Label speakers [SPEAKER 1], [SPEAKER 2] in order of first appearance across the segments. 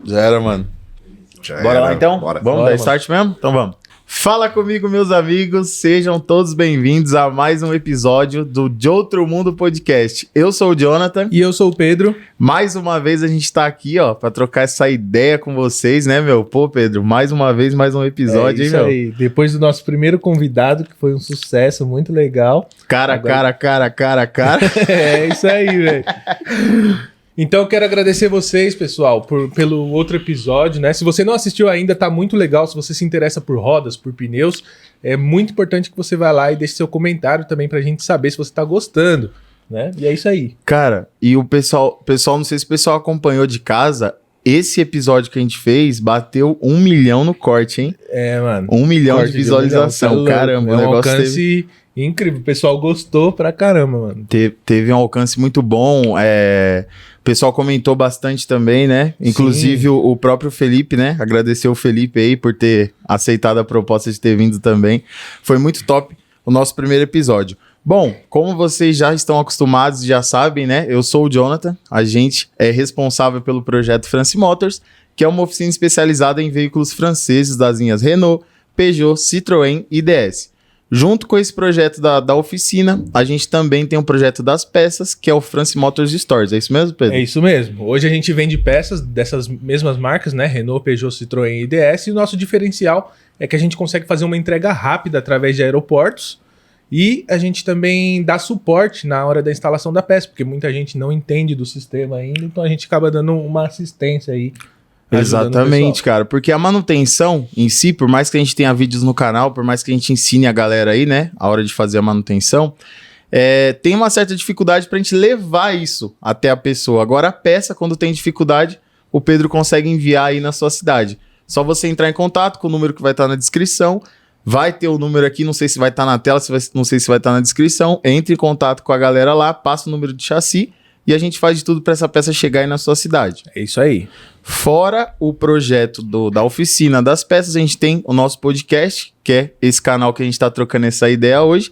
[SPEAKER 1] Já era, mano.
[SPEAKER 2] Bora lá então?
[SPEAKER 1] Bora.
[SPEAKER 2] Vamos dar start mesmo? Então vamos. Fala comigo, meus amigos, sejam todos bem-vindos a mais um episódio do De Outro Mundo Podcast. Eu sou o Jonathan.
[SPEAKER 3] E eu sou o Pedro.
[SPEAKER 2] Mais uma vez a gente tá aqui, ó, pra trocar essa ideia com vocês, né, meu? Pô, Pedro, mais uma vez, mais um episódio, hein, meu?
[SPEAKER 3] Aí. Depois do nosso primeiro convidado, que foi um sucesso muito legal.
[SPEAKER 2] Cara.
[SPEAKER 3] É isso aí, velho. Então eu quero agradecer vocês, pessoal, pelo outro episódio, né? Se você não assistiu ainda, tá muito legal. Se você se interessa por rodas, por pneus, é muito importante que você vá lá e deixe seu comentário também pra gente saber se você tá gostando, né? E é isso aí.
[SPEAKER 2] Cara, e o pessoal, não sei se o pessoal acompanhou de casa, esse episódio que a gente fez bateu 1 milhão no corte, hein?
[SPEAKER 3] É, mano.
[SPEAKER 2] 1 milhão de visualização,
[SPEAKER 3] 1 milhão,
[SPEAKER 2] caramba.
[SPEAKER 3] É
[SPEAKER 2] o
[SPEAKER 3] um
[SPEAKER 2] negócio
[SPEAKER 3] alcance incrível. O pessoal gostou pra caramba, mano.
[SPEAKER 2] Teve um alcance muito bom, o pessoal comentou bastante também, né? Inclusive o próprio Felipe, né? Agradecer o Felipe aí por ter aceitado a proposta de ter vindo também. Foi muito top o nosso primeiro episódio. Bom, como vocês já estão acostumados, já sabem, né? Eu sou o Jonathan, a gente é responsável pelo projeto France Motors, que é uma oficina especializada em veículos franceses das linhas Renault, Peugeot, Citroën e DS. Junto com esse projeto da oficina, a gente também tem um projeto das peças, que é o France Motors Stores. É isso mesmo, Pedro?
[SPEAKER 3] É isso mesmo. Hoje a gente vende peças dessas mesmas marcas, né? Renault, Peugeot, Citroën e DS. E o nosso diferencial é que a gente consegue fazer uma entrega rápida através de aeroportos. E a gente também dá suporte na hora da instalação da peça, porque muita gente não entende do sistema ainda. Então a gente acaba dando uma assistência aí.
[SPEAKER 2] Exatamente, cara, porque a manutenção em si, por mais que a gente tenha vídeos no canal, por mais que a gente ensine a galera aí, né, a hora de fazer a manutenção, tem uma certa dificuldade pra gente levar isso até a pessoa. Agora a peça, quando tem dificuldade, o Pedro consegue enviar aí na sua cidade. Só você entrar em contato com o número que vai estar na descrição, vai ter o número aqui, não sei se vai estar na tela, não sei se vai estar na descrição, entre em contato com a galera lá, passa o número de chassi, e a gente faz de tudo para essa peça chegar aí na sua cidade.
[SPEAKER 3] É isso aí.
[SPEAKER 2] Fora o projeto da oficina das peças, a gente tem o nosso podcast, que é esse canal que a gente está trocando essa ideia hoje,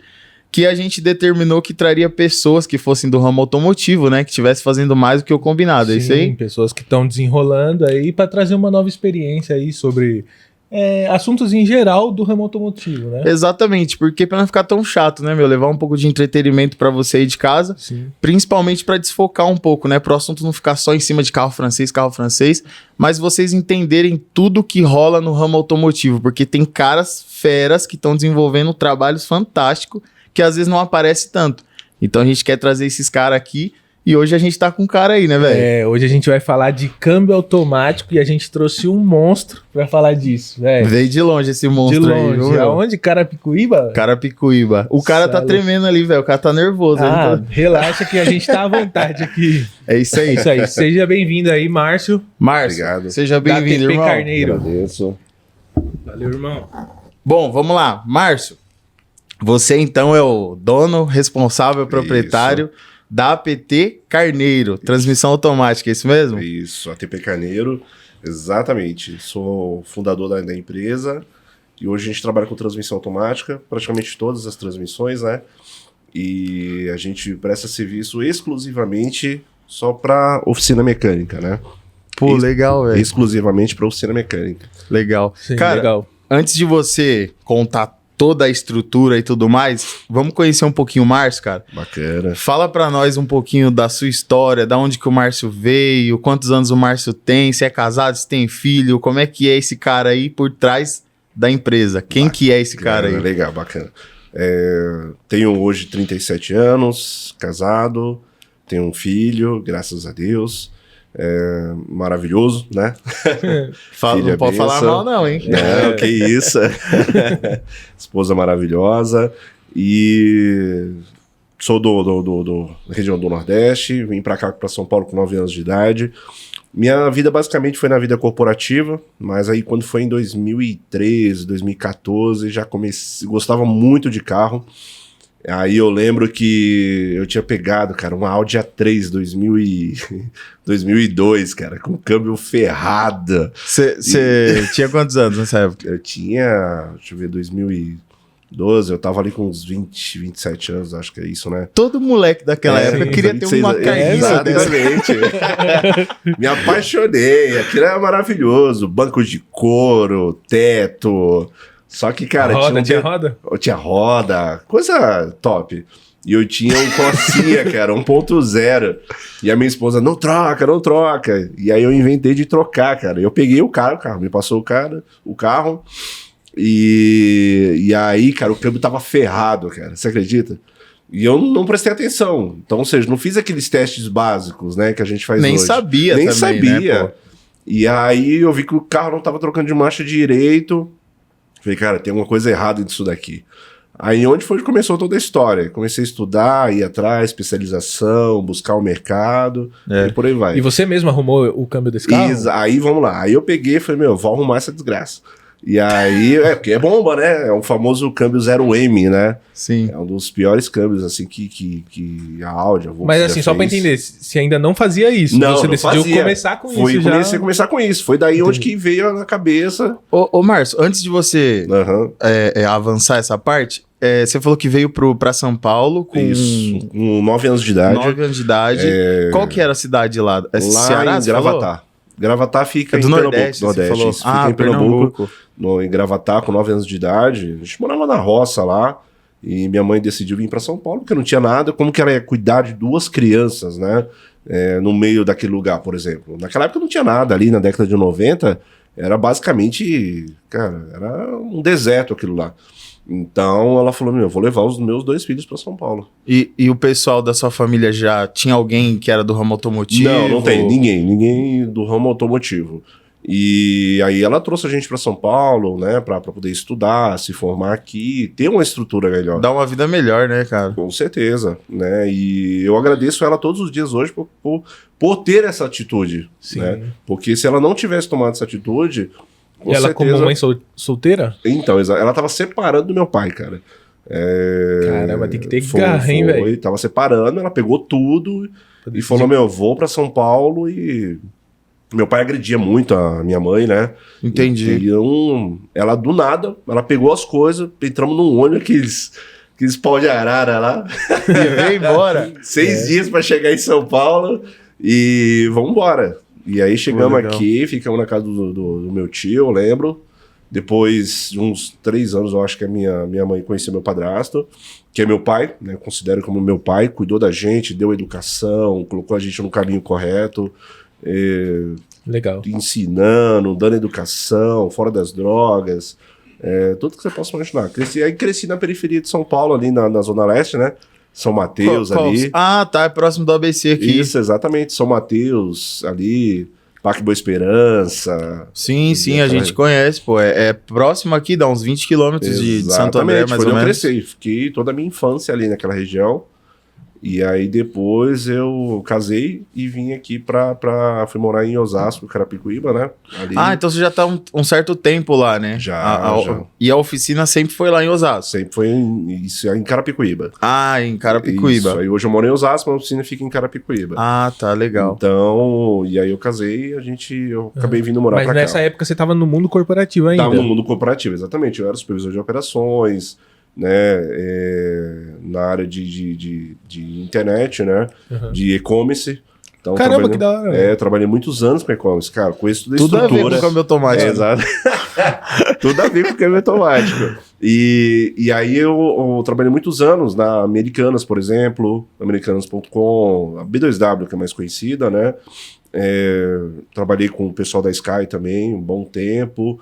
[SPEAKER 2] que a gente determinou que traria pessoas que fossem do ramo automotivo, né? Que estivessem fazendo mais do que o combinado, é isso aí?
[SPEAKER 3] Pessoas que estão desenrolando aí para trazer uma nova experiência aí sobre assuntos em geral do ramo automotivo, né?
[SPEAKER 2] Exatamente, porque para não ficar tão chato, né, meu? Levar um pouco de entretenimento para você aí de casa, principalmente para desfocar um pouco, né? Para o assunto não ficar só em cima de carro francês, mas vocês entenderem tudo que rola no ramo automotivo, porque tem caras feras que estão desenvolvendo trabalhos fantásticos que às vezes não aparece tanto. Então a gente quer trazer esses caras aqui. E hoje a gente tá com um cara aí, né, velho?
[SPEAKER 3] Hoje a gente vai falar de câmbio automático e a gente trouxe um monstro pra falar disso, velho.
[SPEAKER 2] Veio de longe esse monstro
[SPEAKER 3] de longe.
[SPEAKER 2] aí, viu?
[SPEAKER 3] Aonde? Carapicuíba?
[SPEAKER 2] Carapicuíba. O cara tá tremendo ali, velho. O cara tá nervoso.
[SPEAKER 3] Relaxa que a gente tá à vontade aqui.
[SPEAKER 2] É isso aí.
[SPEAKER 3] É isso aí. Seja bem-vindo aí, Márcio.
[SPEAKER 2] Obrigado. Seja bem-vindo, irmão.
[SPEAKER 3] Carneiro.
[SPEAKER 1] Agradeço.
[SPEAKER 3] Valeu, irmão.
[SPEAKER 2] Bom, vamos lá. Márcio, você então é o dono, responsável, proprietário da APT Carneiro, transmissão automática, é isso mesmo?
[SPEAKER 1] Isso, ATP Carneiro, exatamente. Sou fundador da empresa e hoje a gente trabalha com transmissão automática, praticamente todas as transmissões, né? E a gente presta serviço exclusivamente só para oficina mecânica, né?
[SPEAKER 2] Pô, legal, velho.
[SPEAKER 1] Exclusivamente para oficina mecânica.
[SPEAKER 2] Legal.
[SPEAKER 3] Sim,
[SPEAKER 2] cara,
[SPEAKER 3] legal.
[SPEAKER 2] Antes de você contar toda a estrutura e tudo mais, vamos conhecer um pouquinho o Márcio, cara?
[SPEAKER 1] Bacana.
[SPEAKER 2] Fala pra nós um pouquinho da sua história, da onde que o Márcio veio, quantos anos o Márcio tem, se é casado, se tem filho, como é que é esse cara aí por trás da empresa? Quem que é esse cara aí?
[SPEAKER 1] Legal, bacana. Tenho hoje 37 anos, casado, tenho um filho, graças a Deus. Maravilhoso, né?
[SPEAKER 2] Não pode falar mal não, hein?
[SPEAKER 1] Não, que isso. Esposa maravilhosa. E sou da região do Nordeste, vim pra cá, pra São Paulo com 9 anos de idade. Minha vida basicamente foi na vida corporativa, mas aí quando foi em 2013, 2014, já gostava muito de carro. Aí eu lembro que eu tinha pegado, cara, uma Audi A3 2002, cara, com câmbio ferrado.
[SPEAKER 2] Você tinha quantos anos nessa época?
[SPEAKER 1] Eu tinha, deixa eu ver, 12, eu tava ali com uns 20, 27 anos, acho que é isso, né?
[SPEAKER 2] Todo moleque daquela época queria ter
[SPEAKER 1] 26
[SPEAKER 2] uma
[SPEAKER 1] anos.
[SPEAKER 2] carguinha dessa.
[SPEAKER 1] Exatamente. Me apaixonei, aquilo era maravilhoso. Banco de couro, teto. Só que, cara...
[SPEAKER 3] Tinha roda?
[SPEAKER 1] Tinha roda, coisa top. E eu tinha um Corsinha, cara, 1.0. E a minha esposa, não troca, não troca. E aí eu inventei de trocar, cara. Eu peguei o carro me passou o carro. E aí, cara, o câmbio tava ferrado, cara. Você acredita? E eu não prestei atenção. Então, ou seja, não fiz aqueles testes básicos, né, que a gente faz
[SPEAKER 2] Nem
[SPEAKER 1] hoje.
[SPEAKER 2] sabia
[SPEAKER 1] Nem
[SPEAKER 2] também,
[SPEAKER 1] sabia.
[SPEAKER 2] né, pô?
[SPEAKER 1] E aí eu vi que o carro não tava trocando de marcha direito. Falei, cara, tem alguma coisa errada nisso daqui. Aí onde foi que começou toda a história. Comecei a estudar, ir atrás, especialização, buscar o mercado e por aí vai.
[SPEAKER 3] E você mesmo arrumou o câmbio desse carro?
[SPEAKER 1] Aí vamos lá. Aí eu peguei e falei, vou arrumar essa desgraça. E aí, porque é bomba, né? É um famoso câmbio 0M, né?
[SPEAKER 2] Sim.
[SPEAKER 1] É um dos piores câmbios, assim, que a Audi, a Volkswagen
[SPEAKER 3] Mas assim, só pra entender, você ainda não fazia isso.
[SPEAKER 1] Não,
[SPEAKER 3] você
[SPEAKER 1] não
[SPEAKER 3] decidiu
[SPEAKER 1] fazia.
[SPEAKER 3] começar com isso já.
[SPEAKER 1] Comecei a começar com isso. Foi daí onde que veio na cabeça.
[SPEAKER 2] Ô, Márcio, antes de você avançar essa parte, você falou que veio pra São Paulo com...
[SPEAKER 1] Isso, com 9 anos de idade.
[SPEAKER 2] 9 anos de idade. Qual que era a cidade lá?
[SPEAKER 1] Lá
[SPEAKER 2] Ceará,
[SPEAKER 1] em
[SPEAKER 2] você falou?
[SPEAKER 1] Gravatá. Gravatá fica
[SPEAKER 2] do
[SPEAKER 1] em
[SPEAKER 2] Nordeste,
[SPEAKER 1] Pernambuco.
[SPEAKER 2] você falou.
[SPEAKER 1] Isso, fica em Pernambuco. Em Gravatá, com 9 anos de idade. A gente morava na roça lá. E minha mãe decidiu vir para São Paulo, porque não tinha nada. Como que ela ia cuidar de 2 crianças, né? No meio daquele lugar, por exemplo. Naquela época não tinha nada. Ali na década de 90, era basicamente... Cara, era um deserto aquilo lá. Então ela falou, eu vou levar os meus 2 filhos para São Paulo.
[SPEAKER 2] E o pessoal da sua família já tinha alguém que era do ramo automotivo?
[SPEAKER 1] Não tem ninguém do ramo automotivo. E aí ela trouxe a gente para São Paulo, né, para poder estudar, se formar aqui, ter uma estrutura melhor.
[SPEAKER 2] Dá uma vida melhor, né, cara?
[SPEAKER 1] Com certeza, né? E eu agradeço ela todos os dias hoje por ter essa atitude,
[SPEAKER 3] Sim.
[SPEAKER 1] né? Porque se ela não tivesse tomado essa atitude, com
[SPEAKER 3] E ela,
[SPEAKER 1] certeza...
[SPEAKER 3] como mãe solteira?
[SPEAKER 1] Então, ela tava separando do meu pai, cara.
[SPEAKER 3] Caramba, tem que ter garra, hein, velho?
[SPEAKER 1] Tava separando, ela pegou tudo e falou, vou pra São Paulo. E meu pai agredia muito a minha mãe, né?
[SPEAKER 2] Entendi.
[SPEAKER 1] Então, ela do nada, ela pegou as coisas, entramos num ônibus, aqueles pau de arara lá.
[SPEAKER 2] E veio embora.
[SPEAKER 1] 6 dias pra chegar em São Paulo e vamos embora. E aí chegamos aqui, ficamos na casa do meu tio, eu lembro. Depois de uns 3 anos, eu acho que a minha mãe conheceu meu padrasto, que é meu pai, né? Eu considero como meu pai, cuidou da gente, deu educação, colocou a gente no caminho correto.
[SPEAKER 3] Legal.
[SPEAKER 1] Ensinando, dando educação, fora das drogas, tudo que você possa imaginar. Cresci na periferia de São Paulo, ali na Zona Leste, né? São Mateus ali.
[SPEAKER 2] Ah, tá, é próximo do ABC aqui.
[SPEAKER 1] Isso, exatamente, São Mateus ali, Parque Boa Esperança.
[SPEAKER 2] Sim, a gente conhece, pô. É próximo aqui, dá uns 20 quilômetros de Santo André, mais ou menos.
[SPEAKER 1] Eu cresci, fiquei toda a minha infância ali naquela região. E aí depois eu casei e vim aqui fui morar em Osasco, Carapicuíba, né? Ali,
[SPEAKER 2] então você já tá um certo tempo lá, né?
[SPEAKER 1] Já.
[SPEAKER 2] E a oficina sempre foi lá em Osasco?
[SPEAKER 1] Sempre foi em Carapicuíba.
[SPEAKER 2] Em Carapicuíba.
[SPEAKER 1] Isso, aí hoje eu moro em Osasco, mas a oficina fica em Carapicuíba.
[SPEAKER 2] Tá, legal.
[SPEAKER 1] Então, e aí eu casei e eu acabei vindo morar pra cá.
[SPEAKER 3] Mas nessa época você tava no mundo corporativo ainda?
[SPEAKER 1] Tava no mundo corporativo, exatamente. Eu era supervisor de operações, né, na área de internet, né, de e-commerce. Então,
[SPEAKER 3] Caramba, que da hora.
[SPEAKER 1] Trabalhei muitos anos com e-commerce, cara, conheço toda a
[SPEAKER 2] Tudo
[SPEAKER 1] estrutura.
[SPEAKER 2] a ver com o câmbio automático.
[SPEAKER 1] Exato. Tudo a ver com o câmbio automático. E aí eu trabalhei muitos anos na Americanas, por exemplo, Americanas.com, a B2W, que é mais conhecida, né, trabalhei com o pessoal da Sky também, um bom tempo,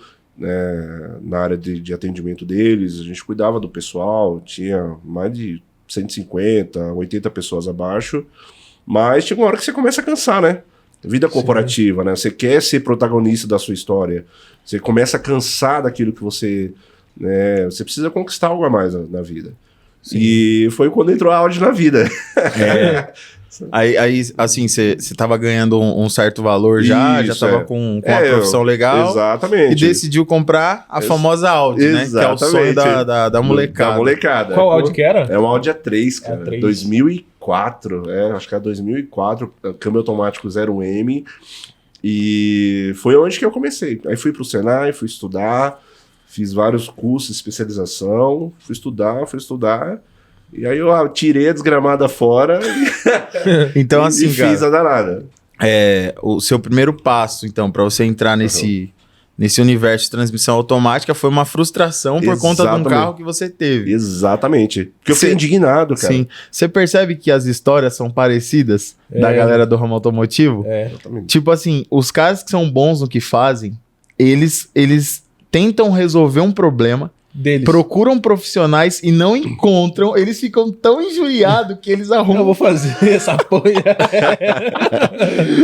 [SPEAKER 1] na área de atendimento deles, a gente cuidava do pessoal, tinha mais de 150, 80 pessoas abaixo, mas chega uma hora que você começa a cansar, né? Vida corporativa, né? Você quer ser protagonista da sua história, você começa a cansar daquilo que você precisa conquistar algo a mais na vida. Sim. E foi quando entrou a Audi na vida.
[SPEAKER 2] Aí, assim, você tava ganhando um certo valor já tava com uma profissão legal.
[SPEAKER 1] Exatamente.
[SPEAKER 2] E decidiu comprar a famosa Audi, né? Que é o sonho da molecada.
[SPEAKER 1] Da molecada.
[SPEAKER 3] Qual Audi que era?
[SPEAKER 1] É uma Audi A3, cara.
[SPEAKER 3] A3.
[SPEAKER 1] 2004, acho que é 2004, câmbio automático 0M. E foi onde que eu comecei. Aí fui pro Senai, fui estudar, fiz vários cursos de especialização, fui estudar, e aí eu tirei a desgramada fora
[SPEAKER 2] Então, assim,
[SPEAKER 1] e fiz a danada.
[SPEAKER 2] o seu primeiro passo, então, para você entrar nesse universo de transmissão automática foi uma frustração por conta de um
[SPEAKER 1] Exatamente.
[SPEAKER 2] carro que você teve.
[SPEAKER 1] Exatamente. Porque eu fiquei
[SPEAKER 2] Cê-
[SPEAKER 1] indignado, cara.
[SPEAKER 2] Sim. Você percebe que as histórias são parecidas da galera do ramo automotivo?
[SPEAKER 1] Exatamente.
[SPEAKER 2] Tipo assim, os caras que são bons no que fazem, eles tentam resolver um problema,
[SPEAKER 3] Deles.
[SPEAKER 2] procuram profissionais e não encontram, eles ficam tão injuriados que eles
[SPEAKER 3] Eu
[SPEAKER 2] arrumam.
[SPEAKER 3] vou fazer essa porra.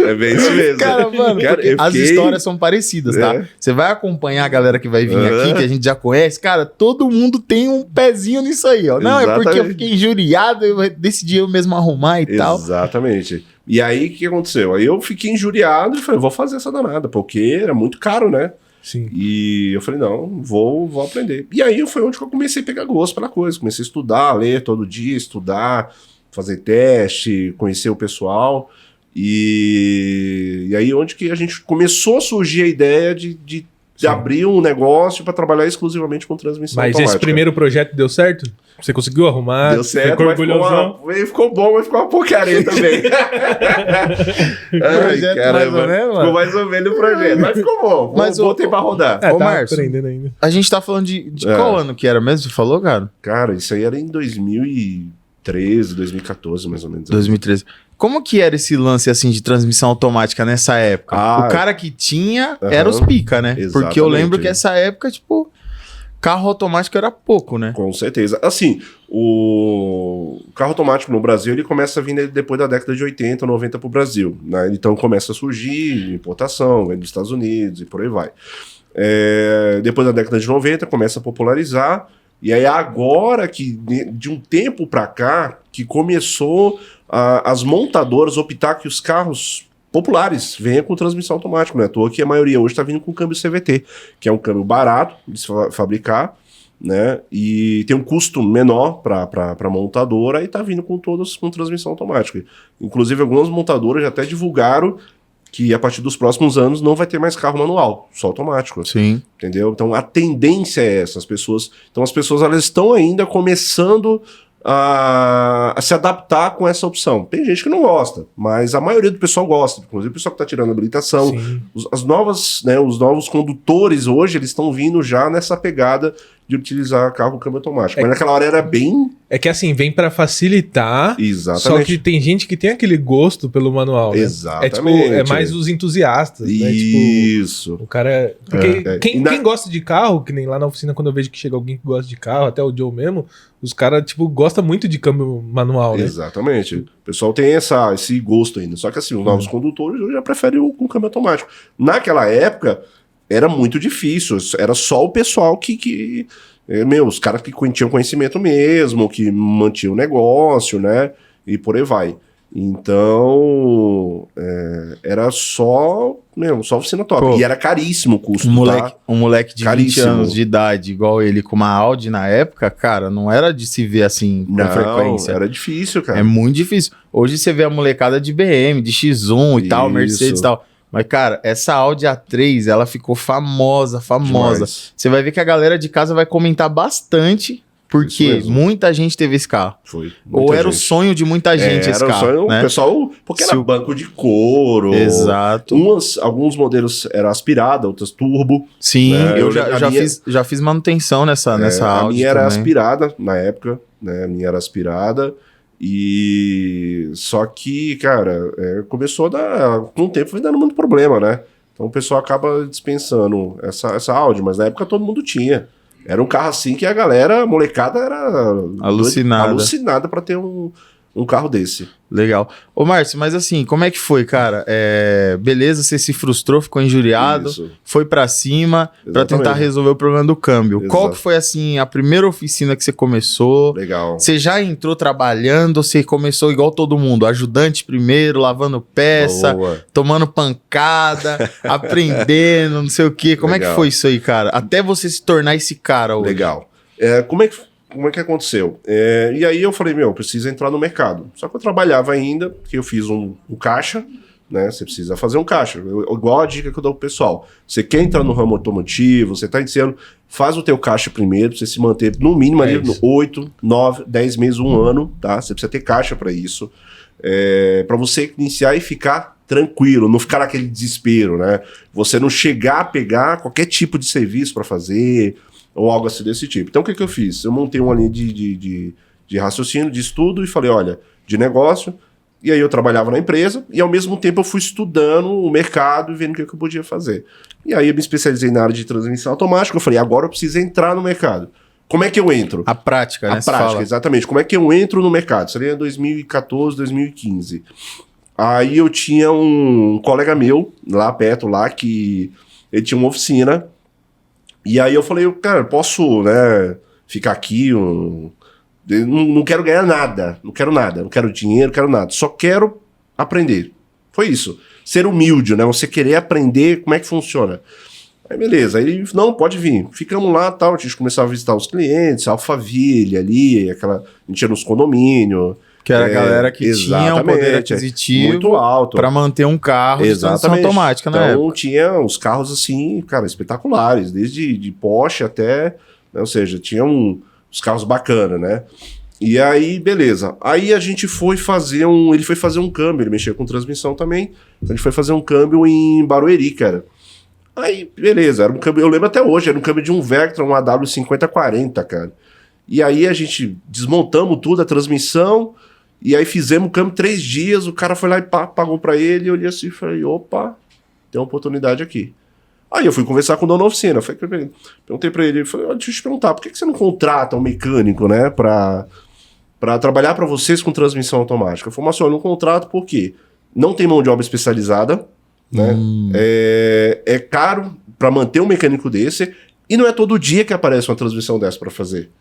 [SPEAKER 1] É bem isso mesmo.
[SPEAKER 2] Cara, mano,
[SPEAKER 1] Cara,
[SPEAKER 2] porque
[SPEAKER 1] eu
[SPEAKER 2] as
[SPEAKER 1] fiquei-
[SPEAKER 2] histórias são parecidas, tá?
[SPEAKER 1] É.
[SPEAKER 2] Você vai acompanhar a galera que vai vir
[SPEAKER 1] Aham.
[SPEAKER 2] aqui, que a gente já conhece, cara, todo mundo tem um pezinho nisso aí, ó. Não, é porque eu
[SPEAKER 1] Exatamente.
[SPEAKER 2] fiquei injuriado, eu decidi eu mesmo arrumar e tal.
[SPEAKER 1] Exatamente. E aí, o que aconteceu? Aí eu fiquei injuriado e falei, vou fazer essa danada, porque era muito caro, né?
[SPEAKER 3] Sim.
[SPEAKER 1] E eu falei, não, vou aprender. E aí foi onde que eu comecei a pegar gosto pela coisa. Comecei a estudar, ler todo dia, estudar, fazer teste, conhecer o pessoal. E aí onde que a gente começou a surgir a ideia de abrir um negócio para trabalhar exclusivamente com transmissão
[SPEAKER 3] Mas
[SPEAKER 1] automática.
[SPEAKER 3] esse primeiro projeto deu certo? Você conseguiu arrumar?
[SPEAKER 1] Deu certo,
[SPEAKER 3] Ficou
[SPEAKER 1] mas ficou,
[SPEAKER 3] orgulhosão?
[SPEAKER 1] ficou bom, mas ficou uma porcaria também.
[SPEAKER 2] Projeto mais ou menos,
[SPEAKER 1] ficou mais ou menos o projeto, mas ficou bom.
[SPEAKER 2] Mas
[SPEAKER 1] Voltei pra rodar.
[SPEAKER 3] É,
[SPEAKER 2] Ô,
[SPEAKER 3] tá
[SPEAKER 2] Márcio.
[SPEAKER 3] aprendendo ainda.
[SPEAKER 2] A gente tá falando de
[SPEAKER 1] É.
[SPEAKER 2] qual ano que era mesmo? Você falou, cara?
[SPEAKER 1] Cara, isso aí era em 2013, 2014, mais ou menos.
[SPEAKER 2] 2013. Como que era esse lance assim de transmissão automática nessa época?
[SPEAKER 1] Ah,
[SPEAKER 2] O cara que tinha
[SPEAKER 1] aham.
[SPEAKER 2] era os pica, né? Porque eu
[SPEAKER 1] Exatamente.
[SPEAKER 2] lembro que essa época, tipo, carro automático era pouco, né?
[SPEAKER 1] Com certeza. Assim, o carro automático no Brasil, ele começa a vir depois da década de 80, 90 pro Brasil, né? Então começa a surgir importação, vem dos Estados Unidos e por aí vai. Depois da década de 90, começa a popularizar, e aí agora que, de um tempo pra cá, que começou as montadoras optar que os carros populares venham com transmissão automática, não é à toa que a maioria hoje está vindo com câmbio CVT, que é um câmbio barato de se fabricar, né? E tem um custo menor para a montadora e está vindo com todos com transmissão automática. Inclusive, algumas montadoras já até divulgaram que a partir dos próximos anos não vai ter mais carro manual, só automático.
[SPEAKER 2] Sim.
[SPEAKER 1] Entendeu? Então a tendência é essa. As pessoas elas estão ainda começando a se adaptar com essa opção. Tem gente que não gosta, mas a maioria do pessoal gosta. Inclusive o pessoal que está tirando a habilitação.
[SPEAKER 3] Sim.
[SPEAKER 1] Os novos condutores hoje, eles estão vindo já nessa pegada de utilizar carro com câmbio automático. Mas naquela hora era bem...
[SPEAKER 3] É que assim, vem pra facilitar.
[SPEAKER 1] Exatamente.
[SPEAKER 3] Só que tem gente que tem aquele gosto pelo manual, né?
[SPEAKER 1] Exatamente.
[SPEAKER 3] É mais os entusiastas, né? Tipo,
[SPEAKER 1] Isso.
[SPEAKER 3] o cara... Porque
[SPEAKER 1] É.
[SPEAKER 3] quem gosta de carro, que nem lá na oficina, quando eu vejo que chega alguém que gosta de carro, até o Joe mesmo, os caras, tipo, gostam muito de câmbio manual, né?
[SPEAKER 1] Exatamente. O pessoal tem esse gosto ainda. Só que assim, os novos condutores hoje já preferem o câmbio automático. Naquela época, era muito difícil. Era só o pessoal que os caras que tinham conhecimento mesmo, que mantinham o negócio, né? E por aí vai. Então, era só oficina top.
[SPEAKER 2] Pô,
[SPEAKER 1] e era caríssimo o custo,
[SPEAKER 2] Um moleque de 20
[SPEAKER 1] Caríssimo.
[SPEAKER 2] anos de idade, igual ele, com uma Audi na época, cara, não era de se ver assim com
[SPEAKER 1] Não,
[SPEAKER 2] frequência.
[SPEAKER 1] era difícil, cara.
[SPEAKER 2] É muito difícil. Hoje você vê a molecada de BM, de X1 e tal,
[SPEAKER 1] Isso.
[SPEAKER 2] Mercedes e tal. Mas, cara, essa Audi A3, ela ficou famosa.
[SPEAKER 1] Demais.
[SPEAKER 2] Você vai ver que a galera de casa vai comentar bastante,
[SPEAKER 1] Isso
[SPEAKER 2] porque
[SPEAKER 1] mesmo.
[SPEAKER 2] muita gente teve esse carro.
[SPEAKER 1] Foi.
[SPEAKER 2] Ou
[SPEAKER 1] Muita
[SPEAKER 2] era o
[SPEAKER 1] gente.
[SPEAKER 2] sonho de muita gente esse
[SPEAKER 1] Era o
[SPEAKER 2] carro,
[SPEAKER 1] sonho,
[SPEAKER 2] né?
[SPEAKER 1] o pessoal, porque
[SPEAKER 2] Se
[SPEAKER 1] era
[SPEAKER 2] o-
[SPEAKER 1] banco de couro.
[SPEAKER 2] Exato.
[SPEAKER 1] Alguns modelos eram aspirada, outros turbo.
[SPEAKER 2] Sim,
[SPEAKER 1] É,
[SPEAKER 2] eu
[SPEAKER 1] eu
[SPEAKER 2] já,
[SPEAKER 1] lembro- a
[SPEAKER 2] já
[SPEAKER 1] minha-
[SPEAKER 2] já fiz manutenção nessa
[SPEAKER 1] A
[SPEAKER 2] Audi
[SPEAKER 1] minha era
[SPEAKER 2] também.
[SPEAKER 1] aspirada na época, né? A minha era aspirada. E só que, cara, começou a dar. Com o tempo foi dando muito problema, né? Então o pessoal acaba dispensando essa Audi, mas na época todo mundo tinha. Era um carro assim que a galera, a molecada, era
[SPEAKER 2] Alucinada.
[SPEAKER 1] alucinada pra ter um carro desse.
[SPEAKER 2] Legal. Ô, Márcio, mas assim, como é que foi, cara? Beleza, você se frustrou, ficou injuriado,
[SPEAKER 1] Isso.
[SPEAKER 2] foi pra cima pra
[SPEAKER 1] Exatamente.
[SPEAKER 2] tentar resolver o problema do câmbio. Qual
[SPEAKER 1] Exato.
[SPEAKER 2] que foi, assim, a primeira oficina que você começou?
[SPEAKER 1] Legal.
[SPEAKER 2] Você já entrou trabalhando ou você começou igual todo mundo? Ajudante primeiro, lavando peça,
[SPEAKER 1] Boa.
[SPEAKER 2] tomando pancada, aprendendo, não sei o quê. Como é que
[SPEAKER 1] Legal.
[SPEAKER 2] foi isso aí, cara? Até você se tornar esse cara hoje.
[SPEAKER 1] Legal. Como é que aconteceu? E aí eu falei, preciso entrar no mercado. Só que eu trabalhava ainda, porque eu fiz um caixa, né? Você precisa fazer um caixa. Igual a dica que eu dou pro pessoal. Você quer entrar no ramo automotivo, você tá iniciando, faz o teu caixa primeiro, pra você se manter no mínimo ali no 8, 9, 10 meses, um ano, tá? Você precisa ter caixa para isso. Para você iniciar e ficar tranquilo, não ficar naquele desespero, né? Você não chegar a pegar qualquer tipo de serviço para fazer ou algo assim desse tipo. Então, o que eu fiz? Eu montei uma linha de raciocínio, de estudo e falei, olha, de negócio, e aí eu trabalhava na empresa e ao mesmo tempo eu fui estudando o mercado e vendo o que eu podia fazer. E aí eu me especializei na área de transmissão automática, eu falei, agora eu preciso entrar no mercado. Como é que eu entro?
[SPEAKER 2] A prática, né?
[SPEAKER 1] A prática, exatamente. Como é que eu entro no mercado? Seria 2014, 2015. Aí eu tinha um colega meu, lá perto, lá, que ele tinha uma oficina. E aí eu falei, cara, posso, né, ficar aqui? Não quero ganhar nada. Não quero nada. Não quero dinheiro, não quero nada. Só quero aprender. Foi isso. Ser humilde, né? Você querer aprender como é que funciona. Aí beleza, aí ele, não, pode vir. Ficamos lá, tal, a gente começava a visitar os clientes, a Alphaville ali, a gente ia nos condomínios.
[SPEAKER 2] Que era a galera que tinha um poder aquisitivo
[SPEAKER 1] muito alto
[SPEAKER 2] para manter um carro de transmissão automática, né?
[SPEAKER 1] Então tinha uns carros assim, cara, espetaculares, desde de Porsche até, né, ou seja, tinha uns carros bacanas, né? E aí, beleza. Aí a gente foi fazer ele foi fazer um câmbio, ele mexia com transmissão também, a gente foi fazer um câmbio em Barueri, cara. Aí, beleza, era um câmbio, eu lembro até hoje, era um câmbio de um Vectron, um AW5040, cara. E aí a gente desmontamos tudo, a transmissão, e aí fizemos o câmbio 3 dias, o cara foi lá e pagou pra ele, eu olhei assim e falei, opa, tem uma oportunidade aqui. Aí eu fui conversar com o dono da oficina, perguntei pra ele, falei, deixa eu te perguntar, por que você não contrata um mecânico, né, pra trabalhar pra vocês com transmissão automática? Eu falei, mas eu não contrato porque não tem mão de obra especializada, né? É caro para manter um mecânico desse e não é todo dia que aparece uma transmissão dessa para fazer.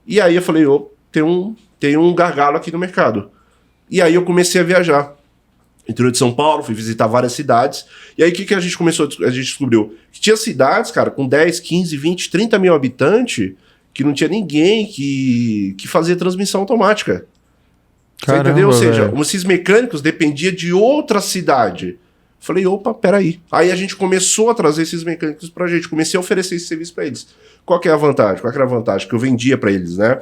[SPEAKER 1] E aí eu falei, tem um gargalo aqui no mercado. E aí eu comecei a viajar. Interior de São Paulo, fui visitar várias cidades. E aí o que a gente começou? A gente descobriu que tinha cidades, cara, com 10, 15, 20, 30 mil habitantes que não tinha ninguém que fazia transmissão automática. Caramba, você entendeu? Ou seja, esses mecânicos dependiam de outra cidade. Falei, opa, peraí. Aí a gente começou a trazer esses mecânicos pra gente, comecei a oferecer esse serviço pra eles. Qual que é a vantagem? Qual que era a vantagem que eu vendia pra eles, né?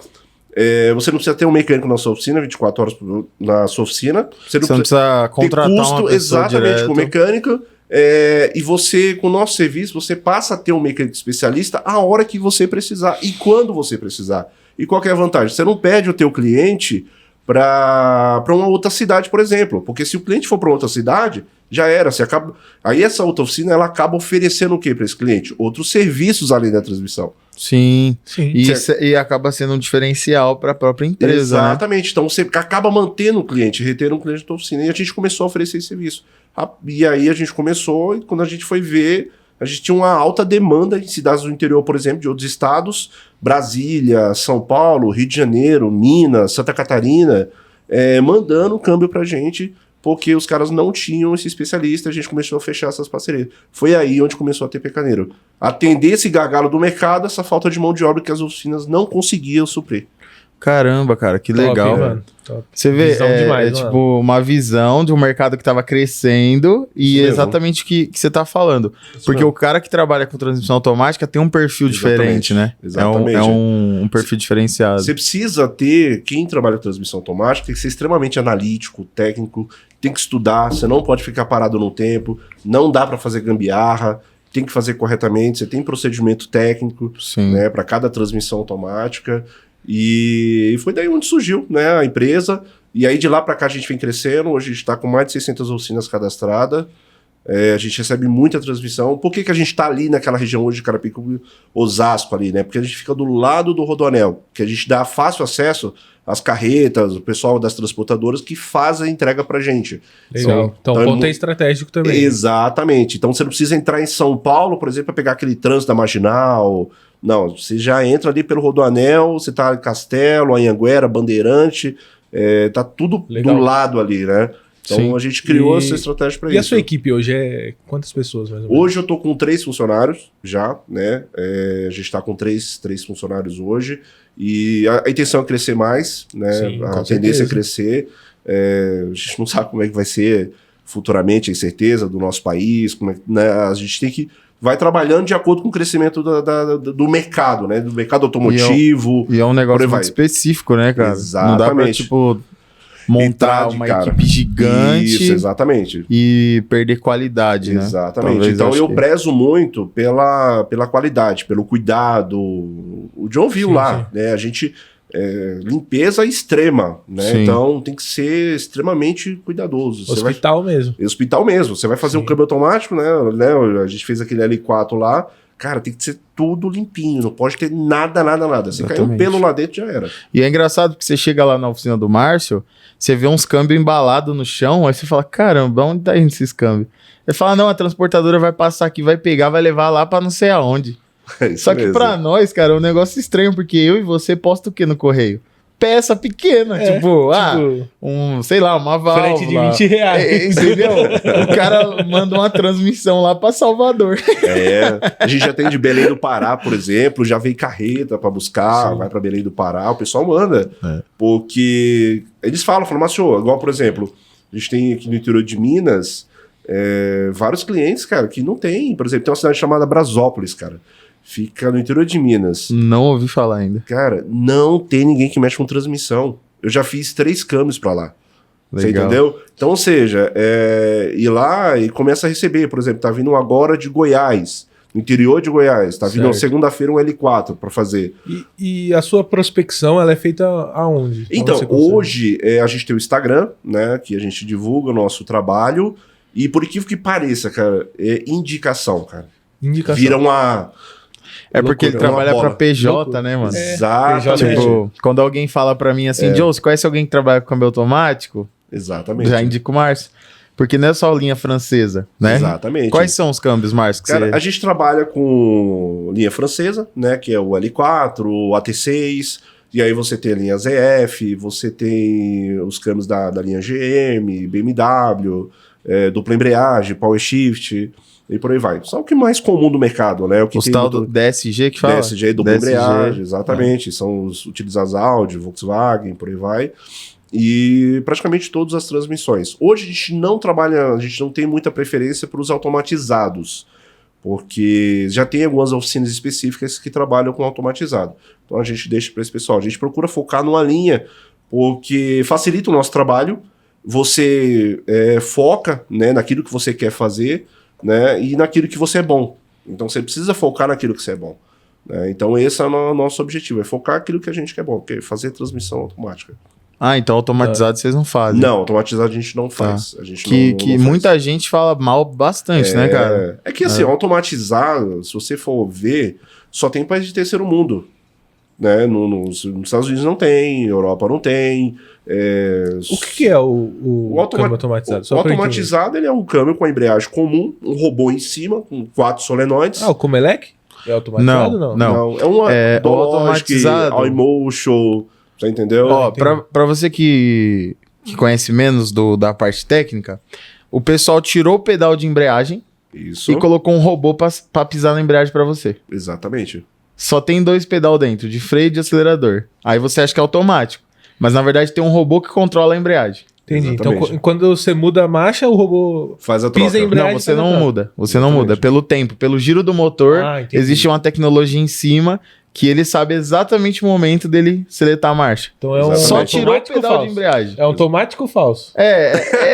[SPEAKER 1] Você não precisa ter um mecânico na sua oficina, 24 horas na sua oficina. Você não precisa
[SPEAKER 2] contratar
[SPEAKER 1] ter custo,
[SPEAKER 2] uma pessoa
[SPEAKER 1] exatamente,
[SPEAKER 2] direto.
[SPEAKER 1] com o mecânico. E você, com o nosso serviço, você passa a ter um mecânico especialista a hora que você precisar e quando você precisar. E qual que é a vantagem? Você não pede o teu cliente para uma outra cidade, por exemplo. Porque se o cliente for para outra cidade, já era. Aí essa outra oficina ela acaba oferecendo o quê para esse cliente? Outros serviços além da transmissão.
[SPEAKER 2] Sim. E acaba sendo um diferencial para a própria empresa.
[SPEAKER 1] Exatamente. Né? Então você acaba mantendo o cliente, retendo o cliente da tua oficina. E a gente começou a oferecer esse serviço. E aí a gente começou, e quando a gente foi ver, a gente tinha uma alta demanda em cidades do interior, por exemplo, de outros estados, Brasília, São Paulo, Rio de Janeiro, Minas, Santa Catarina, mandando câmbio pra gente, porque os caras não tinham esse especialista, a gente começou a fechar essas parcerias. Foi aí onde começou a ter Pecaneiro. Atender esse gargalo do mercado, essa falta de mão de obra que as oficinas não conseguiam suprir.
[SPEAKER 2] Caramba, cara, que legal.
[SPEAKER 3] Mano. Top.
[SPEAKER 2] Você vê, demais, tipo, uma visão de um mercado que estava crescendo e exatamente o que você tá falando. Porque o cara que trabalha com transmissão automática tem um perfil diferente, né?
[SPEAKER 1] Exatamente.
[SPEAKER 2] É um perfil diferenciado.
[SPEAKER 1] Você precisa ter, quem trabalha com transmissão automática, tem que ser extremamente analítico, técnico, tem que estudar, você não pode ficar parado no tempo, não dá para fazer gambiarra, tem que fazer corretamente, você tem procedimento técnico, né, para cada transmissão automática. E foi daí onde surgiu, né, a empresa. E aí de lá para cá a gente vem crescendo. Hoje a gente está com mais de 600 oficinas cadastradas. A gente recebe muita transmissão. Por que a gente está ali naquela região hoje de Carapicuíba, Osasco ali, né? Porque a gente fica do lado do Rodoanel, que a gente dá fácil acesso às carretas, o pessoal das transportadoras que faz a entrega pra gente.
[SPEAKER 3] Legal. Então o ponto é estratégico também.
[SPEAKER 1] Exatamente. Então você não precisa entrar em São Paulo, por exemplo, para pegar aquele trânsito da Marginal. Não, você já entra ali pelo Rodoanel, você tá em Castelo, Anhanguera, Bandeirante, tá tudo do lado ali, né? Então a gente criou essa estratégia para isso.
[SPEAKER 3] E a sua equipe hoje é quantas pessoas mais ou menos?
[SPEAKER 1] Hoje eu tô com 3 funcionários já, né? A gente tá com 3 funcionários hoje e a intenção é crescer mais, né?
[SPEAKER 3] Sim,
[SPEAKER 1] a tendência é crescer. A gente não sabe como é que vai ser futuramente a incerteza do nosso país, como é, né, a gente tem que vai trabalhando de acordo com o crescimento do mercado, né? Do mercado automotivo.
[SPEAKER 2] E é um negócio muito específico, né, cara?
[SPEAKER 1] Exatamente.
[SPEAKER 2] Não dá pra, tipo, montar uma equipe gigante.
[SPEAKER 1] Isso, exatamente.
[SPEAKER 2] E perder qualidade, né?
[SPEAKER 1] Exatamente.
[SPEAKER 2] Talvez,
[SPEAKER 1] então eu prezo muito pela qualidade, pelo cuidado. O John viu lá, né? A gente... limpeza extrema, né?
[SPEAKER 2] Sim.
[SPEAKER 1] Então tem que ser extremamente cuidadoso.
[SPEAKER 3] Hospital mesmo.
[SPEAKER 1] Hospital mesmo. Você vai fazer um câmbio automático, né? A gente fez aquele L4 lá. Cara, tem que ser tudo limpinho. Não pode ter nada. Se cair um pelo lá dentro, já era.
[SPEAKER 2] E é engraçado que você chega lá na oficina do Márcio, você vê uns câmbios embalados no chão, aí você fala, caramba, onde tá indo esses câmbios? Ele fala, não, a transportadora vai passar aqui, vai pegar, vai levar lá pra não sei aonde. Só que pra nós, cara, é um negócio estranho, porque eu e você posta o que no correio? Peça pequena, tipo, sei lá, uma válvula.
[SPEAKER 3] Frete de R$20.
[SPEAKER 2] Entendeu? O cara manda uma transmissão lá pra Salvador.
[SPEAKER 1] A gente já tem de Belém do Pará, por exemplo, já vem carreta pra buscar, vai pra Belém do Pará, o pessoal manda. Porque eles falam, mas senhor, igual, por exemplo, a gente tem aqui no interior de Minas, vários clientes, cara, que não tem. Por exemplo, tem uma cidade chamada Brasópolis, cara. Fica no interior de Minas.
[SPEAKER 2] Não ouvi falar ainda.
[SPEAKER 1] Cara, não tem ninguém que mexe com transmissão. Eu já fiz 3 câmbios pra lá.
[SPEAKER 2] Legal.
[SPEAKER 1] Você entendeu? Então, ou seja, ir lá e começa a receber. Por exemplo, tá vindo um agora de Goiás, no interior de Goiás. Tá vindo segunda-feira um L4 pra fazer.
[SPEAKER 3] E a sua prospecção, ela é feita aonde?
[SPEAKER 1] Então, hoje a gente tem o Instagram, né? Que a gente divulga o nosso trabalho. E por incrível que pareça, cara, é indicação, cara.
[SPEAKER 3] Indicação.
[SPEAKER 1] Vira uma...
[SPEAKER 2] É porque ele trabalha pra PJ, né, mano?
[SPEAKER 1] Exatamente.
[SPEAKER 2] Tipo, quando alguém fala pra mim assim, Joe, você conhece alguém que trabalha com câmbio automático?
[SPEAKER 1] Exatamente.
[SPEAKER 2] Já indico o Márcio. Porque não é só linha francesa, né?
[SPEAKER 1] Exatamente.
[SPEAKER 2] Quais são os câmbios, Márcio?
[SPEAKER 1] Cara, a gente trabalha com linha francesa, né? Que é o L4, o AT6, e aí você tem a linha ZF, você tem os câmbios da linha GM, BMW, dupla embreagem, Power Shift... E por aí vai. Só o que é mais comum do mercado, né? O que
[SPEAKER 2] os tal do DSG que fala?
[SPEAKER 1] DSG, dupla embreagem, exatamente. São os utilizados Audi, Volkswagen, por aí vai. E praticamente todas as transmissões. Hoje a gente não trabalha, a gente não tem muita preferência para os automatizados, porque já tem algumas oficinas específicas que trabalham com automatizado. Então a gente deixa para esse pessoal. A gente procura focar numa linha, porque facilita o nosso trabalho, você foca, né, naquilo que você quer fazer, né, e naquilo que você é bom. Então você precisa focar naquilo que você é bom. Né? Então esse é o nosso objetivo, é focar naquilo que a gente quer bom, que é fazer transmissão automática.
[SPEAKER 2] Ah, então automatizado vocês não fazem.
[SPEAKER 1] Não, automatizado a gente não faz. A gente
[SPEAKER 2] não faz. Muita gente fala mal bastante, né, cara?
[SPEAKER 1] É que assim, automatizado, se você for ver, só tem país de terceiro mundo. Né? Nos Estados Unidos não tem, Europa não tem.
[SPEAKER 3] O que é o câmbio automatizado?
[SPEAKER 1] O automatizado ele é um câmbio com a embreagem comum, um robô em cima, com 4 solenoides.
[SPEAKER 3] Ah, o Comelec? É automatizado?
[SPEAKER 2] Não.
[SPEAKER 1] É uma
[SPEAKER 2] automatizado.
[SPEAKER 1] iMotion, você entendeu?
[SPEAKER 2] Ó, pra você que conhece menos da parte técnica, o pessoal tirou o pedal de embreagem e colocou um robô pra pisar na embreagem pra você.
[SPEAKER 1] Exatamente.
[SPEAKER 2] Só tem 2 pedal dentro, de freio e de acelerador. Aí você acha que é automático. Mas na verdade tem um robô que controla a embreagem.
[SPEAKER 3] Entendi. Exatamente. Então quando você muda a marcha, o robô
[SPEAKER 1] faz a troca.
[SPEAKER 3] Pisa a embreagem.
[SPEAKER 2] Não, você não muda. Você não muda. Pelo tempo, pelo giro do motor, existe uma tecnologia em cima que ele sabe exatamente o momento dele seletar a marcha.
[SPEAKER 3] Então é
[SPEAKER 2] só tirou o pedal de embreagem.
[SPEAKER 3] É automático falso?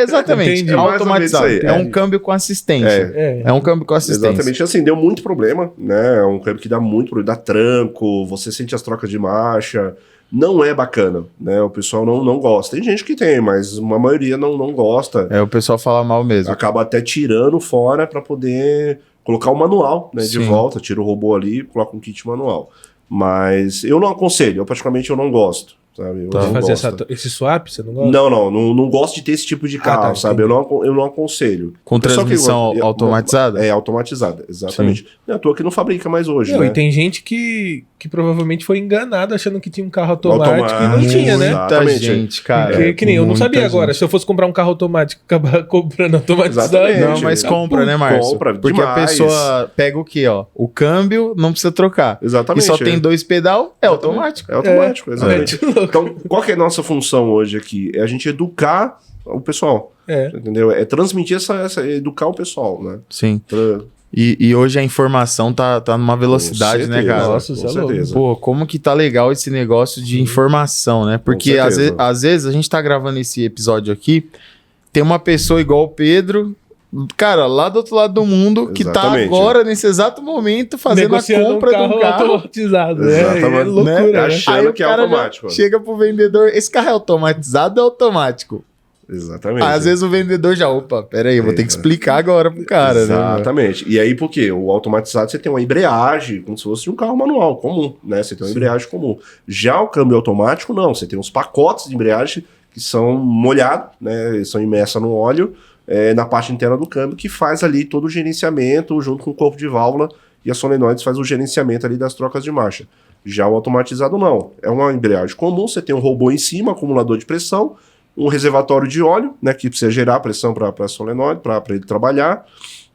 [SPEAKER 2] Exatamente. É automatizado. É um câmbio com assistência. É um câmbio com assistência.
[SPEAKER 1] Exatamente. Assim, deu muito problema, né? É um câmbio que dá muito problema. Dá tranco, você sente as trocas de marcha. Não é bacana, né? O pessoal não gosta. Tem gente que tem, mas uma maioria não gosta.
[SPEAKER 2] O pessoal fala mal mesmo.
[SPEAKER 1] Acaba até tirando fora para poder colocar o manual, né, de volta. Tira o robô ali e coloca um kit manual. Mas eu não aconselho, eu praticamente não gosto, sabe? Eu não
[SPEAKER 3] fazer
[SPEAKER 1] gosto.
[SPEAKER 3] esse swap, você não gosta?
[SPEAKER 1] Não gosto de ter esse tipo de carro, sabe? Eu não aconselho.
[SPEAKER 2] Com transmissão automatizada?
[SPEAKER 1] Automatizada, exatamente. Não é à toa que não fabrica mais hoje, né?
[SPEAKER 3] E tem gente que provavelmente foi enganado achando que tinha um carro automático e não tinha, né?
[SPEAKER 2] Muita gente, cara.
[SPEAKER 3] Que nem eu não sabia agora. Se eu fosse comprar um carro automático, acabar comprando automatizado.
[SPEAKER 2] Não, mas compra, né, Márcio?
[SPEAKER 1] Compra,
[SPEAKER 2] porque
[SPEAKER 1] demais.
[SPEAKER 2] A pessoa pega o quê, ó? O câmbio não precisa trocar.
[SPEAKER 1] Exatamente.
[SPEAKER 2] E só tem 2 pedal, é automático.
[SPEAKER 1] É automático, exatamente. Então, qual que é a nossa função hoje aqui? É a gente educar o pessoal. Entendeu? É transmitir educar o pessoal, né?
[SPEAKER 2] Sim. E hoje a informação tá numa velocidade,
[SPEAKER 1] certeza,
[SPEAKER 2] né, cara?
[SPEAKER 3] Nossa,
[SPEAKER 1] com certeza.
[SPEAKER 2] Pô, como que tá legal esse negócio de informação, né? Porque às vezes a gente tá gravando esse episódio aqui, tem uma pessoa igual o Pedro, cara, lá do outro lado do mundo, que tá agora, nesse exato momento, fazendo a compra de um carro
[SPEAKER 3] automatizado.
[SPEAKER 1] Exatamente.
[SPEAKER 3] É loucura, né?
[SPEAKER 1] Achando
[SPEAKER 2] Aí
[SPEAKER 1] que é
[SPEAKER 2] o cara
[SPEAKER 1] automático.
[SPEAKER 2] chega pro vendedor, esse carro é automatizado ou automático?
[SPEAKER 1] Exatamente.
[SPEAKER 2] Às vezes o vendedor já, opa, peraí, eu vou ter que explicar agora pro cara, né?
[SPEAKER 1] Exatamente. E aí, por quê? O automatizado, você tem uma embreagem, como se fosse um carro manual, comum, né? Você tem uma embreagem comum. Já o câmbio automático, não. Você tem uns pacotes de embreagem que são molhados, né? São imersos no óleo, na parte interna do câmbio, que faz ali todo o gerenciamento, junto com o corpo de válvula, e a solenoides faz o gerenciamento ali das trocas de marcha. Já o automatizado, não. É uma embreagem comum, você tem um robô em cima, acumulador de pressão, um reservatório de óleo, né, que precisa gerar pressão para a solenoide, para ele trabalhar,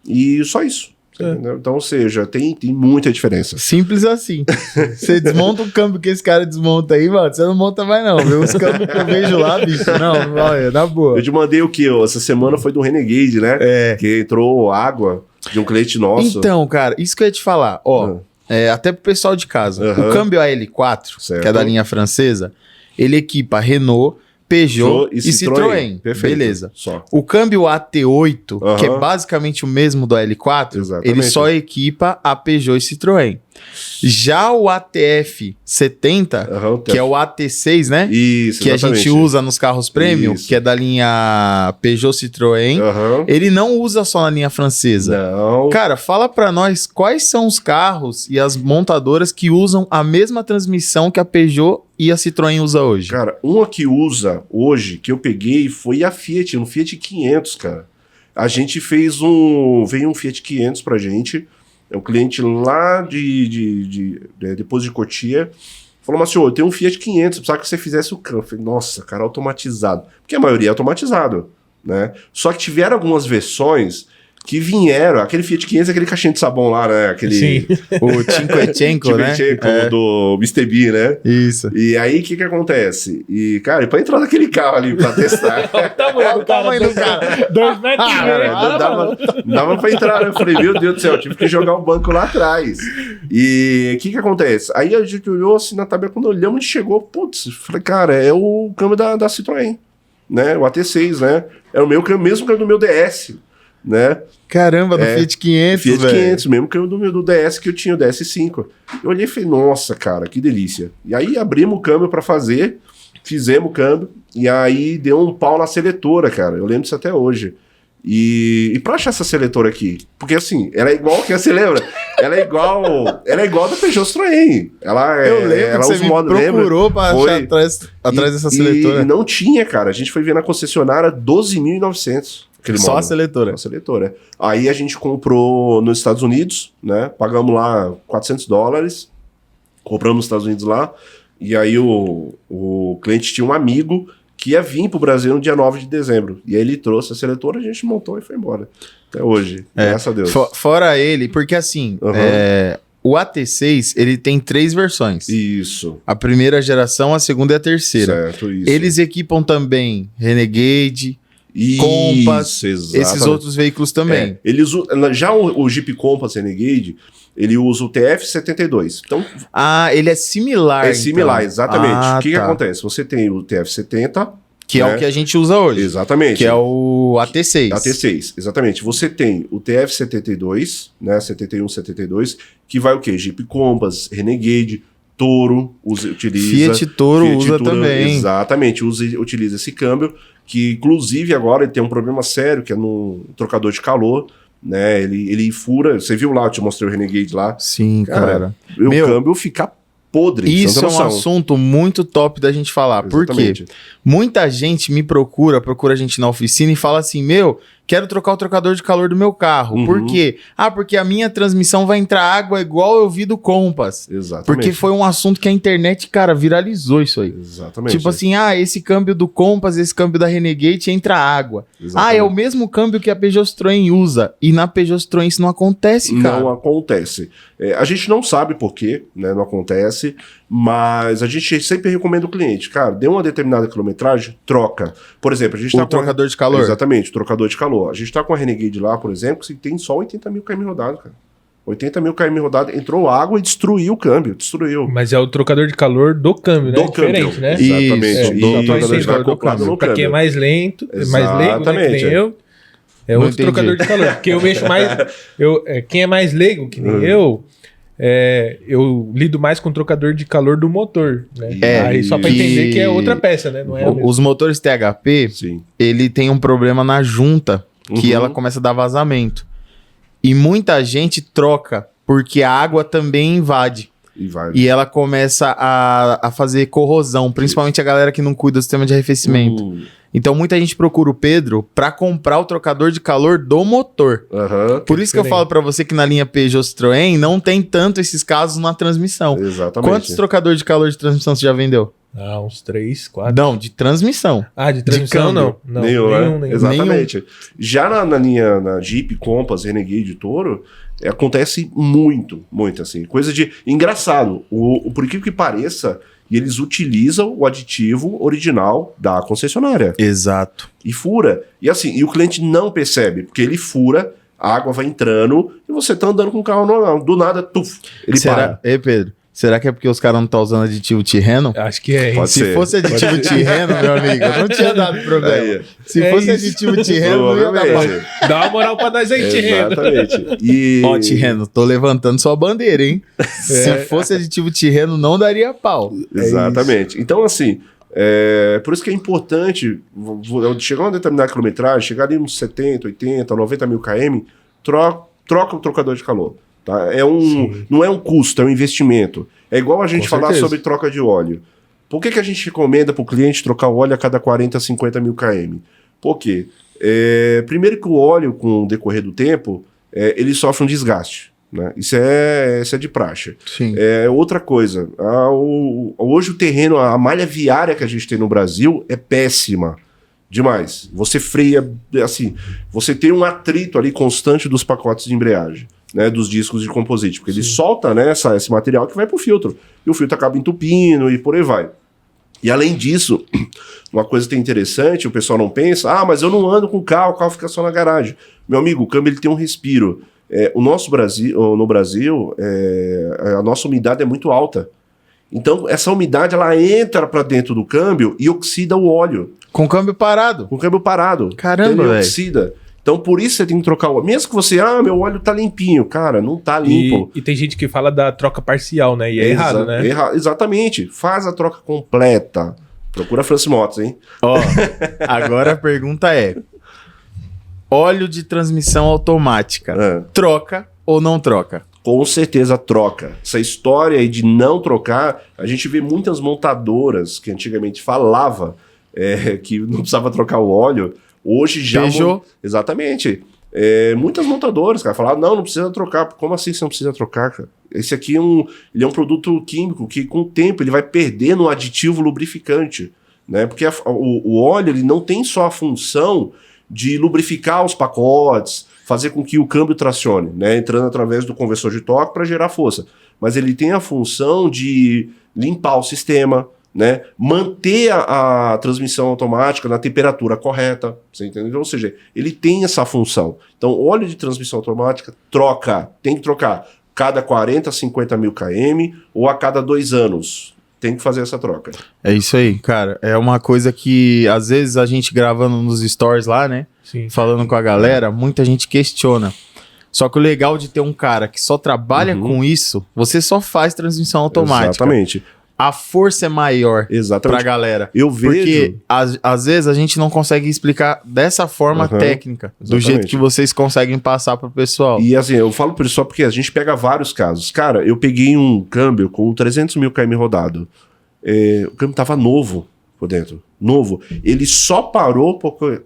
[SPEAKER 1] e só isso. Entendeu? Então, ou seja, tem muita diferença.
[SPEAKER 2] Simples assim. Você desmonta o câmbio que esse cara desmonta aí, mano, você não monta mais não, viu? Os câmbios que eu vejo lá, bicho, não, olha, na boa.
[SPEAKER 1] Eu te mandei o que? Essa semana foi do Renegade, né? Que entrou água de um cliente nosso.
[SPEAKER 2] Então, cara, isso que eu ia te falar, ó, até pro pessoal de casa, o câmbio AL4,
[SPEAKER 1] certo,
[SPEAKER 2] que é da linha francesa, ele equipa Renault, Peugeot e Citroën.
[SPEAKER 1] Perfeito.
[SPEAKER 2] Beleza.
[SPEAKER 1] Só.
[SPEAKER 2] O câmbio AT8, que é basicamente o mesmo do AL4, ele só equipa a Peugeot e Citroën. Já o ATF70, que é o AT6, né?
[SPEAKER 1] Isso,
[SPEAKER 2] que a gente usa nos carros premium, que é da linha Peugeot Citroën, ele não usa só na linha francesa.
[SPEAKER 1] Não.
[SPEAKER 2] Cara, fala pra nós quais são os carros e as montadoras que usam a mesma transmissão que a Peugeot e a Citroën usa hoje.
[SPEAKER 1] Cara, uma que usa hoje, que eu peguei, foi a Fiat, um Fiat 500, cara. A gente fez veio um Fiat 500 pra gente, é um cliente lá depois de Cotia, falou, mas senhor, eu tenho um Fiat 500, precisava que você fizesse o câmbio. Eu falei, nossa, cara, automatizado. Porque a maioria é automatizado, né? Só que tiveram algumas versões que vieram, aquele Fiat 500, aquele caixinha de sabão lá, né? Aquele...
[SPEAKER 2] o Cinquecento, né?
[SPEAKER 1] Do Mr. B, né?
[SPEAKER 2] Isso.
[SPEAKER 1] E aí, o que acontece? E, cara, pra entrar naquele carro ali, pra testar...
[SPEAKER 2] Olha o tamanho do cara.
[SPEAKER 3] 2 metros e meio.
[SPEAKER 1] Dava pra entrar, né? Eu falei, meu Deus do céu, eu tive que jogar o banco lá atrás. E o que acontece? Aí a gente olhou assim na tabela, quando olhamos, a gente chegou, putz, falei, cara, é o câmbio da Citroën, né? O AT6, né? É o mesmo câmbio do meu DS, né?
[SPEAKER 2] Caramba, do Fiat 500,
[SPEAKER 1] Fiat
[SPEAKER 2] velho.
[SPEAKER 1] 500, mesmo que do DS que eu tinha, o DS5. Eu olhei e falei, nossa, cara, que delícia. E aí abrimos o câmbio pra fazer, fizemos o câmbio, e aí deu um pau na seletora, cara. Eu lembro disso até hoje. E pra achar essa seletora aqui, porque assim, ela é igual, que você lembra? Ela é igual da Peugeot Citroën.
[SPEAKER 2] Eu lembro que você me procurou pra achar atrás dessa seletora.
[SPEAKER 1] E não tinha, cara. A gente foi ver na concessionária 12.900.
[SPEAKER 2] Só a seletora.
[SPEAKER 1] Só a seletora. Aí a gente comprou nos Estados Unidos, né? Pagamos lá $400. Compramos nos Estados Unidos lá. E aí o cliente tinha um amigo que ia vir pro Brasil no dia 9 de dezembro. E aí ele trouxe a seletora, a gente montou e foi embora. Até hoje. Graças a Deus.
[SPEAKER 2] Fora ele, porque assim... O AT6, ele tem 3 versões.
[SPEAKER 1] Isso.
[SPEAKER 2] A primeira geração, a segunda e a terceira.
[SPEAKER 1] Certo, isso.
[SPEAKER 2] Eles equipam também Renegade... Compass, esses outros veículos também.
[SPEAKER 1] Já o Jeep Compass Renegade, ele usa o TF72. Então,
[SPEAKER 2] ele é similar.
[SPEAKER 1] É similar, então. Exatamente. O que acontece? Você tem o TF70...
[SPEAKER 2] Que é o que a gente usa hoje.
[SPEAKER 1] Exatamente.
[SPEAKER 2] Que é o AT6.
[SPEAKER 1] AT6, exatamente. Você tem o TF72, né? 71, 72, que vai o quê? Jeep Compass, Renegade... Toro utiliza.
[SPEAKER 2] Fiat Toro usa também.
[SPEAKER 1] Exatamente, utiliza esse câmbio, que inclusive agora ele tem um problema sério, que é no trocador de calor, né? Ele fura. Você viu lá, eu te mostrei o Renegade lá.
[SPEAKER 2] Sim, cara.
[SPEAKER 1] O câmbio fica podre.
[SPEAKER 2] Isso é um assunto muito top da gente falar.
[SPEAKER 1] Exatamente.
[SPEAKER 2] Por quê? Muita gente me procura a gente na oficina e fala assim, quero trocar o trocador de calor do meu carro. Por quê? Porque a minha transmissão vai entrar água igual eu vi do Compass.
[SPEAKER 1] Exatamente.
[SPEAKER 2] Porque foi um assunto que a internet, cara, viralizou isso aí.
[SPEAKER 1] Exatamente.
[SPEAKER 2] Tipo assim, esse câmbio do Compass, esse câmbio da Renegade entra água. Exatamente. É o mesmo câmbio que a Peugeot Citroën usa. E na Peugeot Citroën isso não acontece, cara.
[SPEAKER 1] Não acontece. A gente não sabe por quê, né? Não acontece. Mas a gente sempre recomenda o cliente, cara, dê uma determinada quilometragem, troca. Por exemplo, a gente
[SPEAKER 2] O trocador de calor.
[SPEAKER 1] Exatamente, o trocador de calor. A gente tá com a Renegade lá, por exemplo, que tem só 80 mil km rodado, cara. 80 mil km rodado, entrou água e destruiu o câmbio, destruiu.
[SPEAKER 3] Mas é o trocador de calor do câmbio, né?
[SPEAKER 1] Do
[SPEAKER 3] Diferente,
[SPEAKER 1] câmbio,
[SPEAKER 3] né?
[SPEAKER 1] exatamente.
[SPEAKER 2] Isso,
[SPEAKER 1] E
[SPEAKER 2] do
[SPEAKER 1] o trocador de calor
[SPEAKER 3] do
[SPEAKER 1] acoplado
[SPEAKER 3] câmbio.
[SPEAKER 1] no
[SPEAKER 3] Pra quem é
[SPEAKER 1] câmbio.
[SPEAKER 3] mais lento, mais leigo, né? Que nem eu. É
[SPEAKER 2] Não
[SPEAKER 3] outro
[SPEAKER 2] entendi.
[SPEAKER 3] trocador de calor. Porque eu mexo mais. Quem é mais leigo, que nem eu lido mais com o trocador de calor do motor. Né? Aí só pra entender que é outra peça, né? Não é a mesma.
[SPEAKER 2] Os motores THP,
[SPEAKER 1] Sim.
[SPEAKER 2] ele tem um problema na junta, que
[SPEAKER 1] Uhum.
[SPEAKER 2] ela começa a dar vazamento. E muita gente troca, porque a água também invade.
[SPEAKER 1] E vai.
[SPEAKER 2] E ela começa a fazer corrosão, principalmente a galera que não cuida do sistema de arrefecimento. Então muita gente procura o Pedro pra comprar o trocador de calor do motor.
[SPEAKER 1] Aham,
[SPEAKER 2] Por isso que eu
[SPEAKER 3] diferente.
[SPEAKER 2] falo pra você que na linha Peugeot Citroën não tem tanto esses casos na transmissão.
[SPEAKER 1] exatamente.
[SPEAKER 2] Quantos trocadores de calor de transmissão você já vendeu?
[SPEAKER 3] Ah, uns 3, 4.
[SPEAKER 2] Não, de transmissão.
[SPEAKER 3] Ah, de transmissão
[SPEAKER 2] câmbio?
[SPEAKER 3] não.
[SPEAKER 1] Nenhum, né?
[SPEAKER 3] nenhum.
[SPEAKER 1] Exatamente. Já na linha na Jeep, Compass, Renegade, Toro, acontece muito assim. Coisa de engraçado. Por incrível que pareça, e eles utilizam o aditivo original da concessionária.
[SPEAKER 2] Exato.
[SPEAKER 1] E fura. E assim, e o cliente não percebe, porque ele fura, a água vai entrando e você tá andando com o carro normal. Do nada, tuf, ele para.
[SPEAKER 2] Ei, Pedro, será que é porque os caras não estão usando aditivo Tirreno?
[SPEAKER 3] Acho que é, hein?
[SPEAKER 1] Pode
[SPEAKER 2] Se
[SPEAKER 1] ser.
[SPEAKER 2] fosse aditivo Tirreno, meu amigo, não tinha dado problema.
[SPEAKER 1] Aí,
[SPEAKER 2] Se
[SPEAKER 3] É
[SPEAKER 2] fosse
[SPEAKER 3] isso.
[SPEAKER 2] aditivo Tirreno, não ia dar problema.
[SPEAKER 1] provavelmente.
[SPEAKER 3] Dá uma moral pra nós aí, Tirreno.
[SPEAKER 1] Exatamente. E...
[SPEAKER 2] Ó, Tirreno, tô levantando sua bandeira, hein? Se fosse aditivo Tirreno, não daria pau.
[SPEAKER 1] Exatamente. Então, assim, por isso que é importante chegar a uma determinada quilometragem, chegar ali uns 70, 80, 90 mil km, troca o trocador de calor. Tá? Não é um custo, é um investimento. É igual a gente
[SPEAKER 3] Com
[SPEAKER 1] falar
[SPEAKER 3] certeza.
[SPEAKER 1] sobre troca de óleo. Por que a gente recomenda para o cliente trocar o óleo a cada 40, 50 mil km? Por quê? Primeiro que o óleo, com o decorrer do tempo, ele sofre um desgaste. Né? Isso é de praxe.
[SPEAKER 2] Sim.
[SPEAKER 1] Outra coisa, hoje o terreno, a malha viária que a gente tem no Brasil é péssima. Demais. Você freia, assim, você tem um atrito ali constante dos pacotes de embreagem, né, dos discos de composite, porque ele solta, né, esse material que vai pro filtro, e o filtro acaba entupindo e por aí vai. E além disso, uma coisa que é interessante, o pessoal não pensa, mas eu não ando com o carro fica só na garagem. Meu amigo, o câmbio ele tem um respiro. No Brasil, a nossa umidade é muito alta. Então, essa umidade ela entra para dentro do câmbio e oxida o óleo.
[SPEAKER 2] Com câmbio parado.
[SPEAKER 1] Com o câmbio parado.
[SPEAKER 2] Caramba,
[SPEAKER 1] Então, ele
[SPEAKER 2] velho.
[SPEAKER 1] oxida. Então, por isso você tem que trocar o óleo. Mesmo que você, meu óleo tá limpinho. Cara, não tá limpo.
[SPEAKER 3] E tem gente que fala da troca parcial, né? E é errado, né?
[SPEAKER 1] Exatamente. Faz a troca completa. Procura a France Motos, hein?
[SPEAKER 2] Ó, agora a pergunta é: óleo de transmissão automática, troca ou não troca?
[SPEAKER 1] Com certeza troca. Essa história aí de não trocar, a gente vê muitas montadoras que antigamente falava que não precisava trocar o óleo. Hoje já...
[SPEAKER 2] Peugeot.
[SPEAKER 1] Exatamente. Muitas montadoras, cara, falavam, não precisa trocar. Como assim você não precisa trocar, cara? Esse aqui ele é um produto químico que com o tempo ele vai perdendo o aditivo lubrificante, né? Porque o óleo ele não tem só a função de lubrificar os pacotes, fazer com que o câmbio tracione, né? Entrando através do conversor de torque para gerar força. Mas ele tem a função de limpar o sistema, né? Manter a transmissão automática na temperatura correta, você entendeu? Ou seja, ele tem essa função. Então, óleo de transmissão automática, tem que trocar cada 40, 50 mil km ou a cada 2 anos. Tem que fazer essa troca.
[SPEAKER 2] É isso aí, cara. É uma coisa que, às vezes, a gente gravando nos stories lá, né?
[SPEAKER 3] Sim.
[SPEAKER 2] Falando com a galera, muita gente questiona. Só que o legal de ter um cara que só trabalha com isso, você só faz transmissão automática.
[SPEAKER 1] Exatamente.
[SPEAKER 2] A força é maior
[SPEAKER 1] Exatamente.
[SPEAKER 2] pra galera.
[SPEAKER 1] Eu vejo...
[SPEAKER 2] Porque, às vezes, a gente não consegue explicar dessa forma técnica, do
[SPEAKER 1] Exatamente.
[SPEAKER 2] jeito que vocês conseguem passar pro pessoal.
[SPEAKER 1] E assim, eu falo por isso só porque a gente pega vários casos. Cara, eu peguei um câmbio com 300 mil km rodado. O câmbio tava novo por dentro. Novo. Ele só parou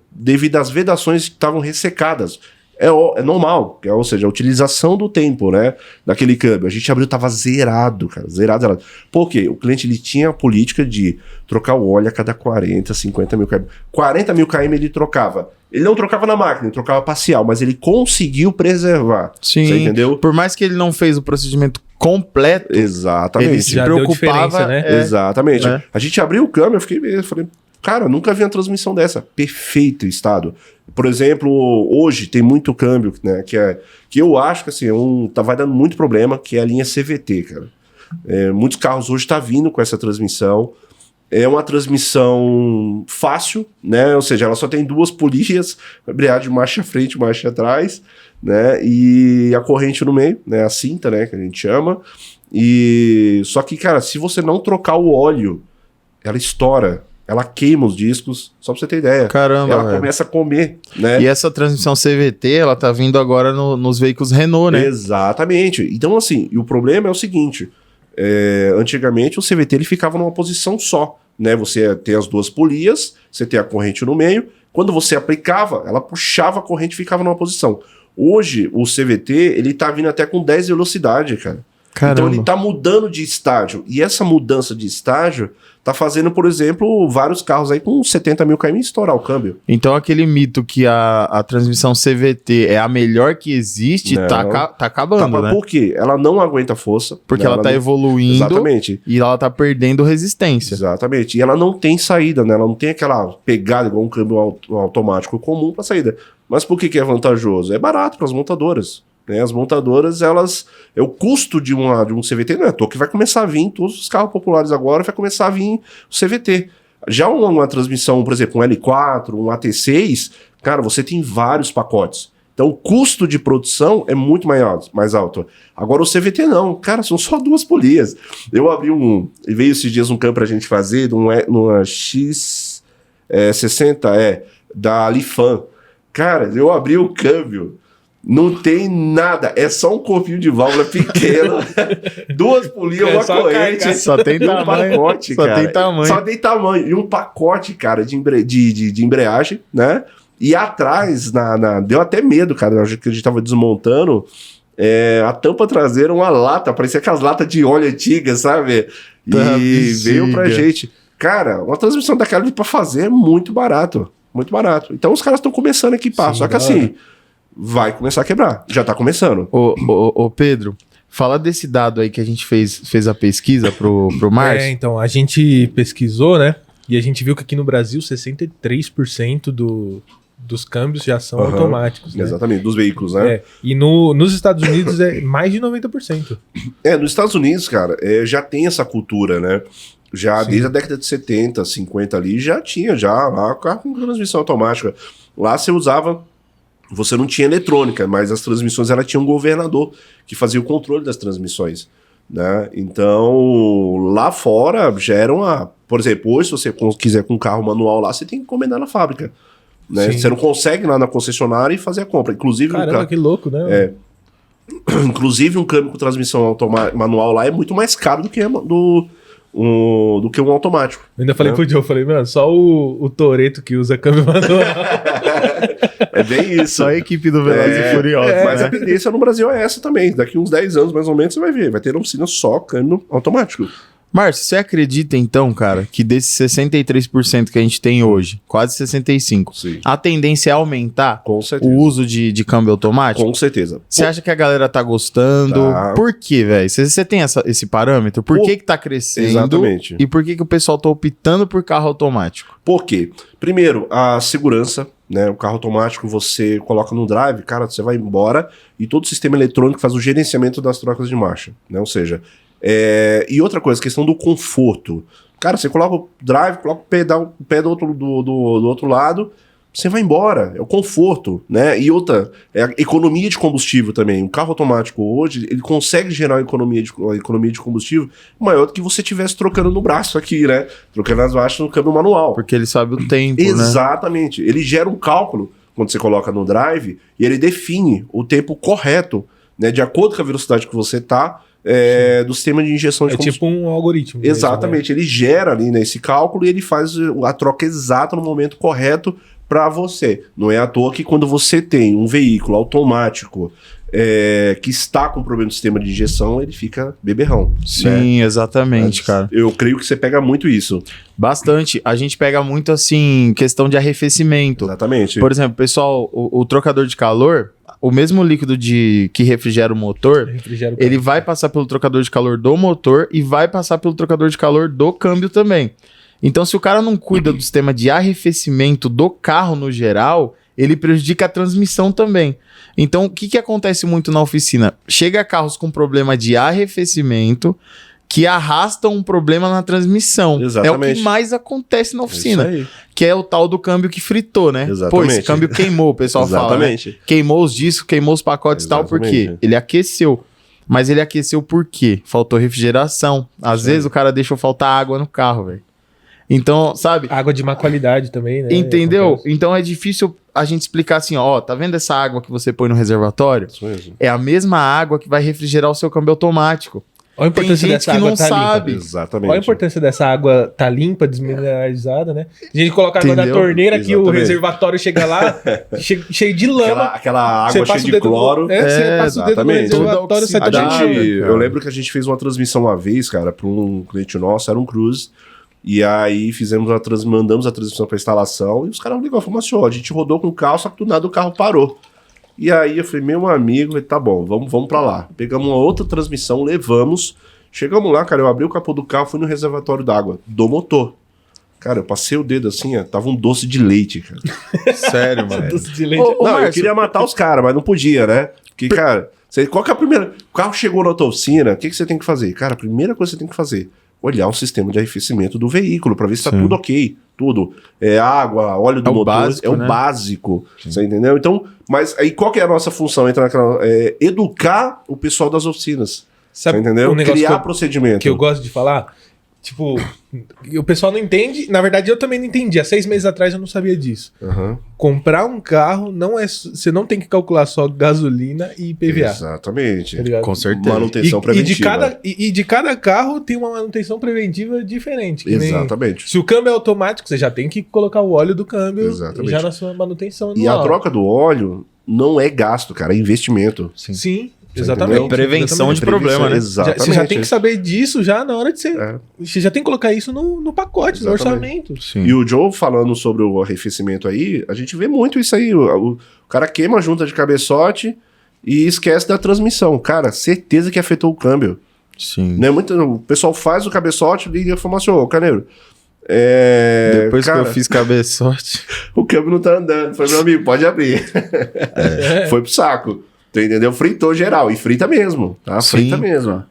[SPEAKER 1] devido às vedações que estavam ressecadas. É normal, ou seja, a utilização do tempo, né, daquele câmbio. A gente abriu, tava zerado, cara, zerado. Por quê? O cliente, ele tinha a política de trocar o óleo a cada 40, 50 mil km. 40 mil km ele trocava. Ele não trocava na máquina, ele trocava parcial, mas ele conseguiu preservar.
[SPEAKER 2] Sim.
[SPEAKER 1] Você entendeu?
[SPEAKER 2] Por mais que ele não fez o procedimento completo,
[SPEAKER 1] Exatamente.
[SPEAKER 2] ele se
[SPEAKER 3] Já deu
[SPEAKER 2] preocupava,
[SPEAKER 3] diferença, né?
[SPEAKER 1] Exatamente.
[SPEAKER 2] É.
[SPEAKER 1] A gente abriu o câmbio, eu falei, cara, nunca vi uma transmissão dessa. Perfeito estado. Por exemplo, hoje tem muito câmbio, né? Que eu acho que assim, vai dando muito problema, que é a linha CVT, cara. Muitos carros hoje estão vindo com essa transmissão. É uma transmissão fácil, né? Ou seja, ela só tem 2 polias, embreagem de marcha à frente e marcha atrás, né? E a corrente no meio, né? A cinta, né? Que a gente chama. E só que, cara, se você não trocar o óleo, ela estoura, ela queima os discos, só pra você ter ideia.
[SPEAKER 2] Caramba,
[SPEAKER 1] ela
[SPEAKER 2] velho.
[SPEAKER 1] começa a comer, né?
[SPEAKER 2] E essa transmissão CVT, ela tá vindo agora nos veículos Renault, né?
[SPEAKER 1] Exatamente. Então, assim, e o problema é o seguinte: antigamente o CVT ele ficava numa posição só, né? Você tem as 2 polias, você tem a corrente no meio. Quando você aplicava, ela puxava a corrente e ficava numa posição. Hoje, o CVT, ele tá vindo até com 10 velocidade, cara.
[SPEAKER 2] Caramba.
[SPEAKER 1] Então ele tá mudando de estágio. E essa mudança de estágio tá fazendo, por exemplo, vários carros aí com 70 mil km estourar o câmbio.
[SPEAKER 2] Então aquele mito que a transmissão CVT é a melhor que existe,
[SPEAKER 1] Não.
[SPEAKER 2] tá acabando, né?
[SPEAKER 1] Por quê? Ela não aguenta força.
[SPEAKER 2] Porque
[SPEAKER 1] né?
[SPEAKER 2] ela tá
[SPEAKER 1] não...
[SPEAKER 2] evoluindo
[SPEAKER 1] Exatamente.
[SPEAKER 2] e ela tá perdendo resistência.
[SPEAKER 1] Exatamente. E ela não tem saída, né? Ela não tem aquela pegada igual um câmbio automático comum para saída. Mas por que é vantajoso? É barato para as montadoras. Né? As montadoras, o custo de um CVT não é à toa, que vai começar a vir, todos os carros populares agora vai começar a vir o CVT. Já uma transmissão, por exemplo, um L4, um AT6, cara, você tem vários pacotes. Então o custo de produção é muito mais alto. Agora o CVT não, cara, são só 2 polias. Eu abri e veio esses dias um câmbio pra gente fazer, numa X60, da Lifan. Cara, eu abri o câmbio, não tem nada, é só um corpinho de válvula pequeno, 2 polias, uma corrente,
[SPEAKER 2] Só tem tamanho,
[SPEAKER 1] pacote,
[SPEAKER 2] só
[SPEAKER 1] cara.
[SPEAKER 2] tem tamanho.
[SPEAKER 1] Só tem tamanho. E um pacote, cara, de embreagem, né? E atrás, deu até medo, cara, na hora que a gente tava desmontando, a tampa traseira, uma lata, parecia aquelas latas de óleo antigas, sabe? E veio pra gente. Cara, uma transmissão daquela pra fazer é muito barato. Muito barato. Então os caras estão começando a equipar. Só que assim, vai começar a quebrar. Já tá começando.
[SPEAKER 2] Ô Pedro, fala desse dado aí que a gente fez a pesquisa pro Márcio.
[SPEAKER 3] Então, a gente pesquisou, né? E a gente viu que aqui no Brasil 63% dos câmbios já são automáticos, né?
[SPEAKER 1] Exatamente, dos veículos, né?
[SPEAKER 3] E nos Estados Unidos é mais de 90%.
[SPEAKER 1] Nos Estados Unidos, cara, já tem essa cultura, né? Já desde a década de 70, 50 ali, já tinha lá carro com transmissão automática. Lá você não tinha eletrônica, mas as transmissões ela tinha um governador que fazia o controle das transmissões, né? Então, lá fora já era por exemplo, hoje se você quiser com um carro manual lá, você tem que encomendar na fábrica, né? Você não consegue ir lá na concessionária e fazer a compra. Inclusive,
[SPEAKER 3] Caramba, que louco, né?
[SPEAKER 1] Inclusive um câmbio com transmissão manual lá é muito mais caro do que do que um automático.
[SPEAKER 3] Eu ainda falei pro Joe, mano, só o Toretto que usa câmbio manual.
[SPEAKER 1] É bem isso.
[SPEAKER 2] Só a equipe do Velozes e Furiosos.
[SPEAKER 1] Mas a tendência no Brasil é essa também. Daqui uns 10 anos, mais ou menos, você vai ver. Vai ter oficina só câmbio automático.
[SPEAKER 2] Márcio, você acredita então, cara, que desses 63% que a gente tem hoje, quase 65%,
[SPEAKER 1] Sim.
[SPEAKER 2] a tendência é aumentar
[SPEAKER 1] Com certeza.
[SPEAKER 2] o uso de câmbio automático?
[SPEAKER 1] Com certeza.
[SPEAKER 2] Você acha que a galera tá gostando?
[SPEAKER 1] Tá.
[SPEAKER 2] Por quê, velho? Você tem esse parâmetro? Por que tá crescendo?
[SPEAKER 1] Exatamente.
[SPEAKER 2] E por que o pessoal tá optando por carro automático?
[SPEAKER 1] Por quê? Primeiro, a segurança, né? O carro automático você coloca no drive, cara, você vai embora e todo o sistema eletrônico faz o gerenciamento das trocas de marcha, né? Ou seja, e outra coisa, questão do conforto. Cara, você coloca o drive, coloca o pé do outro lado, você vai embora. É o conforto, né? E outra, é a economia de combustível também. O carro automático hoje, ele consegue gerar uma economia de combustível maior do que você estivesse trocando no braço aqui, né? Trocando as marchas no câmbio manual.
[SPEAKER 2] Porque ele sabe o tempo,
[SPEAKER 1] Exatamente. Ele gera um cálculo quando você coloca no drive e ele define o tempo correto, né? De acordo com a velocidade que você tá, do sistema de injeção de combustível.
[SPEAKER 3] É tipo um algoritmo.
[SPEAKER 1] Exatamente.
[SPEAKER 3] Mesmo, né?
[SPEAKER 1] Ele gera ali nesse cálculo e ele faz a troca exata no momento correto para você. Não é à toa que quando você tem um veículo automático que está com problema do sistema de injeção, ele fica beberrão.
[SPEAKER 2] Sim,
[SPEAKER 1] né?
[SPEAKER 2] exatamente,
[SPEAKER 1] Mas
[SPEAKER 2] cara.
[SPEAKER 1] eu creio que você pega muito isso.
[SPEAKER 2] Bastante. A gente pega muito, assim, questão de arrefecimento.
[SPEAKER 1] Exatamente.
[SPEAKER 2] Por exemplo, pessoal, o trocador de calor, o mesmo líquido que refrigera o motor,
[SPEAKER 3] Refrigera o
[SPEAKER 2] ele
[SPEAKER 3] carro.
[SPEAKER 2] vai passar pelo trocador de calor do motor e vai passar pelo trocador de calor do câmbio também. Então, se o cara não cuida do sistema de arrefecimento do carro no geral, ele prejudica a transmissão também. Então, o que acontece muito na oficina? Chega carros com problema de arrefecimento que arrastam um problema na transmissão.
[SPEAKER 1] Exatamente.
[SPEAKER 2] É o que mais acontece na
[SPEAKER 1] É
[SPEAKER 2] oficina.
[SPEAKER 1] isso aí.
[SPEAKER 2] Que é o tal do câmbio que fritou, né? Pô,
[SPEAKER 1] Exatamente.
[SPEAKER 2] esse câmbio queimou, o pessoal fala, né?
[SPEAKER 1] Exatamente.
[SPEAKER 2] Queimou os discos, queimou os pacotes e tal, por quê?
[SPEAKER 1] Exatamente.
[SPEAKER 2] Ele aqueceu. Mas ele aqueceu por quê? Faltou refrigeração. Às
[SPEAKER 1] Sim.
[SPEAKER 2] vezes o cara deixou faltar água no carro, velho. Então, sabe?
[SPEAKER 3] Água de má qualidade também, né?
[SPEAKER 2] Entendeu?
[SPEAKER 3] Acontece.
[SPEAKER 2] Então é difícil a gente explicar assim, ó, tá vendo essa água que você põe no reservatório?
[SPEAKER 1] Isso mesmo.
[SPEAKER 2] É a mesma água que vai refrigerar o seu câmbio automático.
[SPEAKER 3] Olha a
[SPEAKER 2] Tem
[SPEAKER 3] importância
[SPEAKER 2] gente
[SPEAKER 3] dessa
[SPEAKER 2] que
[SPEAKER 3] água
[SPEAKER 2] não
[SPEAKER 3] tá
[SPEAKER 2] sabe.
[SPEAKER 3] limpa.
[SPEAKER 1] Exatamente.
[SPEAKER 3] Olha a importância dessa água tá limpa, desmineralizada, né? A gente coloca água na
[SPEAKER 2] Entendeu?
[SPEAKER 3] torneira que o
[SPEAKER 1] Exatamente.
[SPEAKER 3] reservatório chega lá, cheio de lama.
[SPEAKER 1] Aquela
[SPEAKER 3] Você
[SPEAKER 1] água
[SPEAKER 3] passa
[SPEAKER 1] cheia
[SPEAKER 3] o
[SPEAKER 1] de
[SPEAKER 3] dedo no-
[SPEAKER 1] cloro.
[SPEAKER 3] você passa o dedo no
[SPEAKER 1] exatamente.
[SPEAKER 3] reservatório, você
[SPEAKER 2] Toda
[SPEAKER 3] tá
[SPEAKER 1] A
[SPEAKER 2] oxidada.
[SPEAKER 1] gente,
[SPEAKER 2] cara.
[SPEAKER 1] eu lembro que a gente fez uma transmissão uma vez, cara, para um cliente nosso, era um Cruze. E aí mandamos a transmissão para instalação e os caras ligaram, falaram assim, ó, a gente rodou com o carro, só que do nada o carro parou. E aí eu falei, meu amigo, ele, tá bom, vamos para lá. Pegamos uma outra transmissão, levamos, chegamos lá, cara, eu abri o capô do carro, fui no reservatório d'água do motor. Cara, eu passei o dedo assim, ó, tava um doce de leite, cara.
[SPEAKER 2] Sério, mano.
[SPEAKER 3] Doce de leite.
[SPEAKER 2] Ô,
[SPEAKER 1] Não, eu
[SPEAKER 2] Márcio,
[SPEAKER 1] queria matar os caras, mas não podia, né? Porque, cara, qual que é a primeira... O carro chegou na tua oficina, o que você tem que fazer? Cara, a primeira coisa que você tem que fazer, olhar o sistema de arrefecimento do veículo, pra ver se tá
[SPEAKER 2] Sim.
[SPEAKER 1] tudo ok. Tudo. É água, óleo do
[SPEAKER 2] É o
[SPEAKER 1] motor,
[SPEAKER 2] básico,
[SPEAKER 1] é o
[SPEAKER 2] né?
[SPEAKER 1] básico. Você entendeu? Então, mas aí qual que é a nossa função? Entra naquela... educar o pessoal das oficinas. Você entendeu?
[SPEAKER 3] um negócio
[SPEAKER 1] Criar
[SPEAKER 3] que eu-
[SPEAKER 1] procedimento.
[SPEAKER 3] que eu gosto de falar? Tipo, o pessoal não entende. Na verdade, eu também não entendi. Há 6 meses atrás eu não sabia disso.
[SPEAKER 1] Aham.
[SPEAKER 3] Comprar um carro não é. Você não tem que calcular só gasolina e IPVA.
[SPEAKER 1] Exatamente.
[SPEAKER 3] Tá ligado?
[SPEAKER 2] Com certeza.
[SPEAKER 1] Manutenção
[SPEAKER 3] E
[SPEAKER 1] preventiva.
[SPEAKER 3] de cada carro tem uma manutenção preventiva diferente. que nem-
[SPEAKER 1] Exatamente.
[SPEAKER 3] se o câmbio é automático, você já tem que colocar o óleo do câmbio
[SPEAKER 1] Exatamente.
[SPEAKER 3] já na sua manutenção
[SPEAKER 1] E a
[SPEAKER 3] anual.
[SPEAKER 1] troca do óleo não é gasto, cara, é investimento.
[SPEAKER 3] Sim,
[SPEAKER 1] Você
[SPEAKER 3] exatamente.
[SPEAKER 1] entendeu?
[SPEAKER 2] Prevenção de problema, né?
[SPEAKER 1] Exatamente.
[SPEAKER 3] Você já tem que saber disso já na hora de você.
[SPEAKER 1] É.
[SPEAKER 3] Você já tem que colocar isso no pacote, no
[SPEAKER 1] Exatamente.
[SPEAKER 3] orçamento.
[SPEAKER 2] Sim.
[SPEAKER 1] E o Joe falando sobre o arrefecimento aí, a gente vê muito isso aí. O cara queima a junta de cabeçote e esquece da transmissão. Cara, certeza que afetou o câmbio.
[SPEAKER 2] Sim.
[SPEAKER 1] Né? O pessoal faz o cabeçote, liga e fala assim, ô, Caneiro,
[SPEAKER 2] Depois
[SPEAKER 1] cara,
[SPEAKER 2] que eu fiz cabeçote.
[SPEAKER 1] o câmbio não tá andando. Falei, meu amigo, pode abrir. Foi pro saco. Tu entendeu? Fritou geral. E frita mesmo, tá?
[SPEAKER 2] Sim.
[SPEAKER 1] Frita mesmo.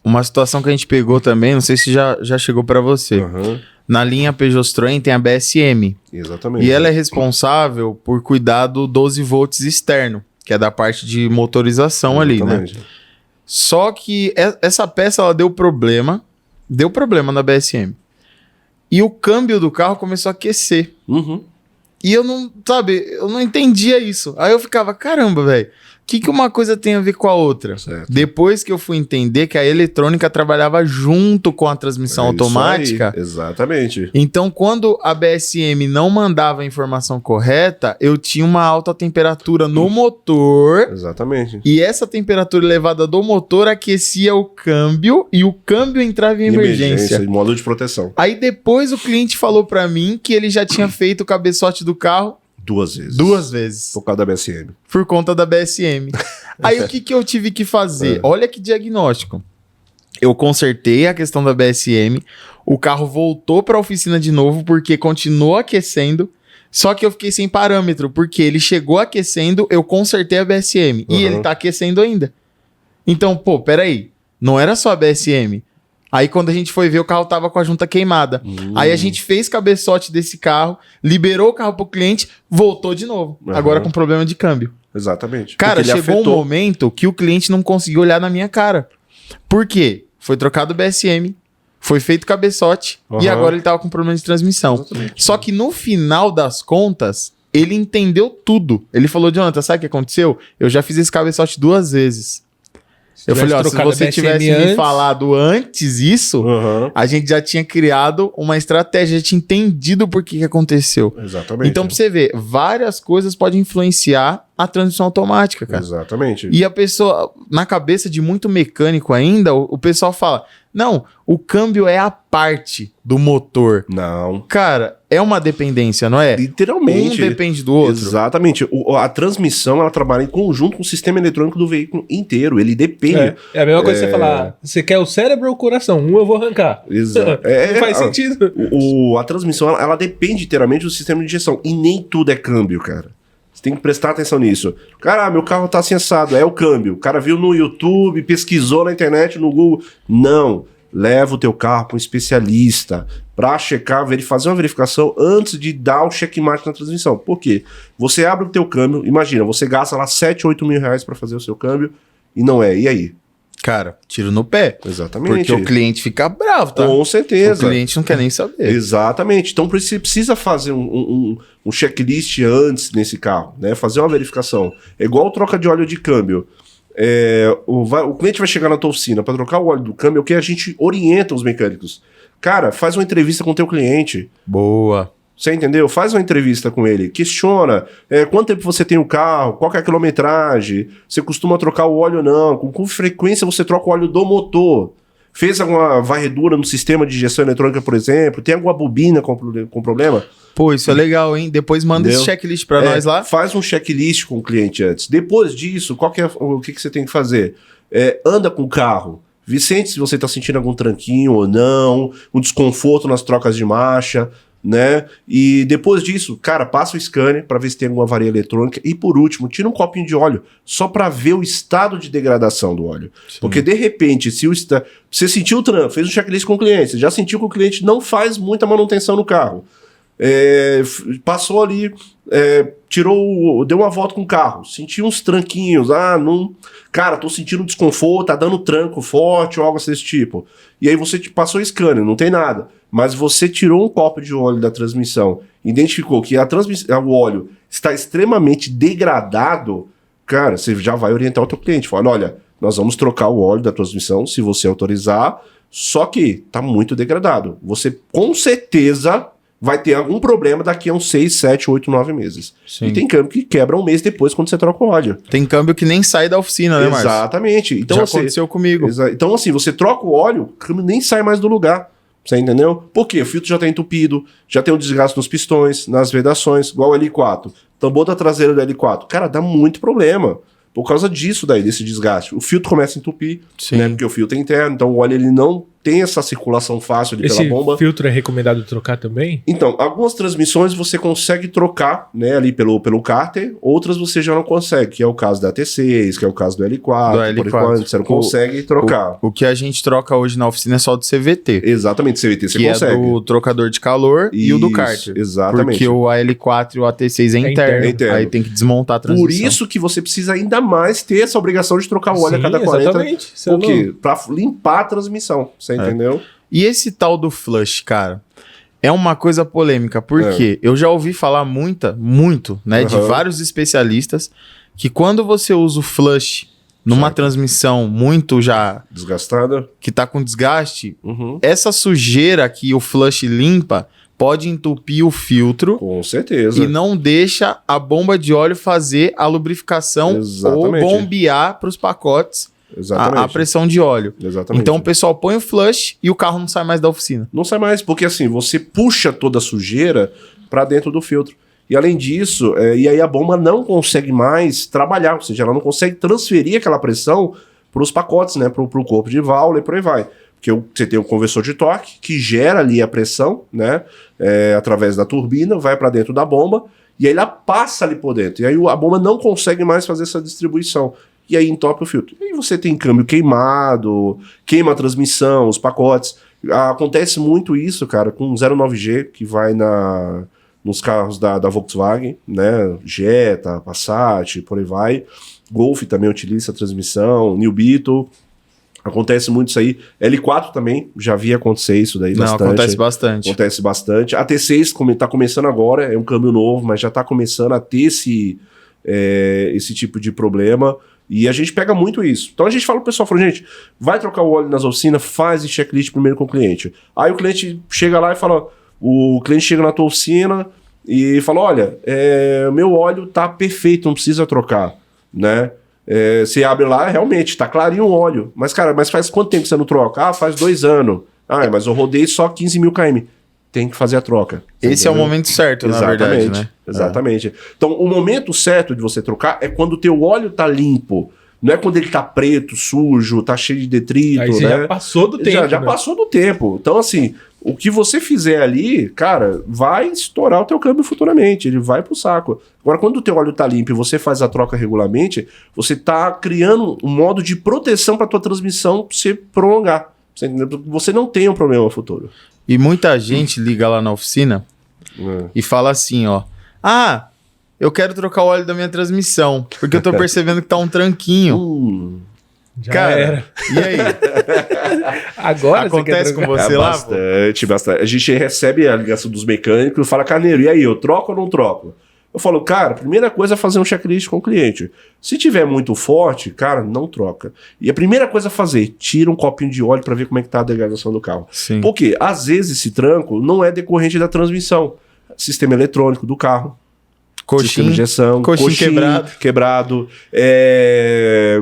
[SPEAKER 2] Uma situação que a gente pegou também, não sei se já chegou pra você.
[SPEAKER 1] Aham.
[SPEAKER 2] Na linha Peugeot Citroën tem a BSM.
[SPEAKER 1] Exatamente.
[SPEAKER 2] E ela é responsável por cuidar do 12 volts externo, que é da parte de motorização ali, né?
[SPEAKER 1] Exatamente.
[SPEAKER 2] Só que essa peça ela deu problema na BSM. E o câmbio do carro começou a aquecer.
[SPEAKER 1] Uhum.
[SPEAKER 2] E eu não entendia isso. Aí eu ficava, caramba, velho, o que uma coisa tem a ver com a outra?
[SPEAKER 1] Certo.
[SPEAKER 2] Depois que eu fui entender que a eletrônica trabalhava junto com a transmissão
[SPEAKER 1] É isso
[SPEAKER 2] automática.
[SPEAKER 1] aí, exatamente.
[SPEAKER 2] Então, quando a BSM não mandava a informação correta, eu tinha uma alta temperatura no motor.
[SPEAKER 1] Exatamente.
[SPEAKER 2] E essa temperatura elevada do motor aquecia o câmbio e o câmbio entrava em emergência.
[SPEAKER 1] Em modo de proteção.
[SPEAKER 2] Aí depois o cliente falou pra mim que ele já tinha feito o cabeçote do carro
[SPEAKER 1] 2 vezes.
[SPEAKER 2] 2 vezes.
[SPEAKER 1] Por causa da BSM.
[SPEAKER 2] Por conta da BSM. Aí o que eu tive que fazer? Olha que diagnóstico. Eu consertei a questão da BSM, o carro voltou para a oficina de novo porque continuou aquecendo, só que eu fiquei sem parâmetro, porque ele chegou aquecendo, eu consertei a BSM e ele tá aquecendo ainda. Então, pô, peraí, não era só a BSM. Aí quando a gente foi ver, o carro tava com a junta queimada. Aí a gente fez cabeçote desse carro, liberou o carro pro cliente, voltou de novo. Agora com problema de câmbio.
[SPEAKER 1] Exatamente.
[SPEAKER 2] Cara,
[SPEAKER 1] Porque ele
[SPEAKER 2] chegou um
[SPEAKER 1] afetou.
[SPEAKER 2] momento que o cliente não conseguiu olhar na minha cara. Por quê? Foi trocado o BSM, foi feito cabeçote e agora ele tava com problema de transmissão.
[SPEAKER 1] Exatamente.
[SPEAKER 2] Só que no final das contas, ele entendeu tudo. Ele falou, Jonathan, sabe o que aconteceu? Eu já fiz esse cabeçote 2 vezes. Eu falei, ó, se
[SPEAKER 3] trocado
[SPEAKER 2] você
[SPEAKER 3] a DSM
[SPEAKER 2] tivesse me
[SPEAKER 3] antes-
[SPEAKER 2] falado antes isso,
[SPEAKER 1] Aham.
[SPEAKER 2] a gente já tinha criado uma estratégia, já tinha entendido por que aconteceu.
[SPEAKER 1] Exatamente.
[SPEAKER 2] Então, pra você ver, várias coisas podem influenciar a transmissão automática, cara.
[SPEAKER 1] Exatamente.
[SPEAKER 2] E a pessoa, na cabeça de muito mecânico ainda, o pessoal fala, não, o câmbio é a parte do motor.
[SPEAKER 1] Não.
[SPEAKER 2] Cara, é uma dependência, não é? Um
[SPEAKER 1] Literalmente.
[SPEAKER 2] depende do outro.
[SPEAKER 1] Exatamente. A transmissão, ela trabalha em conjunto com o sistema eletrônico do veículo inteiro. Ele depende.
[SPEAKER 3] É a mesma coisa que você falar, você quer o cérebro ou o coração? Um eu vou arrancar.
[SPEAKER 1] Exato.
[SPEAKER 3] Não faz sentido.
[SPEAKER 1] A transmissão, ela depende inteiramente do sistema de injeção. E nem tudo é câmbio, cara. Você tem que prestar atenção nisso. Cara, meu carro tá assim assado, é o câmbio. O cara viu no YouTube, pesquisou na internet, no Google. Não. Leva o teu carro para um especialista para checar, fazer uma verificação antes de dar o checkmate na transmissão. Por quê? Você abre o teu câmbio, imagina, você gasta lá 7, 8 mil reais para fazer o seu câmbio e não é. E aí?
[SPEAKER 2] Cara, tiro no pé.
[SPEAKER 1] Exatamente.
[SPEAKER 2] Porque o cliente fica bravo, tá?
[SPEAKER 1] Com certeza.
[SPEAKER 2] O cliente não quer nem saber.
[SPEAKER 1] Exatamente. Então você precisa fazer um checklist antes nesse carro, né? Fazer uma verificação. É igual troca de óleo de câmbio. O cliente vai chegar na tua oficina para trocar o óleo do câmbio, o que a gente orienta os mecânicos. Cara, faz uma entrevista com o teu cliente.
[SPEAKER 2] Boa.
[SPEAKER 1] Você entendeu? Faz uma entrevista com ele, questiona quanto tempo você tem o carro, qual que é a quilometragem, você costuma trocar o óleo ou não, com frequência você troca o óleo do motor, fez alguma varredura no sistema de injeção eletrônica, por exemplo, tem alguma bobina com problema?
[SPEAKER 2] Pô, isso é legal, hein? Depois manda esse checklist pra nós lá.
[SPEAKER 1] Faz um checklist com o cliente antes. Depois disso, o que você tem que fazer? Anda com o carro. Vicente, se você está sentindo algum tranquinho ou não, um desconforto nas trocas de marcha, né? E depois disso, cara, passa o scanner para ver se tem alguma avaria eletrônica. E por último, tira um copinho de óleo só para ver o estado de degradação do óleo. Sim. Porque de repente, se você sentiu o trampo, fez um checklist com o cliente, você já sentiu que o cliente não faz muita manutenção no carro. Passou ali, deu uma volta com o carro, sentiu uns tranquinhos, cara, tô sentindo desconforto, tá dando tranco forte ou algo desse tipo. E aí você passou o scanner, não tem nada, mas você tirou um copo de óleo da transmissão, identificou que o óleo está extremamente degradado, cara, você já vai orientar o teu cliente, fala, olha, nós vamos trocar o óleo da transmissão, se você autorizar, só que tá muito degradado. Você com certeza vai ter algum problema daqui a uns 6, 7, 8, 9 meses. Sim. E tem câmbio que quebra um mês depois quando você troca o óleo.
[SPEAKER 2] Tem câmbio que nem sai da oficina, né, Márcio?
[SPEAKER 1] Exatamente. Então,
[SPEAKER 2] já aconteceu comigo.
[SPEAKER 1] Então, assim, você troca o óleo, o câmbio nem sai mais do lugar. Você entendeu? Por quê? O filtro já está entupido, já tem um desgaste nos pistões, nas vedações, igual o L4. Tambor da traseira do L4. Cara, dá muito problema. Por causa disso daí, desse desgaste. O filtro começa a entupir, né? Porque o filtro é interno, então o óleo ele não tem essa circulação fácil ali pela bomba.
[SPEAKER 3] Esse filtro é recomendado trocar também?
[SPEAKER 1] Então, algumas transmissões você consegue trocar, né, ali pelo cárter, outras você já não consegue, que é o caso da T6, que é o caso do L4, por enquanto, você não consegue trocar.
[SPEAKER 2] O que a gente troca hoje na oficina é só do CVT.
[SPEAKER 1] Exatamente, CVT você consegue.
[SPEAKER 2] Que é do trocador de calor e o do cárter.
[SPEAKER 1] Exatamente.
[SPEAKER 2] Porque o AL4 e o AT6 é interno. Aí tem que desmontar a transmissão.
[SPEAKER 1] Por isso que você precisa ainda mais ter essa obrigação de trocar o óleo a cada 40.
[SPEAKER 3] Exatamente.
[SPEAKER 1] Por quê? Pra limpar a transmissão, você entendeu?
[SPEAKER 2] E esse tal do flush, cara, é uma coisa polêmica, porque eu já ouvi falar muito, né, de vários especialistas, que quando você usa o flush numa transmissão muito já
[SPEAKER 1] desgastada,
[SPEAKER 2] que tá com desgaste, essa sujeira que o flush limpa pode entupir o filtro.
[SPEAKER 1] Com certeza.
[SPEAKER 2] E não deixa a bomba de óleo fazer a lubrificação ou bombear para os pacotes a pressão de óleo.
[SPEAKER 1] Exatamente.
[SPEAKER 2] Então o pessoal põe o flush e o carro não sai mais da oficina.
[SPEAKER 1] Não sai mais, porque assim, você puxa toda a sujeira para dentro do filtro. E além disso, e aí a bomba não consegue mais trabalhar, ou seja, ela não consegue transferir aquela pressão para os pacotes, né, para o corpo de válvula e por aí vai. Porque você tem um conversor de torque que gera ali a pressão, né, através da turbina, vai para dentro da bomba e aí ela passa ali por dentro. E aí a bomba não consegue mais fazer essa distribuição. E aí entope o filtro. E aí você tem câmbio queimado, queima a transmissão, os pacotes. Acontece muito isso, cara, com o 09G, que vai nos carros da Volkswagen, né? Jetta, Passat, por aí vai. Golf também utiliza a transmissão, New Beetle. Acontece muito isso aí. L4 também, já vi acontecer isso daí bastante.
[SPEAKER 2] Acontece bastante.
[SPEAKER 1] Acontece bastante. A T6 tá começando agora, é um câmbio novo, mas já tá começando a ter esse tipo de problema. E a gente pega muito isso. Então a gente fala pro pessoal, fala, gente, vai trocar o óleo nas oficinas, faz esse checklist primeiro com o cliente. Aí o cliente chega lá e fala, o cliente chega na tua oficina e fala, olha, meu óleo tá perfeito, não precisa trocar, né? Você abre lá, realmente, tá clarinho o óleo. Mas, cara, faz quanto tempo que você não troca? Ah, faz 2 anos. Ah, mas eu rodei só 15 mil km. Tem que fazer a troca.
[SPEAKER 2] Esse é o momento certo, na verdade, né?
[SPEAKER 1] Exatamente. Então, o momento certo de você trocar é quando o teu óleo tá limpo. Não é quando ele tá preto, sujo, tá cheio de detrito,
[SPEAKER 3] aí você
[SPEAKER 1] né?
[SPEAKER 3] já passou do tempo.
[SPEAKER 1] Já passou do tempo. Então, assim, o que você fizer ali, cara, vai estourar o teu câmbio futuramente. Ele vai pro saco. Agora, quando o teu óleo tá limpo e você faz a troca regularmente, você tá criando um modo de proteção pra tua transmissão se prolongar. Você não tem um problema futuro.
[SPEAKER 2] E muita gente liga lá na oficina e fala assim, ó. Ah, eu quero trocar o óleo da minha transmissão, porque eu tô percebendo que tá um tranquinho.
[SPEAKER 3] Já
[SPEAKER 2] Cara,
[SPEAKER 3] era.
[SPEAKER 2] e aí?
[SPEAKER 3] Agora
[SPEAKER 2] Acontece com você lá? Pô?
[SPEAKER 1] Bastante. A gente recebe a ligação dos mecânicos e fala, Carneiro, e aí, eu troco ou não troco? Eu falo, cara, primeira coisa é fazer um checklist com o cliente. Se tiver muito forte, cara, não troca. E a primeira coisa a fazer, tira um copinho de óleo para ver como é que tá a degradação do carro.
[SPEAKER 2] Sim.
[SPEAKER 1] Porque, às vezes, esse tranco não é decorrente da transmissão. Sistema eletrônico do carro. Sistema de injeção.
[SPEAKER 2] Coxinho
[SPEAKER 1] quebrado.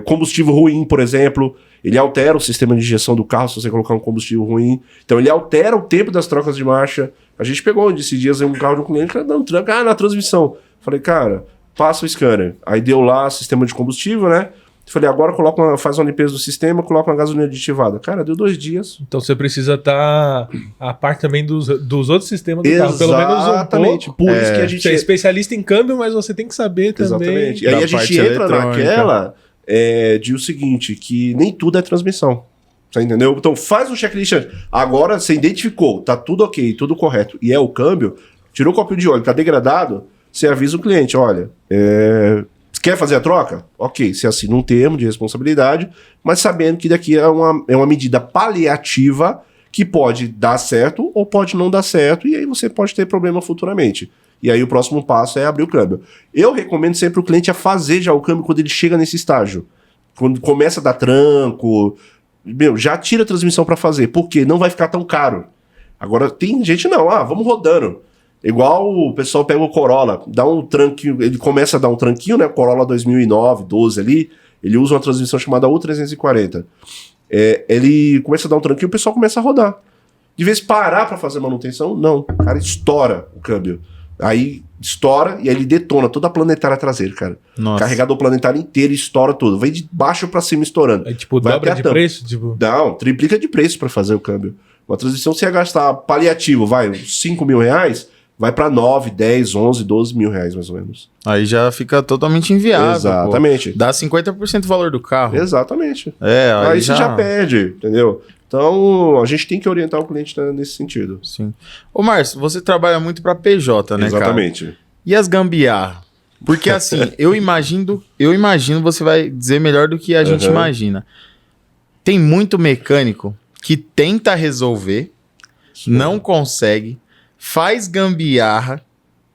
[SPEAKER 1] Combustível ruim, por exemplo. Ele altera o sistema de injeção do carro se você colocar um combustível ruim. Então, ele altera o tempo das trocas de marcha. A gente pegou esses dias um carro de um cliente que dando tranca na transmissão. Falei, cara, passa o scanner. Aí deu lá sistema de combustível, né? Falei, agora faz uma limpeza do sistema, coloca uma gasolina aditivada. Cara, deu 2 dias.
[SPEAKER 3] Então você precisa estar a parte também dos outros sistemas do carro. Pelo menos um
[SPEAKER 1] Exatamente.
[SPEAKER 3] pouco.
[SPEAKER 1] Por isso que a gente...
[SPEAKER 3] Você é especialista em câmbio, mas você tem que saber também.
[SPEAKER 1] Exatamente. E aí a gente entra naquela de o seguinte, que nem tudo é transmissão. Você entendeu? Então faz um checklist. Agora você identificou, tá tudo ok, tudo correto, e é o câmbio, tirou o copinho de óleo, tá degradado, você avisa o cliente, olha, quer fazer a troca? Ok, você assina um termo de responsabilidade, mas sabendo que daqui é uma medida paliativa que pode dar certo ou pode não dar certo, e aí você pode ter problema futuramente. E aí o próximo passo é abrir o câmbio. Eu recomendo sempre o cliente a fazer já o câmbio quando ele chega nesse estágio. Quando começa a dar tranco, já tira a transmissão para fazer, porque não vai ficar tão caro. Agora tem gente não, vamos rodando. Igual o pessoal pega o Corolla, dá um tranquinho, ele começa a dar um tranquinho, né? Corolla 2009, 12 ali, ele usa uma transmissão chamada U340. Ele começa a dar um tranquinho, o pessoal começa a rodar. De vez parar para fazer manutenção, não. O cara estoura o câmbio. Aí estoura e aí ele detona toda a planetária traseira, cara.
[SPEAKER 2] Nossa.
[SPEAKER 1] Carregador planetário inteiro estoura tudo. Vem de baixo para cima estourando.
[SPEAKER 3] É tipo,
[SPEAKER 1] vai
[SPEAKER 3] dobra de preço? Tipo...
[SPEAKER 1] Não, triplica de preço para fazer o câmbio. Uma transmissão, você ia gastar paliativo, uns 5 mil reais, vai para 9, 10, 11, 12 mil reais, mais ou menos.
[SPEAKER 2] Aí já fica totalmente inviável.
[SPEAKER 1] Exatamente.
[SPEAKER 2] Pô. Dá 50% do valor do carro.
[SPEAKER 1] Exatamente.
[SPEAKER 2] Aí
[SPEAKER 1] você já perde, entendeu? Então, a gente tem que orientar o cliente nesse sentido.
[SPEAKER 2] Sim. Ô, Márcio, você trabalha muito para PJ, né,
[SPEAKER 1] Exatamente.
[SPEAKER 2] Cara? E as gambiarra? Porque, assim, eu imagino, você vai dizer melhor do que a gente imagina. Tem muito mecânico que tenta resolver, não consegue, faz gambiarra,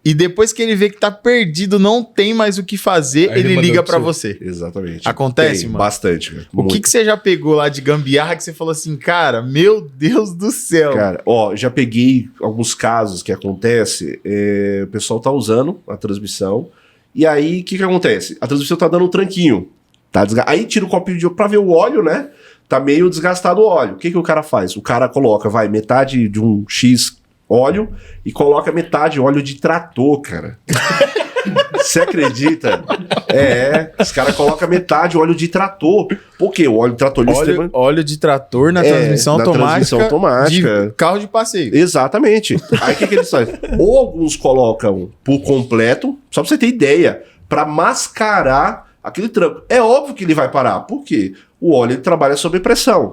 [SPEAKER 2] e depois que ele vê que tá perdido, não tem mais o que fazer,
[SPEAKER 3] aí
[SPEAKER 2] ele liga pra você.
[SPEAKER 1] Exatamente.
[SPEAKER 2] Acontece, mano?
[SPEAKER 1] Bastante. Cara.
[SPEAKER 2] O que você já pegou lá de gambiarra que você falou assim, cara, meu Deus do céu.
[SPEAKER 1] Cara, já peguei alguns casos que acontece, o pessoal tá usando a transmissão, e aí o que acontece? A transmissão tá dando um tranquinho, aí tira o copinho de óleo pra ver o óleo, né? Tá meio desgastado o óleo. O que o cara faz? O cara coloca, metade de um X óleo e coloca metade óleo de trator, cara. Você acredita? Os caras colocam metade óleo de trator. Por quê? O óleo de trator...
[SPEAKER 2] Óleo de trator na transmissão automática de carro de passeio.
[SPEAKER 1] Exatamente. Aí o que eles fazem? Ou alguns colocam por completo, só pra você ter ideia, pra mascarar aquele tranco. É óbvio que ele vai parar. Por quê? O óleo ele trabalha sob pressão.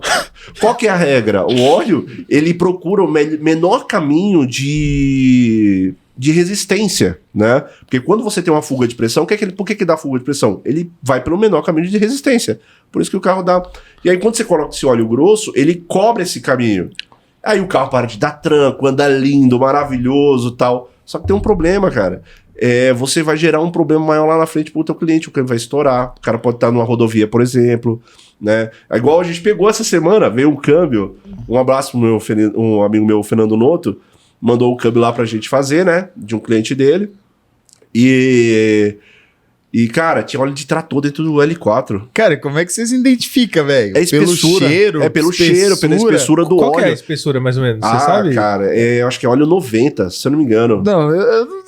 [SPEAKER 1] Qual que é a regra? O óleo, ele procura o menor caminho de resistência, né? Porque quando você tem uma fuga de pressão, por que dá fuga de pressão? Ele vai pelo menor caminho de resistência. Por isso que o carro dá... E aí quando você coloca esse óleo grosso, ele cobre esse caminho. Aí o carro para de dar tranco, anda lindo, maravilhoso e tal. Só que tem um problema, cara. você vai gerar um problema maior lá na frente pro teu cliente, o câmbio vai estourar, o cara pode estar numa rodovia, por exemplo, né? É igual a gente pegou essa semana, veio um câmbio, um abraço pro um amigo meu, Fernando Noto, mandou o câmbio lá pra gente fazer, né, de um cliente dele, e, cara, tinha óleo de trator dentro do L4.
[SPEAKER 2] Cara, como é que vocês identificam, velho?
[SPEAKER 1] É espessura.
[SPEAKER 2] Pelo cheiro?
[SPEAKER 1] Pelo cheiro, pela espessura do
[SPEAKER 3] Qual
[SPEAKER 1] óleo.
[SPEAKER 3] que é a espessura, mais ou menos? Você sabe?
[SPEAKER 1] Cara, eu acho que é óleo 90, se eu não me engano.
[SPEAKER 2] Não,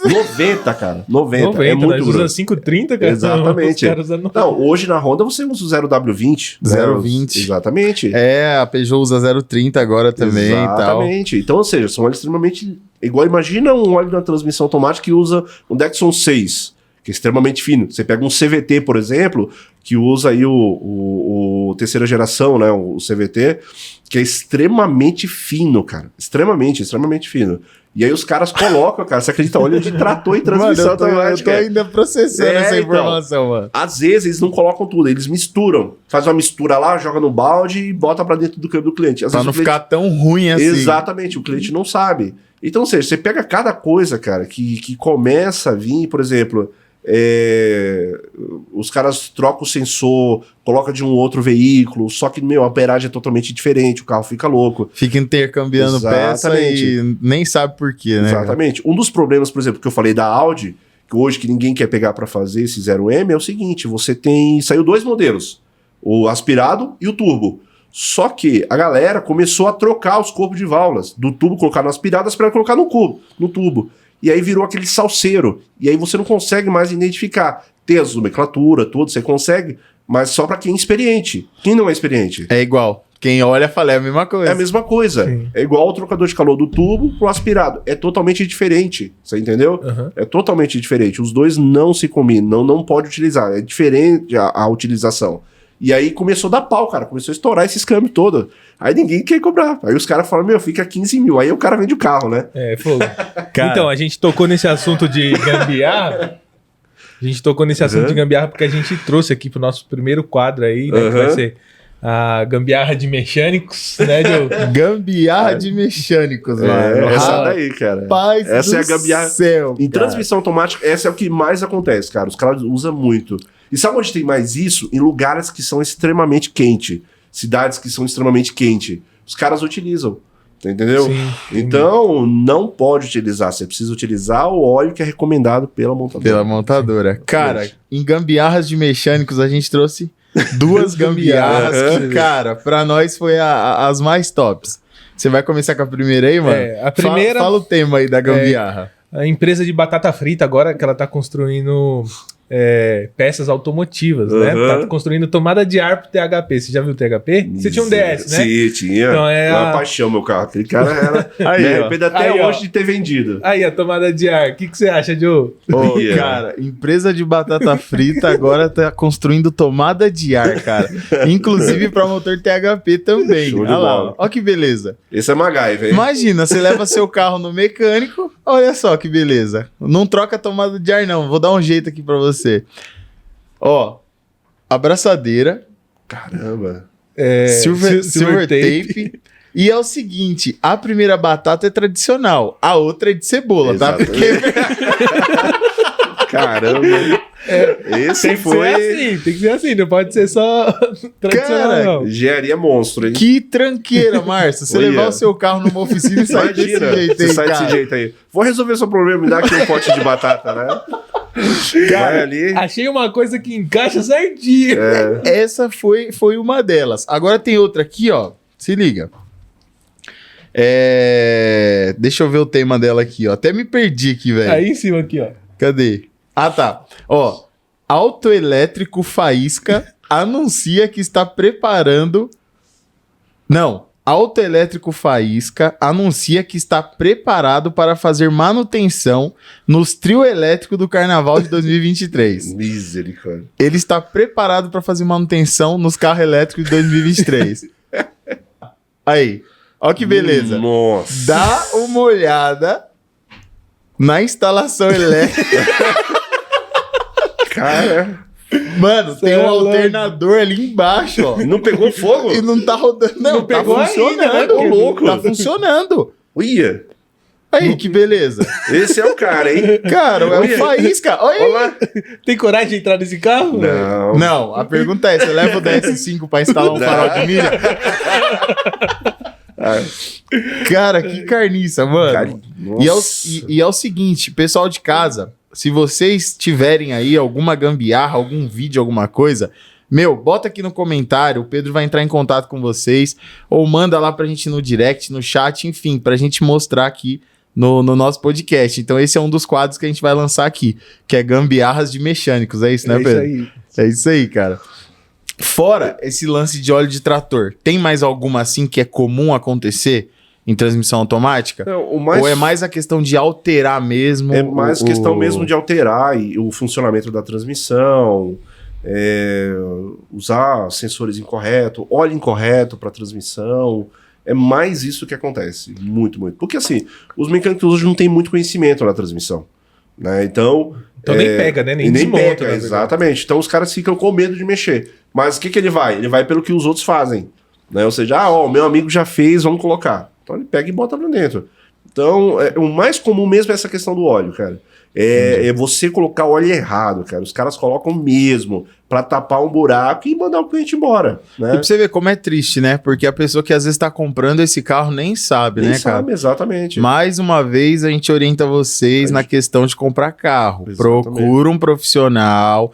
[SPEAKER 1] 90, cara. 90. É muito
[SPEAKER 3] nós usa
[SPEAKER 1] grosso.
[SPEAKER 3] 530, cara.
[SPEAKER 1] Exatamente.
[SPEAKER 3] Os caras usam-
[SPEAKER 1] Não, hoje na Honda você usa o 0W20.
[SPEAKER 2] 0W20.
[SPEAKER 1] Exatamente.
[SPEAKER 2] a Peugeot usa 030 agora também e tal.
[SPEAKER 1] Exatamente. Então, ou seja, são óleos extremamente... Igual, imagina um óleo da transmissão automática que usa um Dexon 6, que é extremamente fino. Você pega um CVT, por exemplo, que usa aí o terceira geração, né, o CVT, que é extremamente fino, cara. Extremamente fino. E aí os caras colocam, cara, você acredita, óleo de trator e transmissão automática.
[SPEAKER 2] Eu tô ainda processando essa
[SPEAKER 1] então.
[SPEAKER 2] informação, mano.
[SPEAKER 1] Às vezes eles não colocam tudo, eles misturam. Faz uma mistura lá, joga no balde e bota pra dentro do câmbio do cliente. Às
[SPEAKER 2] Pra
[SPEAKER 1] vezes
[SPEAKER 2] não
[SPEAKER 1] o cliente...
[SPEAKER 2] ficar tão ruim assim.
[SPEAKER 1] Exatamente, o cliente não sabe. Então, ou seja, você pega cada coisa, cara, que começa a vir, por exemplo, os caras trocam o sensor, colocam de um outro veículo, só que, a amperagem é totalmente diferente, o carro fica louco.
[SPEAKER 2] Fica intercambiando peça e nem sabe por quê, né?
[SPEAKER 1] Exatamente. Um dos problemas, por exemplo, que eu falei da Audi, que hoje que ninguém quer pegar para fazer esse 0M, é o seguinte, saiu 2 modelos, o aspirado e o turbo. Só que a galera começou a trocar os corpos de válvulas, do tubo colocar no aspirado, aspirado colocar no tubo. E aí virou aquele salseiro. E aí você não consegue mais identificar. Tem as nomenclatura, tudo, você consegue, mas só para quem é experiente. Quem não é experiente?
[SPEAKER 2] É igual. Quem olha fala, é a mesma coisa.
[SPEAKER 1] É a mesma coisa.
[SPEAKER 3] Sim.
[SPEAKER 1] É igual o trocador de calor do tubo pro aspirado. É totalmente diferente. Você entendeu?
[SPEAKER 3] Uhum.
[SPEAKER 1] É totalmente diferente. Os dois não se combinam. Não pode utilizar. É diferente a utilização. E aí começou a dar pau, cara. Começou a estourar esses câmbios todos. Aí ninguém quer cobrar. Aí os caras falam, fica 15 mil. Aí o cara vende o carro, né?
[SPEAKER 3] Fogo.
[SPEAKER 2] Cara.
[SPEAKER 3] Então, a gente tocou nesse assunto de gambiarra. De gambiarra porque a gente trouxe aqui pro nosso primeiro quadro aí, né? Que vai ser a gambiarra de mecânicos, né, Diogo?
[SPEAKER 2] Gambiarra de mecânicos, mano.
[SPEAKER 1] Essa daí, cara. Essa é a gambiarra.
[SPEAKER 2] Céu,
[SPEAKER 1] em transmissão automática, essa é o que mais acontece, cara. Os caras usam muito. E sabe onde tem mais isso? Em lugares que são extremamente quentes. Cidades que são extremamente quentes. Os caras utilizam. Entendeu?
[SPEAKER 3] Sim.
[SPEAKER 1] Então, não pode utilizar. Você precisa utilizar o óleo que é recomendado pela montadora.
[SPEAKER 2] Cara, em gambiarras de mecânicos a gente trouxe 2 gambiarras que, cara, pra nós foi as mais tops. Você vai começar com a primeira aí, mano?
[SPEAKER 3] A primeira...
[SPEAKER 2] Fala o tema aí da gambiarra.
[SPEAKER 3] A empresa de batata frita agora, que ela tá construindo peças automotivas, né? Tá construindo tomada de ar pro THP. Você já viu o THP? Você tinha um DS, né?
[SPEAKER 1] Sim, tinha.
[SPEAKER 3] Então é
[SPEAKER 1] uma paixão, meu carro. Aquele cara era...
[SPEAKER 2] Aí,
[SPEAKER 1] me arrependo até
[SPEAKER 3] Aí,
[SPEAKER 1] hoje de ter vendido.
[SPEAKER 3] Aí, a tomada de ar. O que você acha, Joe?
[SPEAKER 2] Cara, empresa de batata frita agora tá construindo tomada de ar, cara. Inclusive pra motor THP também.
[SPEAKER 1] Show de
[SPEAKER 2] Olha lá,
[SPEAKER 1] bola.
[SPEAKER 2] ó que beleza.
[SPEAKER 1] Esse é MacGyver, hein?
[SPEAKER 2] Imagina, você leva seu carro no mecânico, olha só que beleza. Não troca a tomada de ar não, vou dar um jeito aqui pra você. Ó, abraçadeira,
[SPEAKER 1] Caramba.
[SPEAKER 2] silver tape. E é o seguinte, a primeira batata é tradicional, a outra é de cebola, tá?
[SPEAKER 1] Exatamente. Caramba. Esse
[SPEAKER 3] Tem que
[SPEAKER 1] foi...
[SPEAKER 3] ser assim, não pode ser só tradicional,
[SPEAKER 2] Cara,
[SPEAKER 3] não.
[SPEAKER 1] Engenharia monstro, hein?
[SPEAKER 2] Que tranqueira, Márcio. Você
[SPEAKER 1] Olha.
[SPEAKER 2] levar o seu carro numa oficina e sair desse
[SPEAKER 1] Imagina,
[SPEAKER 2] jeito
[SPEAKER 1] você
[SPEAKER 2] aí,
[SPEAKER 1] sai
[SPEAKER 2] cara.
[SPEAKER 1] desse jeito aí. Vou resolver seu problema, me dá aqui um pote de batata, né? Vai ali.
[SPEAKER 3] Achei uma coisa que encaixa certinho.
[SPEAKER 2] Essa foi uma delas. Agora tem outra aqui, ó. Se liga. Deixa eu ver o tema dela aqui, ó. Até me perdi aqui, velho.
[SPEAKER 3] Aí em cima, aqui, ó.
[SPEAKER 2] Cadê? Ah, tá. Ó. Autoelétrico Faísca anuncia que está preparando... Não. Autoelétrico Faísca anuncia que está preparado para fazer manutenção nos trio elétrico do Carnaval de 2023.
[SPEAKER 1] Misericórdia.
[SPEAKER 2] Ele está preparado para fazer manutenção nos carros elétricos de 2023. Aí, ó que beleza.
[SPEAKER 1] Nossa.
[SPEAKER 2] Dá uma olhada na instalação elétrica.
[SPEAKER 1] Cara.
[SPEAKER 2] Mano, tem um
[SPEAKER 3] é louco.
[SPEAKER 2] alternador ali embaixo, ó.
[SPEAKER 1] Não pegou fogo?
[SPEAKER 2] E não tá rodando. Não, tá
[SPEAKER 3] pegou ainda,
[SPEAKER 2] funcionando.
[SPEAKER 3] né? Ô,
[SPEAKER 1] louco.
[SPEAKER 2] Tá funcionando.
[SPEAKER 1] Uia.
[SPEAKER 2] Aí, que beleza.
[SPEAKER 1] Esse é o cara, hein?
[SPEAKER 2] Cara, é o Faísca. Olha aí.
[SPEAKER 1] Olá.
[SPEAKER 3] Tem coragem de entrar nesse carro?
[SPEAKER 1] Não.
[SPEAKER 2] Não, a pergunta é, você leva o DS5 pra instalar um farol de milha? Cara, que carniça, mano. E é o seguinte, pessoal de casa, se vocês tiverem aí alguma gambiarra, algum vídeo, alguma coisa, bota aqui no comentário, o Pedro vai entrar em contato com vocês, ou manda lá pra gente no direct, no chat, enfim, pra gente mostrar aqui no nosso podcast. Então esse é um dos quadros que a gente vai lançar aqui, que é gambiarras de mecânicos, é isso, né, Pedro?
[SPEAKER 3] Isso aí.
[SPEAKER 2] É isso aí, cara. Fora esse lance de óleo de trator, tem mais alguma assim que é comum acontecer em transmissão automática?
[SPEAKER 1] Não,
[SPEAKER 2] Ou é mais a questão de alterar mesmo?
[SPEAKER 1] É mais questão mesmo de alterar o funcionamento da transmissão, usar sensores incorretos, óleo incorreto para transmissão. É mais isso que acontece. Muito, muito. Porque assim, os mecânicos hoje não têm muito conhecimento na transmissão, né? Então
[SPEAKER 3] nem pega, né? Nem desmonta.
[SPEAKER 1] Pega, exatamente. Então os caras ficam com medo de mexer. Mas o que ele vai? Ele vai pelo que os outros fazem, né? Ou seja, o meu amigo já fez, vamos colocar. Então ele pega e bota pra dentro. Então, o mais comum mesmo é essa questão do óleo, cara. É você colocar o óleo errado, cara. Os caras colocam mesmo pra tapar um buraco e mandar o cliente embora, né?
[SPEAKER 2] E pra você ver como é triste, né? Porque a pessoa que às vezes tá comprando esse carro nem sabe,
[SPEAKER 1] Nem
[SPEAKER 2] né,
[SPEAKER 1] sabe,
[SPEAKER 2] cara?
[SPEAKER 1] exatamente.
[SPEAKER 2] Mais uma vez, a gente orienta vocês na questão de comprar carro.
[SPEAKER 1] Exatamente.
[SPEAKER 2] Procura um profissional.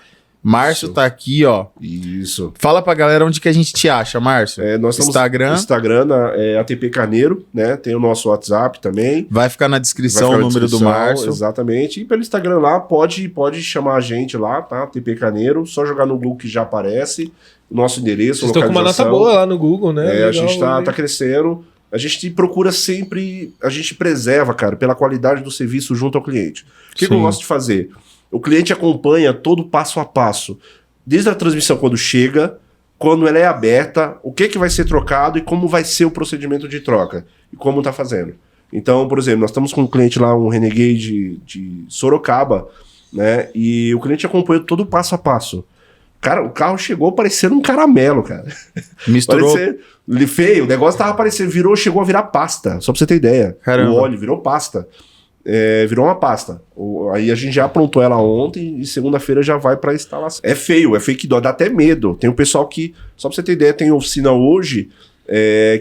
[SPEAKER 2] Márcio tá aqui, ó.
[SPEAKER 1] Isso.
[SPEAKER 2] Fala pra galera onde que a gente te acha, Márcio.
[SPEAKER 1] Nós estamos
[SPEAKER 2] Instagram.
[SPEAKER 1] no Instagram, ATP Carneiro, né? Tem o nosso WhatsApp também.
[SPEAKER 2] Vai ficar na descrição o número do Márcio.
[SPEAKER 1] Exatamente. E pelo Instagram lá, pode chamar a gente lá, tá? ATP Carneiro. Só jogar no Google que já aparece. O nosso endereço,
[SPEAKER 3] Vocês estão com uma nota boa lá no Google, né?
[SPEAKER 1] A
[SPEAKER 3] Legal,
[SPEAKER 1] gente tá crescendo. A gente procura sempre... A gente preserva, cara, pela qualidade do serviço junto ao cliente. O que eu gosto de fazer? O cliente acompanha todo passo a passo. Desde a transmissão quando chega, quando ela é aberta, o que vai ser trocado e como vai ser o procedimento de troca. E como tá fazendo. Então, por exemplo, nós estamos com um cliente lá, um Renegade de Sorocaba, né? E o cliente acompanhou todo o passo a passo. Cara, o carro chegou parecendo um caramelo, cara.
[SPEAKER 2] Misturou.
[SPEAKER 1] Feio, o negócio tava parecendo, chegou a virar pasta, só pra você ter ideia.
[SPEAKER 2] Caramba.
[SPEAKER 1] O óleo virou pasta. Virou uma pasta. Aí a gente já aprontou ela ontem e segunda-feira já vai pra instalação. É feio que dá até medo. Tem um pessoal que, só pra você ter ideia, tem oficina hoje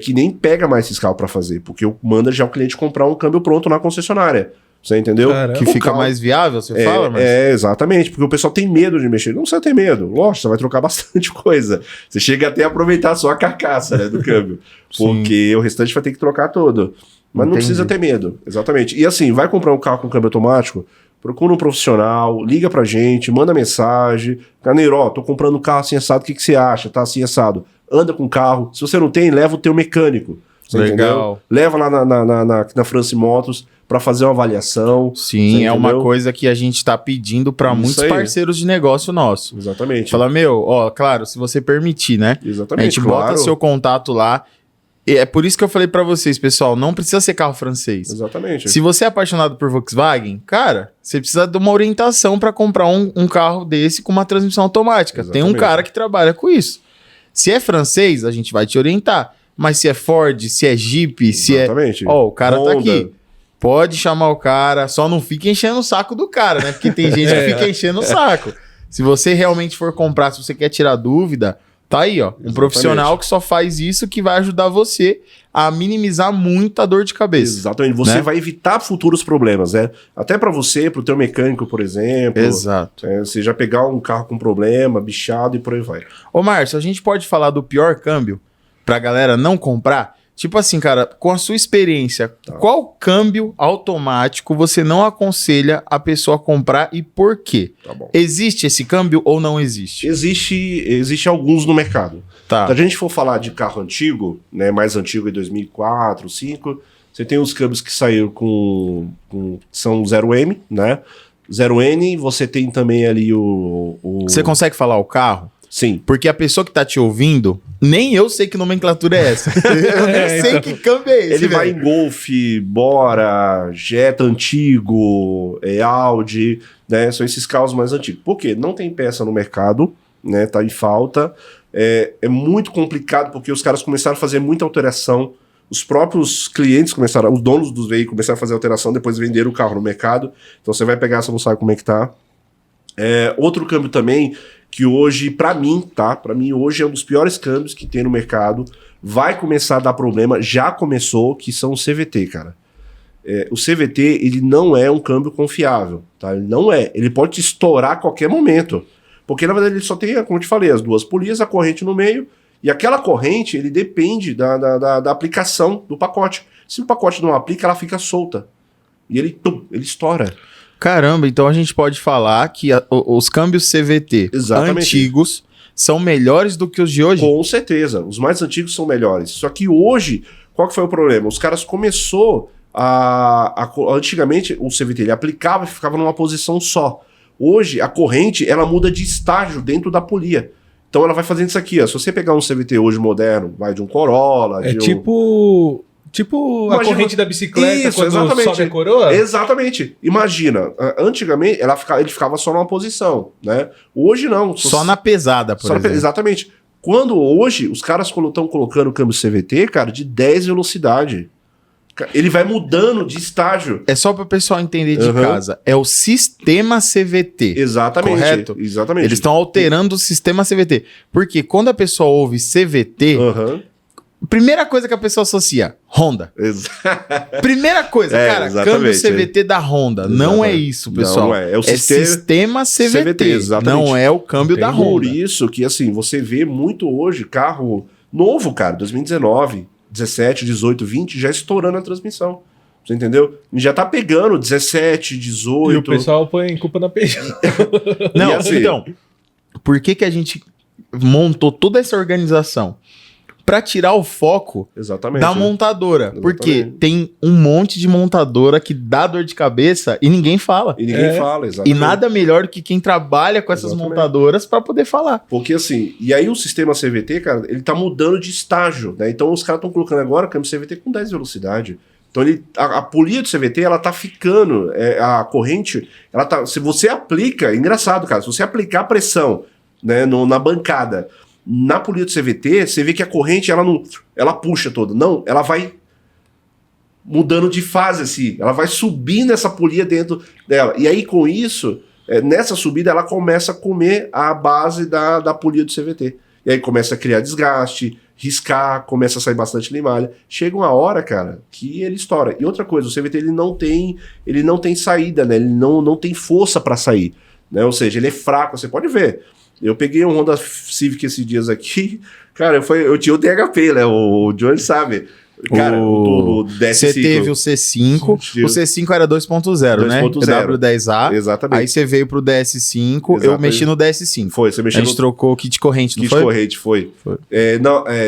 [SPEAKER 1] que nem pega mais esses carros pra fazer, porque manda já o cliente comprar um câmbio pronto na concessionária. Você entendeu?
[SPEAKER 3] Caramba.
[SPEAKER 2] Que fica mais viável, você fala, Márcio?
[SPEAKER 1] Exatamente, porque o pessoal tem medo de mexer. Não precisa ter medo. Lógico, você vai trocar bastante coisa. Você chega até a aproveitar só a carcaça, né, do câmbio. Porque o restante vai ter que trocar todo. Mas não precisa ter medo. Exatamente. E assim, vai comprar um carro com câmbio automático, procura um profissional, liga pra gente, manda mensagem. Carneiro, tô comprando um carro assim assado, o que você acha? Tá assim assado. Anda com o carro. Se você não tem, leva o teu mecânico. Você
[SPEAKER 2] Legal.
[SPEAKER 1] Entendeu? Leva lá na France Motos para fazer uma avaliação.
[SPEAKER 2] Sim, é uma coisa que a gente tá pedindo para muitos parceiros de negócio nosso.
[SPEAKER 1] Exatamente.
[SPEAKER 2] Fala, claro, se você permitir, né?
[SPEAKER 1] Exatamente.
[SPEAKER 2] A gente bota seu contato lá. E é por isso que eu falei para vocês, pessoal, não precisa ser carro francês.
[SPEAKER 1] Exatamente.
[SPEAKER 2] Se você é apaixonado por Volkswagen, cara, você precisa de uma orientação para comprar um carro desse com uma transmissão automática.
[SPEAKER 1] Exatamente.
[SPEAKER 2] Tem um cara que trabalha com isso. Se é francês, a gente vai te orientar. Mas se é Ford, se é Jeep, se
[SPEAKER 1] Exatamente.
[SPEAKER 2] é... Ó, o cara
[SPEAKER 1] Honda.
[SPEAKER 2] tá aqui. Pode chamar o cara, só não fica enchendo o saco do cara, né? Porque tem gente que fica enchendo o saco. Se você realmente for comprar, se você quer tirar dúvida, tá aí, ó. Um profissional que só faz isso, que vai ajudar você a minimizar muita dor de cabeça.
[SPEAKER 1] Exatamente. Você
[SPEAKER 2] né?
[SPEAKER 1] vai evitar futuros problemas, né? Até para você, pro teu mecânico, por exemplo.
[SPEAKER 2] Exato.
[SPEAKER 1] Você já pegar um carro com problema, bichado e por aí vai.
[SPEAKER 2] Ô, Márcio, a gente pode falar do pior câmbio pra galera não comprar? Tipo assim, cara, com a sua experiência, qual câmbio automático você não aconselha a pessoa a comprar e por quê?
[SPEAKER 1] Tá bom.
[SPEAKER 2] Existe esse câmbio ou não existe?
[SPEAKER 1] Existe alguns no mercado.
[SPEAKER 2] Tá.
[SPEAKER 1] Se a gente for falar de carro antigo, né, mais antigo, em 2004, 2005, você tem os câmbios que saíram são 0M, né? 0N, você tem também ali
[SPEAKER 2] Você consegue falar o carro?
[SPEAKER 1] Sim.
[SPEAKER 2] Porque a pessoa que tá te ouvindo, nem eu sei que nomenclatura é essa. Eu nem sei que câmbio é esse.
[SPEAKER 1] Ele vai em Golf, Bora, Jetta antigo, Audi, né? São esses carros mais antigos. Por quê? Não tem peça no mercado, né? Tá em falta. É muito complicado porque os caras começaram a fazer muita alteração os próprios clientes começaram, os donos dos veículos começaram a fazer alteração, depois venderam o carro no mercado. Então você vai pegar, você não sabe como é que tá. Outro câmbio também, que hoje, pra mim, hoje é um dos piores câmbios que tem no mercado, vai começar a dar problema, já começou, que são o CVT, cara. O CVT, ele não é um câmbio confiável, tá? Ele não é. Ele pode te estourar a qualquer momento. Porque, na verdade, ele só tem, como eu te falei, as duas polias, a corrente no meio, e aquela corrente, ele depende da aplicação do pacote. Se o pacote não aplica, ela fica solta. E ele estoura.
[SPEAKER 2] Caramba, então a gente pode falar que os câmbios CVT antigos são melhores do que os de hoje?
[SPEAKER 1] Com certeza. Os mais antigos são melhores. Só que hoje, qual que foi o problema? Os caras começou antigamente, o CVT ele aplicava e ficava numa posição só. Hoje, a corrente, ela muda de estágio dentro da polia. Então ela vai fazendo isso aqui, ó. Se você pegar um CVT hoje moderno, vai de um Corolla... Tipo
[SPEAKER 3] a corrente da bicicleta,
[SPEAKER 1] isso,
[SPEAKER 3] quando
[SPEAKER 1] exatamente.
[SPEAKER 3] sobe a coroa?
[SPEAKER 1] Exatamente. Imagina, antigamente ele ficava só numa posição, né? Hoje não.
[SPEAKER 2] Só na pesada, por exemplo.
[SPEAKER 1] Exatamente. Quando hoje, os caras estão colocando o câmbio CVT, cara, de 10 velocidade. Ele vai mudando de estágio.
[SPEAKER 2] É só para o pessoal entender de casa. É o sistema CVT.
[SPEAKER 1] Exatamente.
[SPEAKER 2] Correto?
[SPEAKER 1] Exatamente.
[SPEAKER 2] Eles estão alterando o sistema CVT. Porque quando a pessoa ouve CVT, primeira coisa que a pessoa associa, Honda. Primeira coisa, cara, câmbio CVT da Honda. Exatamente. Não é isso, pessoal. Não é. É o sistema CVT. Não é o câmbio da Honda.
[SPEAKER 1] Por isso que, assim, você vê muito hoje carro novo, cara, 2019... 17, 18, 20, já estourando a transmissão. Você entendeu? Já tá pegando 17, 18...
[SPEAKER 3] E o pessoal põe culpa na Peugeot.
[SPEAKER 2] Não, assim, então, por que a gente montou toda essa organização? Para tirar o foco da montadora. Exatamente. Porque tem um monte de montadora que dá dor de cabeça e ninguém fala.
[SPEAKER 1] E ninguém fala, exatamente.
[SPEAKER 2] E nada melhor do que quem trabalha com essas montadoras para poder falar.
[SPEAKER 1] Porque assim, e aí o sistema CVT, cara, ele tá mudando de estágio, né? Então os caras estão colocando agora câmbio CVT com 10 velocidade. Então a polia do CVT, ela tá ficando, a corrente, ela tá, se você aplica, é engraçado, cara, se você aplicar a pressão, né, na bancada, na polia do CVT, você vê que a corrente, ela puxa toda. Não, ela vai mudando de fase, assim. Ela vai subindo essa polia dentro dela. E aí, com isso, nessa subida, ela começa a comer a base da polia do CVT. E aí começa a criar desgaste, riscar, começa a sair bastante limalha. Chega uma hora, cara, que ele estoura. E outra coisa, o CVT ele não tem saída, né? Ele não tem força para sair, né? Ou seja, ele é fraco, você pode ver. Eu peguei um Honda Civic esses dias aqui, cara, eu tinha o DHP, né? O Johnny sabe. Cara, o DS5.
[SPEAKER 2] Você teve o C5, o C5 era 2.0, né?
[SPEAKER 1] 2.0.
[SPEAKER 2] W10A.
[SPEAKER 1] Exatamente.
[SPEAKER 2] Aí você veio pro DS5,
[SPEAKER 1] exatamente.
[SPEAKER 2] Eu mexi no DS5.
[SPEAKER 1] Foi, você mexeu.
[SPEAKER 2] A gente trocou o kit corrente, não foi?
[SPEAKER 1] Kit corrente, foi.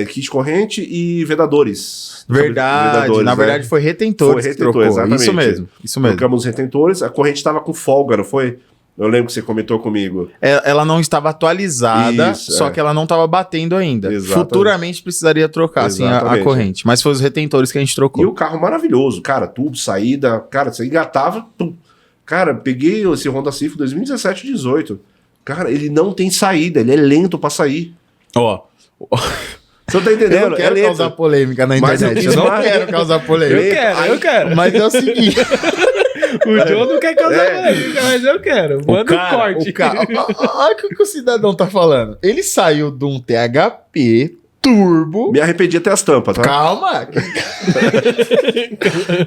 [SPEAKER 1] Kit corrente e vedadores.
[SPEAKER 2] Verdade, na verdade foi retentores.
[SPEAKER 1] Foi retentor, exatamente.
[SPEAKER 2] Isso mesmo.
[SPEAKER 1] Trocamos os retentores, a corrente estava com folga, não foi? Eu lembro que você comentou comigo.
[SPEAKER 2] Ela não estava atualizada, só que ela não estava batendo ainda. Exatamente. Futuramente precisaria trocar assim, a corrente. Mas foi os retentores que a gente trocou.
[SPEAKER 1] E o carro maravilhoso, cara, tubo, saída, cara, você engatava, cara, peguei esse Honda Civic 2017 e 18. Cara, ele não tem saída, ele é lento pra sair.
[SPEAKER 2] Ó.
[SPEAKER 1] Você tá entendendo?
[SPEAKER 2] Eu não quero causar polêmica na internet. Eu não quero causar polêmica.
[SPEAKER 3] Eu quero.
[SPEAKER 2] Mas é o seguinte...
[SPEAKER 3] O João não quer causar polêmica, mas eu quero. Manda um corte.
[SPEAKER 2] Olha o que o cidadão tá falando. Ele saiu de um THP turbo.
[SPEAKER 1] Me arrependi até as tampas, tá?
[SPEAKER 2] Calma!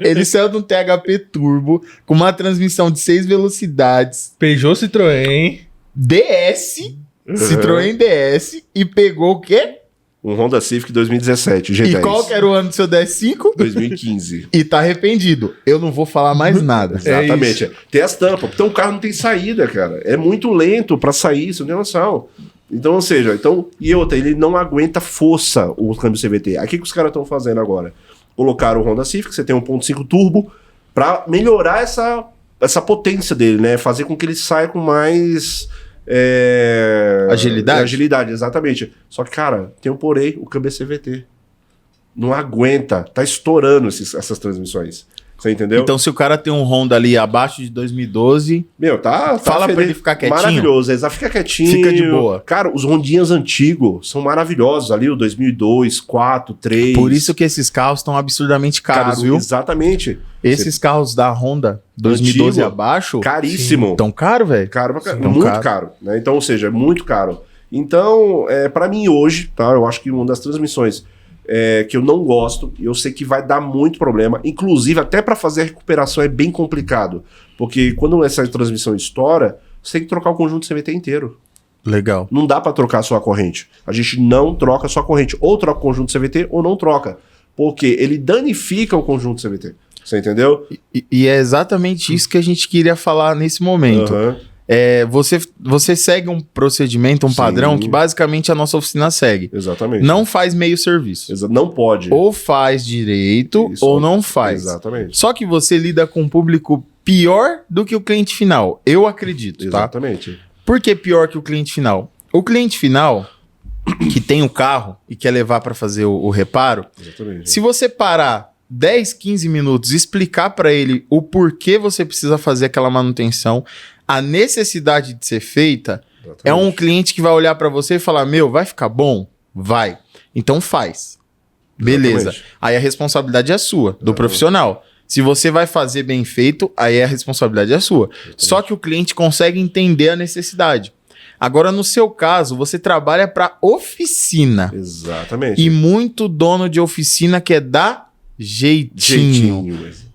[SPEAKER 2] Ele saiu de um THP turbo com uma transmissão de 6 velocidades.
[SPEAKER 3] Peugeot Citroën.
[SPEAKER 2] DS. Citroën DS. E pegou o quê?
[SPEAKER 1] Um Honda Civic 2017, G10.
[SPEAKER 2] E qual que era o ano do seu DS5?
[SPEAKER 1] 2015.
[SPEAKER 2] E tá arrependido. Eu não vou falar mais nada.
[SPEAKER 1] Exatamente. Tem as tampas. Então o carro não tem saída, cara. É muito lento pra sair, você não tem noção. Então, ou seja, e outra, ele não aguenta força o câmbio CVT. Aí o que os caras estão fazendo agora? Colocaram o Honda Civic, você tem 1.5 turbo, pra melhorar essa potência dele, né? Fazer com que ele saia com mais...
[SPEAKER 2] Agilidade?
[SPEAKER 1] Agilidade, exatamente. Só que, cara, tem um porém, o câmbio é CVT. Não aguenta, tá estourando essas transmissões. Você entendeu?
[SPEAKER 2] Então, se o cara tem um Honda ali abaixo de 2012...
[SPEAKER 1] Meu, fala
[SPEAKER 2] pra ele ficar quietinho.
[SPEAKER 1] Maravilhoso, exato. Fica quietinho.
[SPEAKER 2] Fica de boa.
[SPEAKER 1] Cara, os Rondinhas antigos são maravilhosos ali, o 2002, 4, 3.
[SPEAKER 2] Por isso que esses carros estão absurdamente caros, viu?
[SPEAKER 1] Exatamente.
[SPEAKER 2] Esses carros da Honda 2012
[SPEAKER 1] Antigo,
[SPEAKER 2] abaixo...
[SPEAKER 1] Caríssimo.
[SPEAKER 2] Tão caro, velho?
[SPEAKER 1] Caro pra caramba.
[SPEAKER 2] Sim,
[SPEAKER 1] Muito caro. Né? Então, ou seja, é muito caro. Então, pra mim hoje, tá? Eu acho que uma das transmissões que eu não gosto, e eu sei que vai dar muito problema, inclusive até pra fazer a recuperação é bem complicado. Porque quando essa transmissão estoura, você tem que trocar o conjunto CVT inteiro.
[SPEAKER 2] Legal.
[SPEAKER 1] Não dá pra trocar só a corrente. A gente não troca só a corrente. Ou troca o conjunto CVT ou não troca. Porque ele danifica o conjunto CVT. Você entendeu?
[SPEAKER 2] E é exatamente isso que a gente queria falar nesse momento.
[SPEAKER 1] Uhum.
[SPEAKER 2] Você segue um procedimento, um padrão que basicamente a nossa oficina segue.
[SPEAKER 1] Exatamente.
[SPEAKER 2] Não faz meio serviço.
[SPEAKER 1] Não pode.
[SPEAKER 2] Ou faz direito
[SPEAKER 1] Isso.
[SPEAKER 2] ou não faz.
[SPEAKER 1] Exatamente.
[SPEAKER 2] Só que você lida com um público pior do que o cliente final. Eu acredito, tá?
[SPEAKER 1] Exatamente.
[SPEAKER 2] Por que pior que o cliente final? O cliente final, que tem o carro e quer levar para fazer o reparo,
[SPEAKER 1] Exatamente.
[SPEAKER 2] se você parar 10, 15 minutos e explicar para ele o porquê você precisa fazer aquela manutenção, a necessidade de ser feita,
[SPEAKER 1] Exatamente.
[SPEAKER 2] é um cliente que vai olhar para você e falar, meu, vai ficar bom? Vai. Então faz. Beleza.
[SPEAKER 1] Exatamente.
[SPEAKER 2] Aí a responsabilidade é sua, do profissional. Se você vai fazer bem feito, aí a responsabilidade é sua. Só que o cliente consegue entender a necessidade. Agora, no seu caso, você trabalha para oficina.
[SPEAKER 1] Exatamente.
[SPEAKER 2] E muito dono de oficina quer dar jeitinho.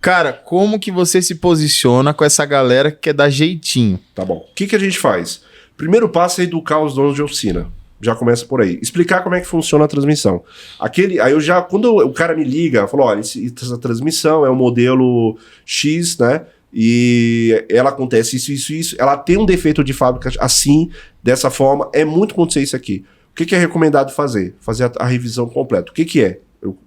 [SPEAKER 2] Cara, como que você se posiciona com essa galera que quer dar jeitinho?
[SPEAKER 1] Tá bom. O que a gente faz? Primeiro passo é educar os donos de oficina. Já começa por aí. Explicar como é que funciona a transmissão. Quando o cara me liga, falou, olha, essa transmissão é um modelo X, né? E ela acontece isso. Ela tem um defeito de fábrica assim, dessa forma. É muito acontecer isso aqui. O que é recomendado fazer? Fazer a revisão completa. O que é?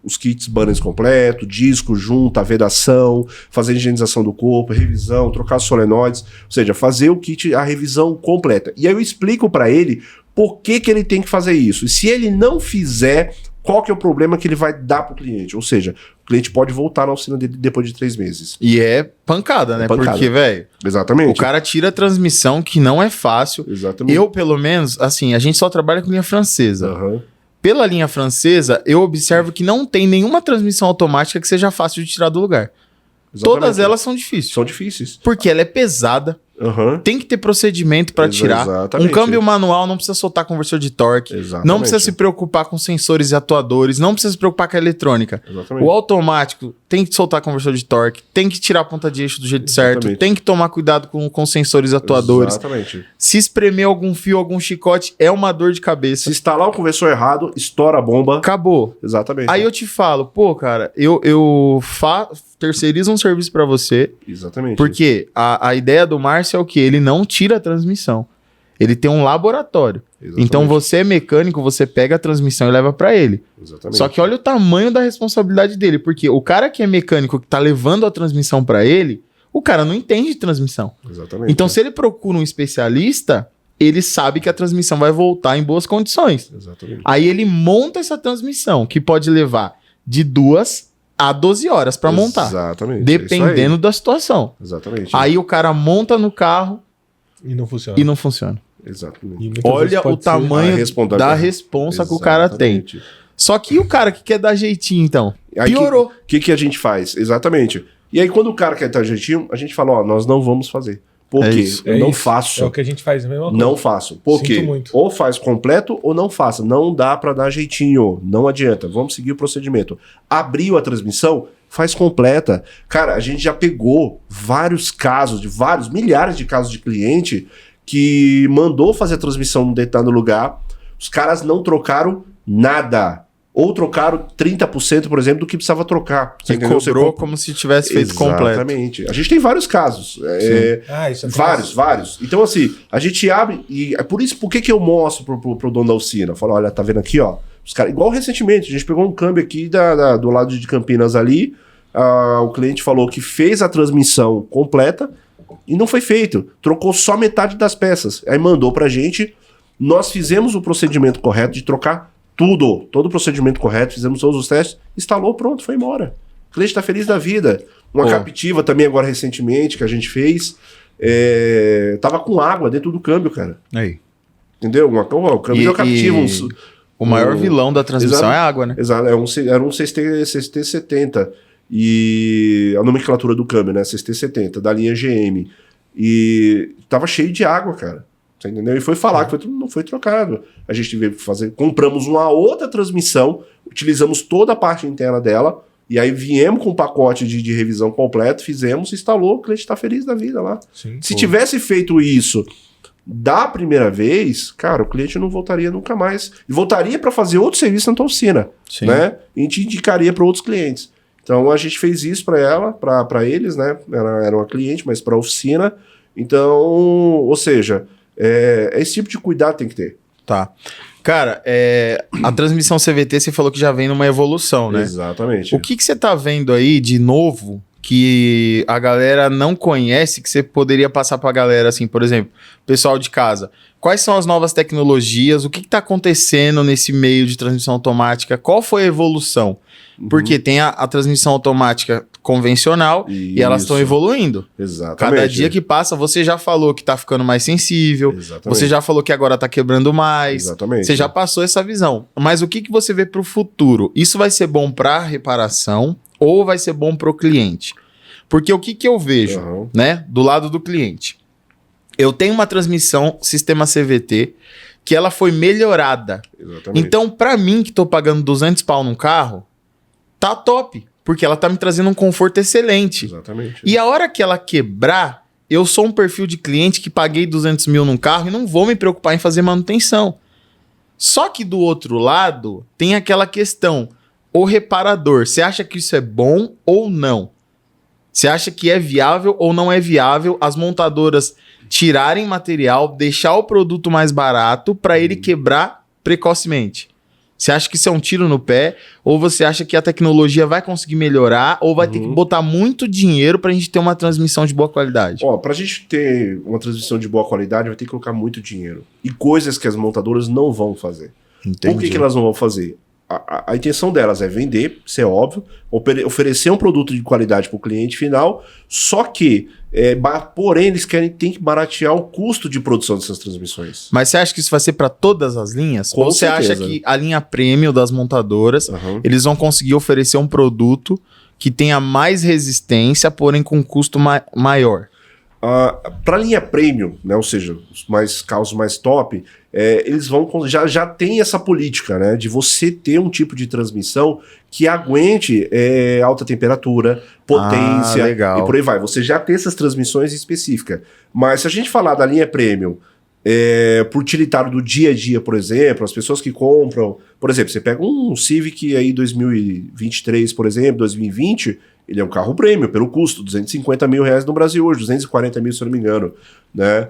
[SPEAKER 1] Os kits banners completo, disco, junta, vedação, fazer a higienização do corpo, revisão, trocar os solenoides, ou seja, fazer o kit, a revisão completa. E aí eu explico para ele por que ele tem que fazer isso. E se ele não fizer, qual que é o problema que ele vai dar para o cliente? Ou seja, o cliente pode voltar na oficina dele depois de 3 meses.
[SPEAKER 2] E é pancada, né?
[SPEAKER 1] Pancada.
[SPEAKER 2] Porque, velho,
[SPEAKER 1] Exatamente.
[SPEAKER 2] o cara tira a transmissão que não é fácil.
[SPEAKER 1] Exatamente.
[SPEAKER 2] Eu, pelo menos, assim, a gente só trabalha com linha francesa.
[SPEAKER 1] Aham.
[SPEAKER 2] Pela linha francesa, eu observo que não tem nenhuma transmissão automática que seja fácil de tirar do lugar.
[SPEAKER 1] Exatamente.
[SPEAKER 2] Todas elas são difíceis.
[SPEAKER 1] São difíceis.
[SPEAKER 2] Porque ela é pesada,
[SPEAKER 1] Aham.
[SPEAKER 2] tem que ter procedimento para tirar.
[SPEAKER 1] Exatamente.
[SPEAKER 2] Um câmbio manual não precisa soltar conversor de torque.
[SPEAKER 1] Exatamente.
[SPEAKER 2] Não precisa se preocupar com sensores e atuadores. Não precisa se preocupar com a eletrônica.
[SPEAKER 1] Exatamente.
[SPEAKER 2] O automático tem que soltar conversor de torque. Tem que tirar a ponta de eixo do jeito certo.
[SPEAKER 1] Exatamente.
[SPEAKER 2] Tem que tomar cuidado com sensores e atuadores.
[SPEAKER 1] Exatamente.
[SPEAKER 2] Se espremer algum fio, algum chicote, é uma dor de
[SPEAKER 1] Se
[SPEAKER 2] cabeça.
[SPEAKER 1] instalar o conversor errado, estoura a bomba.
[SPEAKER 2] Acabou.
[SPEAKER 1] Exatamente.
[SPEAKER 2] Aí eu te falo, pô, cara, eu terceirizo um serviço pra você,
[SPEAKER 1] Exatamente.
[SPEAKER 2] porque a ideia do Márcio é o quê? Ele não tira a transmissão. Ele tem um laboratório.
[SPEAKER 1] Exatamente.
[SPEAKER 2] Então você é mecânico, você pega a transmissão e leva pra ele.
[SPEAKER 1] Exatamente.
[SPEAKER 2] Só que olha o tamanho da responsabilidade dele, porque o cara que é mecânico, que tá levando a transmissão pra ele, o cara não entende de transmissão.
[SPEAKER 1] Exatamente.
[SPEAKER 2] Então se ele procura um especialista, ele sabe que a transmissão vai voltar em boas condições.
[SPEAKER 1] Exatamente.
[SPEAKER 2] Aí ele monta essa transmissão, que pode levar de 2 a 12 horas pra montar.
[SPEAKER 1] Exatamente.
[SPEAKER 2] Dependendo da situação.
[SPEAKER 1] Exatamente.
[SPEAKER 2] Aí o cara monta no carro
[SPEAKER 3] E não funciona.
[SPEAKER 2] e não funciona.
[SPEAKER 1] Exatamente.
[SPEAKER 3] E muitas
[SPEAKER 2] Olha
[SPEAKER 3] vezes
[SPEAKER 2] o
[SPEAKER 3] pode ser-
[SPEAKER 2] tamanho
[SPEAKER 1] responsabilidade.
[SPEAKER 2] da responsa que o cara tem.
[SPEAKER 1] Exatamente.
[SPEAKER 2] Só que e o cara que quer dar jeitinho, então?
[SPEAKER 1] Aí
[SPEAKER 2] Piorou.
[SPEAKER 1] O que a gente faz? Exatamente. E aí, quando o cara quer dar jeitinho, a gente fala, ó, nós não vamos fazer. Por
[SPEAKER 2] É
[SPEAKER 1] quê?
[SPEAKER 2] isso.
[SPEAKER 1] Eu
[SPEAKER 3] É
[SPEAKER 1] não
[SPEAKER 3] isso.
[SPEAKER 1] faço.
[SPEAKER 3] É o que a gente faz, a mesma coisa.
[SPEAKER 1] Não faço. Por
[SPEAKER 3] Sinto
[SPEAKER 1] quê?
[SPEAKER 3] muito.
[SPEAKER 1] Ou faz completo ou não faça. Não dá pra dar jeitinho. Não adianta. Vamos seguir o procedimento. Abriu a transmissão, faz completa. Cara, a gente já pegou vários casos, milhares de casos de cliente que mandou fazer a transmissão no determinado lugar. Os caras não trocaram nada. Ou trocaram 30%, por exemplo, do que precisava trocar.
[SPEAKER 2] Você
[SPEAKER 1] entendeu?
[SPEAKER 2] cobrou como se tivesse feito completo.
[SPEAKER 1] Exatamente. A gente tem vários casos.
[SPEAKER 3] Ah, isso acontece.
[SPEAKER 1] Vários. Então, assim, a gente abre e é por isso, por que eu mostro pro dono da oficina? Eu falo, olha, tá vendo aqui, ó? Os caras, igual recentemente, a gente pegou um câmbio aqui do lado de Campinas ali, o cliente falou que fez a transmissão completa e não foi feito. Trocou só metade das peças. Aí mandou pra gente, nós fizemos o procedimento correto de trocar todo o procedimento correto, fizemos todos os testes, instalou, pronto, foi embora. O cliente tá feliz da vida. Uma captiva também agora recentemente que a gente fez, tava com água dentro do câmbio, cara.
[SPEAKER 2] Aí.
[SPEAKER 1] Entendeu? O câmbio deu captiva.
[SPEAKER 2] O maior vilão da transmissão é a água, né?
[SPEAKER 1] Exato, era um CT70 e a nomenclatura do câmbio, né? CT70 da linha GM. E tava cheio de água, cara. Você entendeu? E foi falar que não foi trocado. A gente veio fazer, compramos uma outra transmissão, utilizamos toda a parte interna dela, e aí viemos com um pacote de revisão completo, fizemos, instalou, o cliente tá feliz da vida lá.
[SPEAKER 3] Sim,
[SPEAKER 1] Se tivesse feito isso da primeira vez, cara, o cliente não voltaria nunca mais. E voltaria para fazer outro serviço na tua oficina, né? E te indicaria para outros clientes. Então a gente fez isso para ela, para eles, né? Era uma cliente, mas para a oficina. Então, ou seja, esse tipo de cuidado tem que ter.
[SPEAKER 2] Tá. Cara, a transmissão CVT você falou que já vem numa evolução, né?
[SPEAKER 1] Exatamente.
[SPEAKER 2] O que você tá vendo aí de novo que a galera não conhece, que você poderia passar pra galera, assim, por exemplo, pessoal de casa, quais são as novas tecnologias, o que tá acontecendo nesse meio de transmissão automática, qual foi a evolução? Porque tem a transmissão automática convencional e elas estão evoluindo.
[SPEAKER 1] Exatamente.
[SPEAKER 2] Cada dia que passa, você já falou que tá ficando mais sensível, você já falou que agora tá quebrando mais, você já passou essa visão. Mas o que você vê pro futuro? Isso vai ser bom pra reparação ou vai ser bom pro cliente? Porque o que eu vejo, né, do lado do cliente? Eu tenho uma transmissão sistema CVT que ela foi melhorada.
[SPEAKER 1] Exatamente.
[SPEAKER 2] Então, pra mim que tô pagando 200 pau num carro, tá top, porque ela tá me trazendo um conforto excelente.
[SPEAKER 1] Exatamente.
[SPEAKER 2] E a hora que ela quebrar, eu sou um perfil de cliente que paguei 200 mil num carro e não vou me preocupar em fazer manutenção. Só que do outro lado, tem aquela questão, o reparador, você acha que isso é bom ou não? Você acha que é viável ou não é viável as montadoras tirarem material, deixar o produto mais barato para ele quebrar precocemente? Você acha que isso é um tiro no pé? Ou você acha que a tecnologia vai conseguir melhorar? Ou vai ter que botar muito dinheiro pra gente ter uma transmissão de boa qualidade?
[SPEAKER 1] Ó, pra gente ter uma transmissão de boa qualidade, vai ter que colocar muito dinheiro. E coisas que as montadoras não vão fazer.
[SPEAKER 2] Entendi.
[SPEAKER 1] Por que elas não vão fazer? A intenção delas é vender, isso é óbvio, oferecer um produto de qualidade para o cliente final, só que, porém, eles tem que baratear o custo de produção dessas transmissões.
[SPEAKER 2] Mas você acha que isso vai ser para todas as linhas?
[SPEAKER 1] Com
[SPEAKER 2] ou você
[SPEAKER 1] certeza.
[SPEAKER 2] acha que a linha premium das montadoras, eles vão conseguir oferecer um produto que tenha mais resistência, porém com custo maior?
[SPEAKER 1] Para a linha premium, né, ou seja, os carros mais top, eles vão já tem essa política, né, de você ter um tipo de transmissão que aguente alta temperatura, potência
[SPEAKER 2] legal.
[SPEAKER 1] E por aí vai. Você já tem essas transmissões específicas. Mas se a gente falar da linha premium, por utilitário do dia a dia, por exemplo, as pessoas que compram, por exemplo, você pega um Civic aí 2023, por exemplo, 2020, ele é um carro premium pelo custo, 250 mil reais no Brasil hoje, 240 mil se eu não me engano, né?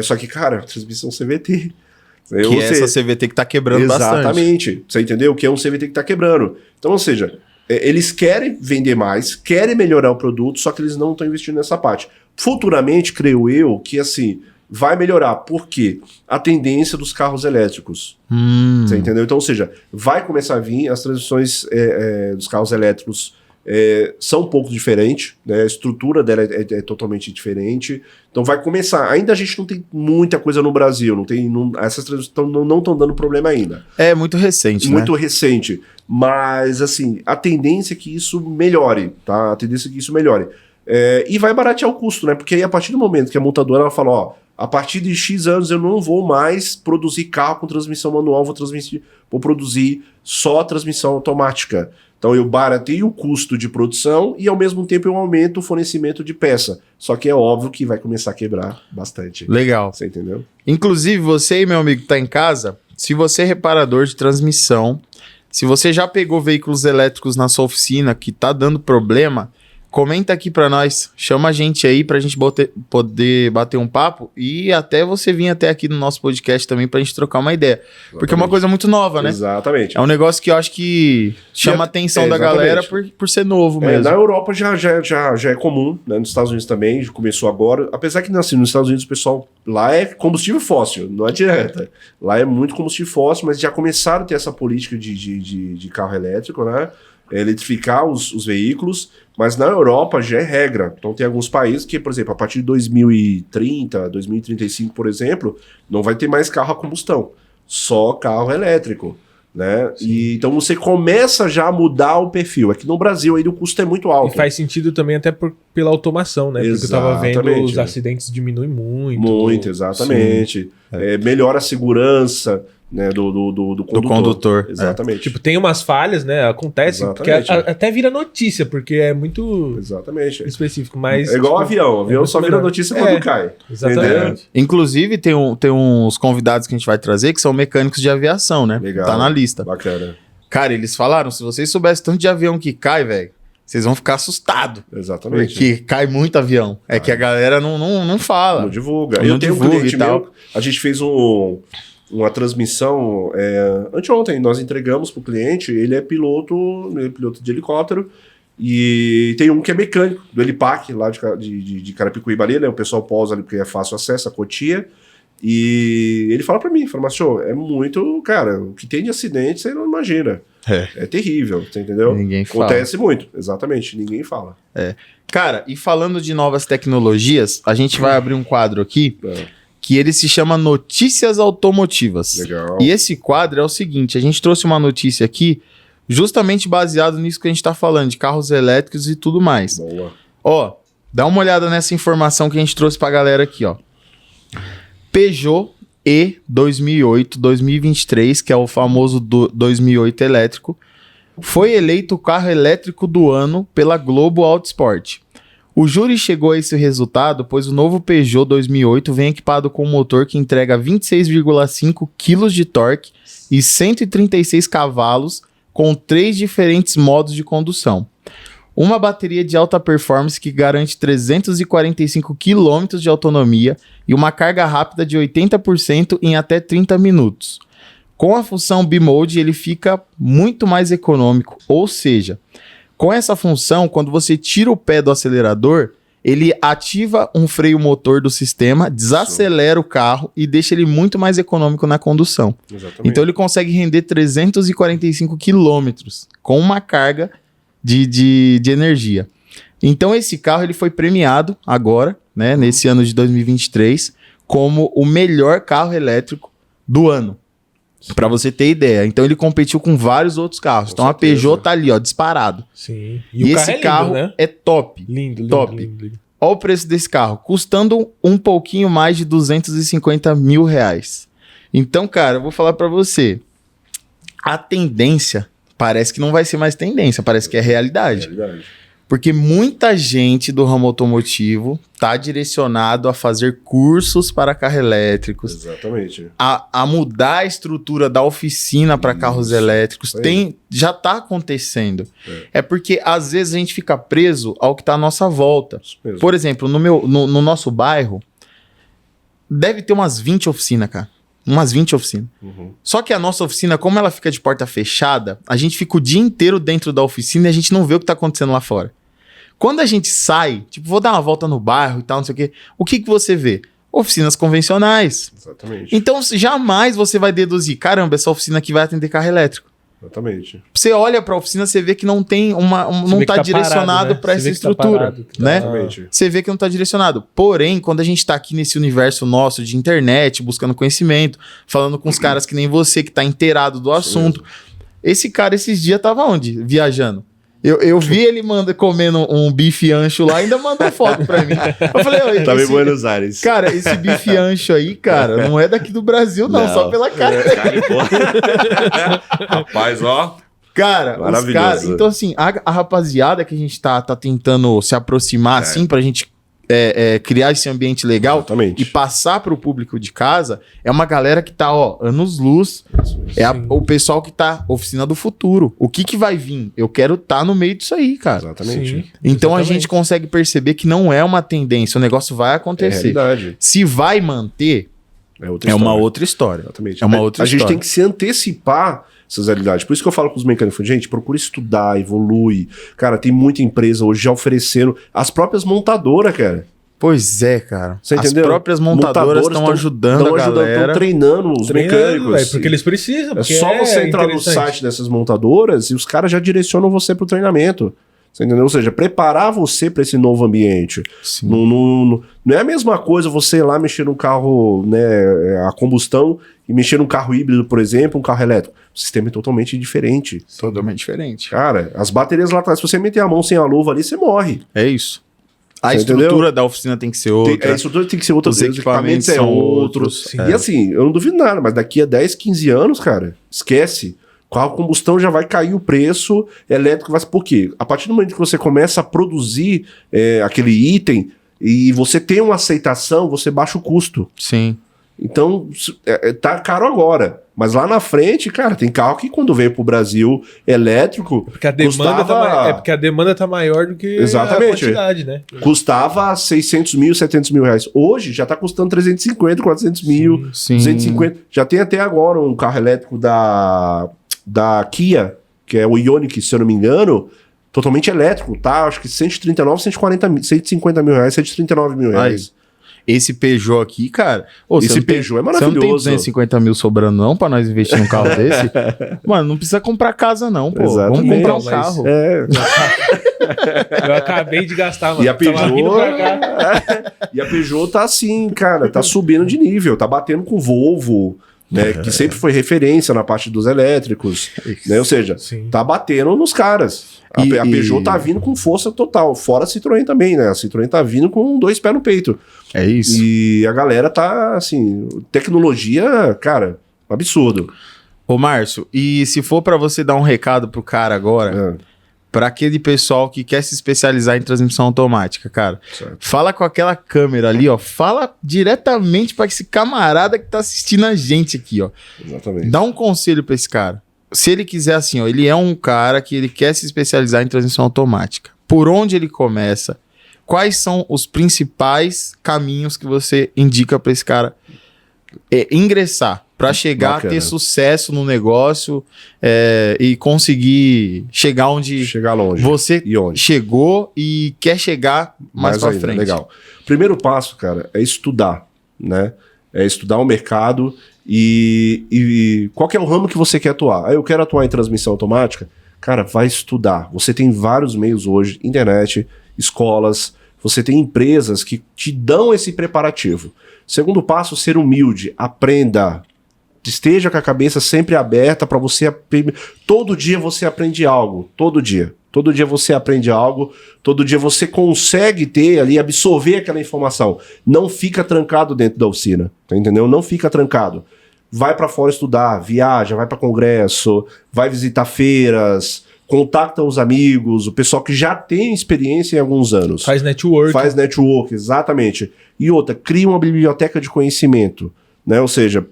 [SPEAKER 1] Só que, cara, transmissão CVT.
[SPEAKER 2] Essa CVT que tá quebrando bastante.
[SPEAKER 1] Exatamente. Você entendeu? Que é um CVT que tá quebrando. Então, ou seja, eles querem vender mais, querem melhorar o produto, só que eles não estão investindo nessa parte. Futuramente, creio eu, que assim, vai melhorar. Por quê? A tendência dos carros elétricos. Você entendeu? Então, ou seja, vai começar a vir as transmissões dos carros elétricos são um pouco diferentes, né? A estrutura dela é totalmente diferente. Então vai começar. Ainda a gente não tem muita coisa no Brasil, essas transmissões não estão dando problema ainda.
[SPEAKER 2] É muito recente,
[SPEAKER 1] muito recente. Mas assim, a tendência é que isso melhore, tá? A tendência é que isso melhore. E vai baratear o custo, né? Porque aí a partir do momento que a montadora ela fala, ó, a partir de X anos eu não vou mais produzir carro com transmissão manual, vou produzir só transmissão automática. Então eu barateio o custo de produção e ao mesmo tempo eu aumento o fornecimento de peça. Só que é óbvio que vai começar a quebrar bastante.
[SPEAKER 2] Legal.
[SPEAKER 1] Você entendeu?
[SPEAKER 2] Inclusive você e meu amigo que tá em casa, se você é reparador de transmissão, se você já pegou veículos elétricos na sua oficina que tá dando problema, comenta aqui pra nós, chama a gente aí pra gente poder bater um papo e até você vir até aqui no nosso podcast também pra gente trocar uma ideia. Exatamente. Porque é uma coisa muito nova, né?
[SPEAKER 1] Exatamente.
[SPEAKER 2] É um negócio que eu acho que chama a atenção da galera por ser novo mesmo.
[SPEAKER 1] Na Europa já é comum, né? Nos Estados Unidos também, começou agora. Apesar que assim, nos Estados Unidos o pessoal lá é combustível fóssil, não adianta. Lá é muito combustível fóssil, mas já começaram a ter essa política de carro elétrico, né? Eletrificar os veículos, mas na Europa já é regra. Então tem alguns países que, por exemplo, a partir de 2030, 2035, por exemplo, não vai ter mais carro a combustão, só carro elétrico, né? E então você começa já a mudar o perfil. Aqui no Brasil ainda o custo é muito alto.
[SPEAKER 3] E faz sentido também até pela automação, né? Porque eu tava vendo os acidentes diminuem muito.
[SPEAKER 1] Muito, exatamente. Melhora a segurança, né, do condutor. Exatamente.
[SPEAKER 3] Tipo, tem umas falhas, né? Acontece, porque até vira notícia, porque é muito específico. Mas,
[SPEAKER 1] é igual avião. Avião só vira notícia quando cai.
[SPEAKER 3] Exatamente.
[SPEAKER 2] Inclusive, tem uns convidados que a gente vai trazer que são mecânicos de aviação, né?
[SPEAKER 1] Legal.
[SPEAKER 2] Tá na lista.
[SPEAKER 1] Bacana.
[SPEAKER 2] Cara, eles falaram, se vocês soubessem tanto de avião que cai, velho, vocês vão ficar assustados.
[SPEAKER 1] Exatamente.
[SPEAKER 2] Porque cai muito avião. É que a galera não fala.
[SPEAKER 1] Não divulga.
[SPEAKER 2] Eu tenho um cliente
[SPEAKER 1] meu, a gente fez uma transmissão anteontem, nós entregamos para o cliente, ele é piloto de helicóptero, e tem um que é mecânico do Helipac, lá de Carapicuíba ali, né? O pessoal pousa ali porque é fácil acesso, a Cotia, e ele fala para mim, Macho, é muito, cara, o que tem de acidente você não imagina. É terrível, você entendeu?
[SPEAKER 2] Ninguém fala.
[SPEAKER 1] Acontece muito, exatamente, ninguém fala.
[SPEAKER 2] Cara, e falando de novas tecnologias, a gente vai abrir um quadro aqui, que ele se chama Notícias Automotivas.
[SPEAKER 1] Legal.
[SPEAKER 2] E esse quadro é o seguinte, a gente trouxe uma notícia aqui justamente baseado nisso que a gente tá falando, de carros elétricos e tudo mais.
[SPEAKER 1] Boa.
[SPEAKER 2] Ó, dá uma olhada nessa informação que a gente trouxe pra galera aqui, ó. Peugeot E 2008-2023, que é o famoso 2008 elétrico, foi eleito o carro elétrico do ano pela Globo Autosport. O júri chegou a esse resultado, pois o novo Peugeot 2008 vem equipado com um motor que entrega 26,5 kg de torque e 136 cavalos, com 3 diferentes modos de condução. Uma bateria de alta performance que garante 345 km de autonomia e uma carga rápida de 80% em até 30 minutos. Com a função B-Mode, ele fica muito mais econômico, ou seja, com essa função, quando você tira o pé do acelerador, ele ativa um freio motor do sistema, desacelera o carro e deixa ele muito mais econômico na condução.
[SPEAKER 1] Exatamente.
[SPEAKER 2] Então ele consegue render 345 quilômetros com uma carga de energia. Então esse carro ele foi premiado agora, né, nesse ano de 2023, como o melhor carro elétrico do ano. Pra você ter ideia. Então ele competiu com vários outros carros.
[SPEAKER 1] Com
[SPEAKER 2] então
[SPEAKER 1] certeza.
[SPEAKER 2] A Peugeot tá ali, ó, disparado.
[SPEAKER 3] Sim.
[SPEAKER 2] E esse carro
[SPEAKER 3] né?
[SPEAKER 2] é top.
[SPEAKER 3] Lindo,
[SPEAKER 2] top.
[SPEAKER 3] lindo.
[SPEAKER 2] Olha o preço desse carro. Custando um pouquinho mais de 250 mil reais. Então, cara, eu vou falar pra você. A tendência parece que não vai ser mais tendência. Parece que é realidade. Porque muita gente do ramo automotivo está direcionado a fazer cursos para carros elétricos,
[SPEAKER 1] Exatamente.
[SPEAKER 2] a mudar a estrutura da oficina para carros elétricos. Já está acontecendo. É porque às vezes a gente fica preso ao que está à nossa volta. Por exemplo, no nosso bairro, deve ter umas 20 oficinas, cara. Umas 20 oficinas. Só que a nossa oficina, como ela fica de porta fechada, a gente fica o dia inteiro dentro da oficina e a gente não vê o que está acontecendo lá fora. Quando a gente sai, tipo, vou dar uma volta no bairro e tal, não sei o quê, o que você vê? Oficinas convencionais.
[SPEAKER 1] Exatamente.
[SPEAKER 2] Então, jamais você vai deduzir, caramba, essa oficina aqui vai atender carro elétrico.
[SPEAKER 1] Exatamente.
[SPEAKER 2] Você olha para a oficina, você vê que não tem não tá direcionado para essa estrutura, né?
[SPEAKER 1] Exatamente.
[SPEAKER 2] Você vê que não tá direcionado. Porém, quando a gente tá aqui nesse universo nosso de internet, buscando conhecimento, falando com os caras que nem você, que tá inteirado do assunto. Esse cara, esses dias, tava onde? Viajando. Eu vi ele comendo um bife ancho lá e ainda mandou foto pra mim. Eu falei,
[SPEAKER 1] tava em Buenos Aires.
[SPEAKER 2] Cara, esse bife ancho aí, cara, não é daqui do Brasil, não só pela cara.
[SPEAKER 1] Rapaz, ó.
[SPEAKER 2] Cara,
[SPEAKER 1] maravilhoso.
[SPEAKER 2] Então, assim, a rapaziada que a gente tá tentando se aproximar, assim, pra gente criar esse ambiente legal.
[SPEAKER 1] Exatamente.
[SPEAKER 2] E passar pro público de casa, é uma galera que tá, ó, anos-luz. O pessoal que tá oficina do futuro. O que vai vir? Eu quero estar no meio disso aí, cara.
[SPEAKER 1] Exatamente.
[SPEAKER 3] Sim,
[SPEAKER 2] então
[SPEAKER 3] exatamente.
[SPEAKER 2] A gente consegue perceber que não é uma tendência, o negócio vai acontecer.
[SPEAKER 1] É verdade.
[SPEAKER 2] Se vai manter, uma outra história.
[SPEAKER 1] Exatamente.
[SPEAKER 2] É uma outra
[SPEAKER 1] a
[SPEAKER 2] história.
[SPEAKER 1] gente tem que se antecipar essas realidades. Por isso que eu falo com os mecânicos, gente, procura estudar, evolui. Cara, tem muita empresa hoje já oferecendo, as próprias montadoras, cara.
[SPEAKER 2] Pois é, cara.
[SPEAKER 1] Você entendeu?
[SPEAKER 2] As próprias montadoras estão ajudando a galera.
[SPEAKER 1] Estão treinando os mecânicos.
[SPEAKER 3] Porque eles precisam.
[SPEAKER 1] É só você entrar no site dessas montadoras e os caras já direcionam você pro treinamento. Você entendeu? Ou seja, preparar você para esse novo ambiente. Não é a mesma coisa você ir lá mexer num carro, né, a combustão e mexer num carro híbrido, por exemplo, um carro elétrico. O sistema é totalmente diferente.
[SPEAKER 2] Totalmente diferente.
[SPEAKER 1] Cara, as baterias lá atrás, se você meter a mão sem a luva ali, você morre.
[SPEAKER 2] É isso. A
[SPEAKER 1] Você
[SPEAKER 2] estrutura
[SPEAKER 1] entendeu?
[SPEAKER 2] da oficina tem que ser outra.
[SPEAKER 1] A estrutura tem que ser outra.
[SPEAKER 2] Os equipamentos são outros.
[SPEAKER 1] E assim, eu não duvido nada, mas daqui a 10, 15 anos, cara, esquece. Carro a combustão já vai cair o preço, elétrico vai... Por quê? A partir do momento que você começa a produzir aquele item e você tem uma aceitação, você baixa o custo.
[SPEAKER 2] Sim.
[SPEAKER 1] Então, tá caro agora. Mas lá na frente, cara, tem carro que quando veio pro Brasil elétrico...
[SPEAKER 3] Porque a demanda porque a demanda tá maior do que
[SPEAKER 1] Exatamente.
[SPEAKER 3] a quantidade, né?
[SPEAKER 1] Custava 600 mil, 700 mil reais. Hoje já tá custando 350, 400 mil,
[SPEAKER 2] Sim.
[SPEAKER 1] 250. Já tem até agora um carro elétrico da Kia, que é o Ioniq, se eu não me engano, totalmente elétrico, tá? Acho que 139, 140 mil, 150 mil reais, 139 mil reais.
[SPEAKER 2] Esse Peugeot aqui, cara...
[SPEAKER 1] Esse Peugeot é maravilhoso.
[SPEAKER 2] Você não tem 250 mil sobrando não pra nós investir num carro desse? Mano, não precisa comprar casa não, pô.
[SPEAKER 1] Exatamente.
[SPEAKER 2] Vamos comprar um carro.
[SPEAKER 3] Eu acabei de gastar, mano.
[SPEAKER 1] E a Peugeot tá assim, cara, tá subindo de nível, tá batendo com o Volvo, né, que sempre foi referência na parte dos elétricos, né, ou seja, tá batendo nos caras. A Peugeot tá vindo com força total, fora a Citroën também, né, a Citroën tá vindo com 2 pés no peito.
[SPEAKER 2] É isso.
[SPEAKER 1] E a galera tá, assim, tecnologia, cara, absurdo.
[SPEAKER 2] Ô, Márcio, e se for pra você dar um recado pro cara agora, pra aquele pessoal que quer se especializar em transmissão automática, cara, fala com aquela câmera ali, ó, fala diretamente pra esse camarada que tá assistindo a gente aqui, ó.
[SPEAKER 1] Exatamente.
[SPEAKER 2] Dá um conselho pra esse cara. Se ele quiser assim, ó, ele é um cara que ele quer se especializar em transmissão automática. Por onde ele começa? Quais são os principais caminhos que você indica pra esse cara ingressar? Pra chegar a ter sucesso no negócio e conseguir chegar onde
[SPEAKER 1] longe.
[SPEAKER 2] Você
[SPEAKER 1] e onde?
[SPEAKER 2] chegou e quer chegar mais pra frente.
[SPEAKER 1] Legal. Primeiro passo, cara, é estudar, né? É estudar o mercado e qual que é o ramo que você quer atuar. Eu quero atuar em transmissão automática. Cara, vai estudar. Você tem vários meios hoje, internet, escolas, você tem empresas que te dão esse preparativo. Segundo passo, ser humilde, aprenda. Esteja com a cabeça sempre aberta para você... Todo dia você aprende algo, todo dia. Todo dia você aprende algo, todo dia você consegue ter ali, absorver aquela informação. Não fica trancado dentro da oficina, tá entendendo? Não fica trancado. Vai para fora estudar, viaja, vai para congresso, vai visitar feiras, contacta os amigos, o pessoal que já tem experiência em alguns anos.
[SPEAKER 3] Faz network.
[SPEAKER 1] Faz network, exatamente. E outra, cria uma biblioteca de conhecimento, né? Ou seja,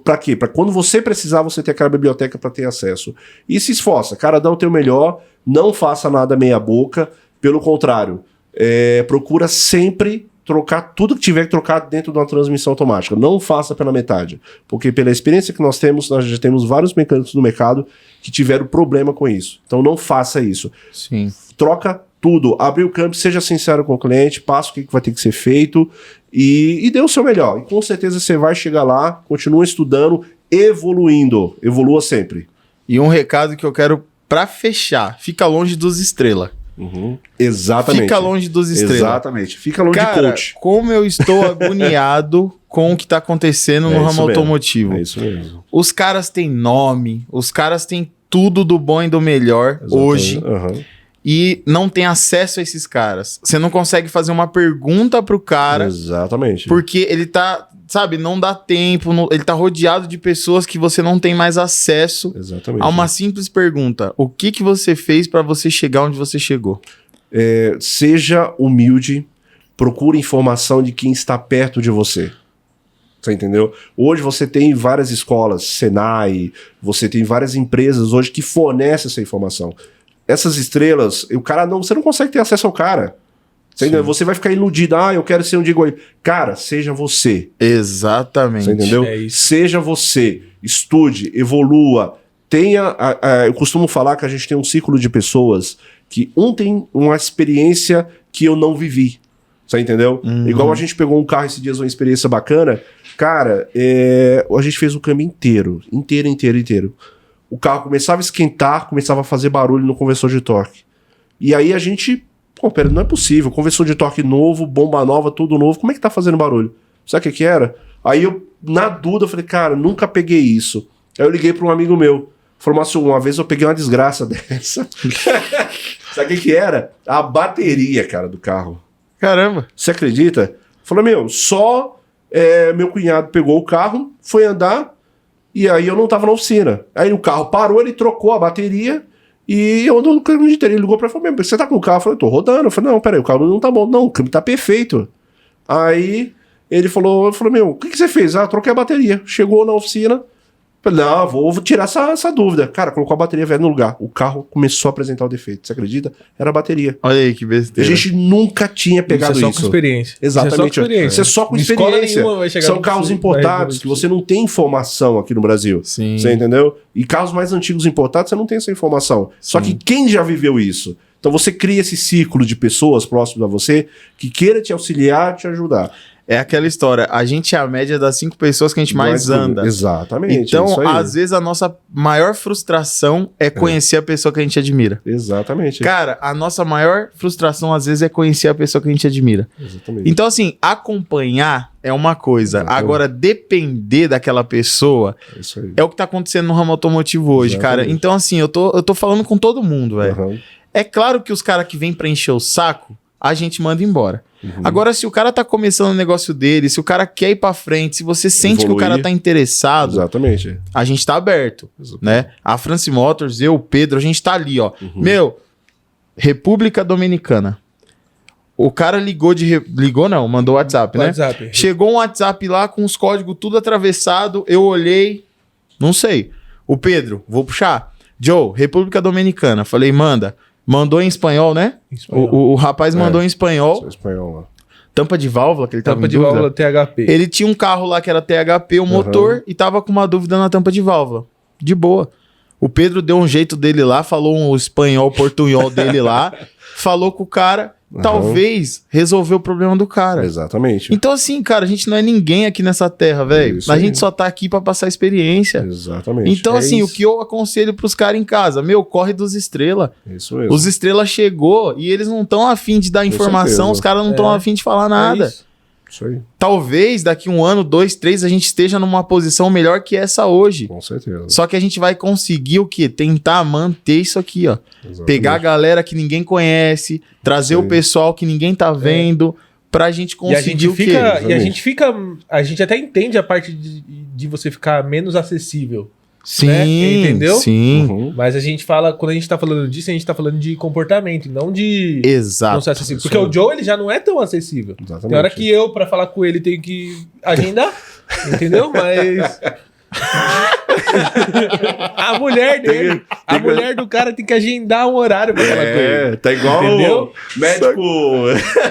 [SPEAKER 1] para quê? Para quando você precisar, você ter aquela biblioteca para ter acesso. E se esforça, cara, dá o teu melhor, não faça nada meia boca, pelo contrário, procura sempre trocar tudo que tiver que trocar dentro de uma transmissão automática. Não faça pela metade, porque pela experiência que nós já temos vários mecânicos no mercado que tiveram problema com isso. Então não faça isso.
[SPEAKER 2] Sim.
[SPEAKER 1] Troca tudo, abre o campo, seja sincero com o cliente, passa o que vai ter que ser feito e dê o seu melhor. E com certeza você vai chegar lá, continua estudando, evoluindo. Evolua sempre.
[SPEAKER 2] E um recado que eu quero pra fechar, fica longe dos estrelas.
[SPEAKER 1] Exatamente.
[SPEAKER 2] Fica longe dos estrelas.
[SPEAKER 1] Exatamente. Fica longe de coach.
[SPEAKER 2] Como eu estou agoniado com o que tá acontecendo no ramo automotivo.
[SPEAKER 1] É isso mesmo.
[SPEAKER 2] Os caras têm nome, os caras têm tudo do bom e do melhor hoje. E não tem acesso a esses caras. Você não consegue fazer uma pergunta pro cara.
[SPEAKER 1] Exatamente.
[SPEAKER 2] Porque ele tá, sabe, não dá tempo. Ele tá rodeado de pessoas que você não tem mais acesso a uma simples pergunta. O que você fez para você chegar onde você chegou?
[SPEAKER 1] Seja humilde. Procure informação de quem está perto de você. Você entendeu? Hoje você tem várias escolas, Senai, você tem várias empresas hoje que fornecem essa informação. Essas estrelas, você não consegue ter acesso ao cara. Você vai ficar iludido. Eu quero ser um dia igual ele. Cara, seja você.
[SPEAKER 2] Exatamente.
[SPEAKER 1] Você entendeu? Seja você. Estude, evolua. Eu costumo falar que a gente tem um círculo de pessoas que tem uma experiência que eu não vivi. Você entendeu? Igual a gente pegou um carro esses dias, uma experiência bacana. Cara, a gente fez o caminho inteiro. Inteiro. O carro começava a esquentar, começava a fazer barulho no conversor de torque. E aí a gente... Pô, pera, não é possível. Conversor de torque novo, bomba nova, tudo novo. Como é que tá fazendo barulho? Sabe o que era? Aí eu, na dúvida, falei, cara, nunca peguei isso. Aí eu liguei para um amigo meu. Falou, Márcio, uma vez eu peguei uma desgraça dessa. Sabe o que era? A bateria, cara, do carro.
[SPEAKER 2] Caramba.
[SPEAKER 1] Você acredita? Falou, só meu cunhado pegou o carro, foi andar, e aí eu não tava na oficina. Aí o carro parou, ele trocou a bateria, e eu andou no caminho inteiro. Ele ligou pra mim e falou, você tá com o carro? Eu falei, tô rodando. Eu falei, não, peraí, o carro não tá bom. Não, o câmbio tá perfeito. Aí ele falou, o que você fez? Ah, troquei a bateria. Chegou na oficina, falei, não, vou tirar essa dúvida. Cara, colocou a bateria velha no lugar. O carro começou a apresentar o defeito. Você acredita? Era a bateria.
[SPEAKER 2] Olha aí que besteira.
[SPEAKER 1] A gente nunca tinha pegado isso.
[SPEAKER 3] Isso é só com experiência.
[SPEAKER 1] Exatamente. Isso é só com experiência. São carros importados que você não tem informação aqui no Brasil.
[SPEAKER 2] Sim.
[SPEAKER 1] Você entendeu? E carros mais antigos importados, você não tem essa informação.
[SPEAKER 2] Sim.
[SPEAKER 1] Só que quem já viveu isso? Então você cria esse ciclo de pessoas próximas a você que queira te auxiliar, te ajudar.
[SPEAKER 2] É aquela história, a gente é a média das 5 pessoas que a gente mais anda.
[SPEAKER 1] Exatamente.
[SPEAKER 2] Então,
[SPEAKER 1] isso aí.
[SPEAKER 2] às vezes, a nossa maior frustração é conhecer a pessoa que a gente admira.
[SPEAKER 1] Exatamente.
[SPEAKER 2] Cara, a nossa maior frustração, às vezes, é conhecer a pessoa que a gente admira.
[SPEAKER 1] Exatamente.
[SPEAKER 2] Então, assim, acompanhar é uma coisa.
[SPEAKER 1] Exatamente.
[SPEAKER 2] Agora, depender daquela pessoa
[SPEAKER 1] Isso aí.
[SPEAKER 2] é o que tá acontecendo no ramo automotivo hoje,
[SPEAKER 1] Exatamente.
[SPEAKER 2] cara. Então, assim, eu tô falando com todo mundo, velho.
[SPEAKER 1] Uhum.
[SPEAKER 2] É claro que os caras que vêm pra encher o saco, a gente manda embora.
[SPEAKER 1] Uhum.
[SPEAKER 2] Agora, se o cara tá começando o negócio dele, se o cara quer ir pra frente, se você sente que o cara tá interessado,
[SPEAKER 1] Exatamente.
[SPEAKER 2] a gente tá aberto, né? A France Motors, eu, o Pedro, a gente tá ali, ó. República Dominicana. O cara ligou não, mandou WhatsApp, né?
[SPEAKER 3] WhatsApp.
[SPEAKER 2] Chegou um WhatsApp lá com os códigos tudo atravessado, eu olhei, não sei. O Pedro, vou puxar. Joe, República Dominicana. Falei, manda. Mandou em espanhol, né?
[SPEAKER 3] Espanhol.
[SPEAKER 2] O rapaz mandou em espanhol.
[SPEAKER 1] Sou espanhol lá.
[SPEAKER 2] Tampa de válvula, que ele tava
[SPEAKER 3] Tampa
[SPEAKER 2] em
[SPEAKER 3] de
[SPEAKER 2] dúvida.
[SPEAKER 3] válvula THP.
[SPEAKER 2] Ele tinha um carro lá que era THP, o motor, e tava com uma dúvida na tampa de válvula. De boa. O Pedro deu um jeito dele lá, falou um espanhol, portunhol dele lá, falou com o cara, talvez resolveu o problema do cara.
[SPEAKER 1] Exatamente.
[SPEAKER 2] Então, assim, cara, a gente não é ninguém aqui nessa terra, velho.
[SPEAKER 1] Isso
[SPEAKER 2] A
[SPEAKER 1] aí.
[SPEAKER 2] gente só tá aqui pra passar experiência.
[SPEAKER 1] Exatamente.
[SPEAKER 2] Então, assim,
[SPEAKER 1] isso.
[SPEAKER 2] o que eu aconselho pros caras em casa, corre dos estrelas.
[SPEAKER 1] Isso mesmo.
[SPEAKER 2] Os estrelas chegou e eles não estão afim de dar informação,
[SPEAKER 1] certeza.
[SPEAKER 2] os caras não estão afim de falar nada.
[SPEAKER 3] É isso.
[SPEAKER 1] Isso aí.
[SPEAKER 2] Talvez daqui 1 ano, 2, 3, a gente esteja numa posição melhor que essa hoje.
[SPEAKER 1] Com certeza.
[SPEAKER 2] Só que a gente vai conseguir o quê? Tentar manter isso aqui, ó.
[SPEAKER 1] Exatamente.
[SPEAKER 2] Pegar a galera que ninguém conhece, trazer
[SPEAKER 1] Sim.
[SPEAKER 2] o pessoal que ninguém tá vendo, pra gente
[SPEAKER 3] E a
[SPEAKER 2] conseguir
[SPEAKER 3] gente
[SPEAKER 2] o quê?
[SPEAKER 3] fica,
[SPEAKER 1] Exatamente.
[SPEAKER 3] a gente até entende a parte de você ficar menos acessível.
[SPEAKER 2] Sim,
[SPEAKER 3] né? Entendeu?
[SPEAKER 2] sim.
[SPEAKER 1] Uhum.
[SPEAKER 3] Mas a gente fala, quando a gente tá falando disso, a gente tá falando de comportamento, não de não
[SPEAKER 2] Exato.
[SPEAKER 3] ser acessível.
[SPEAKER 1] Isso
[SPEAKER 3] Porque
[SPEAKER 1] aí.
[SPEAKER 3] o Joe, ele já não é tão acessível.
[SPEAKER 1] Exatamente.
[SPEAKER 3] Tem hora que eu, pra falar com ele, tenho que agendar, entendeu? Mas... a mulher dele, a mulher do cara tem que agendar um horário pra falar com ele.
[SPEAKER 1] Tá igual
[SPEAKER 3] Entendeu?
[SPEAKER 1] médico.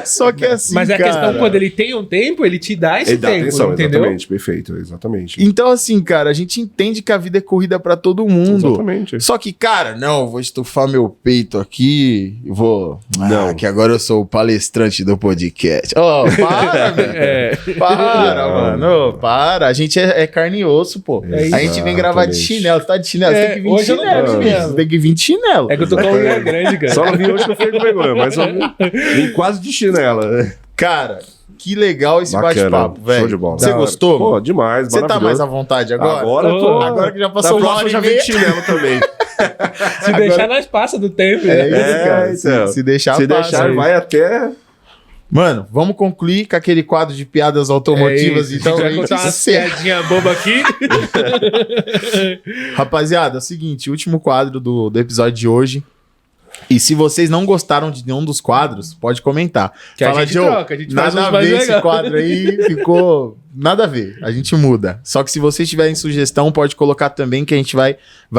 [SPEAKER 2] Só que assim,
[SPEAKER 3] Mas a
[SPEAKER 2] cara...
[SPEAKER 3] questão, quando ele tem um tempo, ele te dá esse
[SPEAKER 1] Ele dá
[SPEAKER 3] tempo,
[SPEAKER 1] atenção,
[SPEAKER 3] entendeu?
[SPEAKER 1] exatamente, perfeito, exatamente.
[SPEAKER 2] Então, assim, cara, a gente entende que a vida é corrida pra todo mundo.
[SPEAKER 1] Exatamente.
[SPEAKER 2] Só que, cara, não, eu vou estufar meu peito aqui, vou...
[SPEAKER 1] Não.
[SPEAKER 2] que agora eu sou o palestrante do podcast. Ó, para, velho. Para,
[SPEAKER 1] Não.
[SPEAKER 2] mano. Ô, para. A gente é carne e osso, pô.
[SPEAKER 3] É isso.
[SPEAKER 2] A gente vem gravar de
[SPEAKER 1] Exatamente.
[SPEAKER 2] chinelo. Você tá de chinelo? Você
[SPEAKER 3] É,
[SPEAKER 2] tem que vir de
[SPEAKER 3] hoje eu não tô
[SPEAKER 2] chinelo,
[SPEAKER 3] de
[SPEAKER 2] bicho.
[SPEAKER 3] chinelo.
[SPEAKER 2] Você tem que vir de chinelo.
[SPEAKER 3] É que eu tô com a unha grande, cara.
[SPEAKER 1] Só não vi hoje que eu fiquei com vergonha, mas eu vim quase de chinela.
[SPEAKER 2] Cara, que legal esse
[SPEAKER 1] Bacana,
[SPEAKER 2] bate-papo, velho.
[SPEAKER 1] show de bola.
[SPEAKER 2] Você
[SPEAKER 1] Da hora.
[SPEAKER 2] gostou?
[SPEAKER 1] Pô, demais,
[SPEAKER 2] Você tá mais
[SPEAKER 1] maravilhoso.
[SPEAKER 2] à vontade agora?
[SPEAKER 1] Agora eu tô.
[SPEAKER 2] Agora que já
[SPEAKER 1] Da
[SPEAKER 2] passou uma hora
[SPEAKER 1] próxima
[SPEAKER 2] e
[SPEAKER 1] já vim
[SPEAKER 2] meia.
[SPEAKER 1] de chinelo também.
[SPEAKER 3] Se deixar, nós passa do tempo.
[SPEAKER 2] É
[SPEAKER 3] né?
[SPEAKER 2] isso, cara. Se deixar,
[SPEAKER 1] Se
[SPEAKER 2] passa.
[SPEAKER 1] deixar, vai até.
[SPEAKER 2] Mano, vamos concluir com aquele quadro de piadas automotivas.
[SPEAKER 3] É isso.
[SPEAKER 2] Então,
[SPEAKER 3] a
[SPEAKER 2] a
[SPEAKER 3] gente vai
[SPEAKER 2] gente
[SPEAKER 3] contar uma
[SPEAKER 2] encerra.
[SPEAKER 3] piadinha boba aqui.
[SPEAKER 2] Rapaziada, é o seguinte, último quadro do episódio de hoje. E se vocês não gostaram de nenhum dos quadros, pode comentar.
[SPEAKER 3] Que a
[SPEAKER 2] Fala,
[SPEAKER 3] gente
[SPEAKER 2] Joe,
[SPEAKER 3] troca, a gente faz
[SPEAKER 2] nada
[SPEAKER 3] uns
[SPEAKER 2] a
[SPEAKER 3] mais
[SPEAKER 2] ver esse
[SPEAKER 3] legal.
[SPEAKER 2] quadro aí, ficou nada a ver. A gente muda. Só que se vocês tiverem sugestão, pode colocar também que a gente vai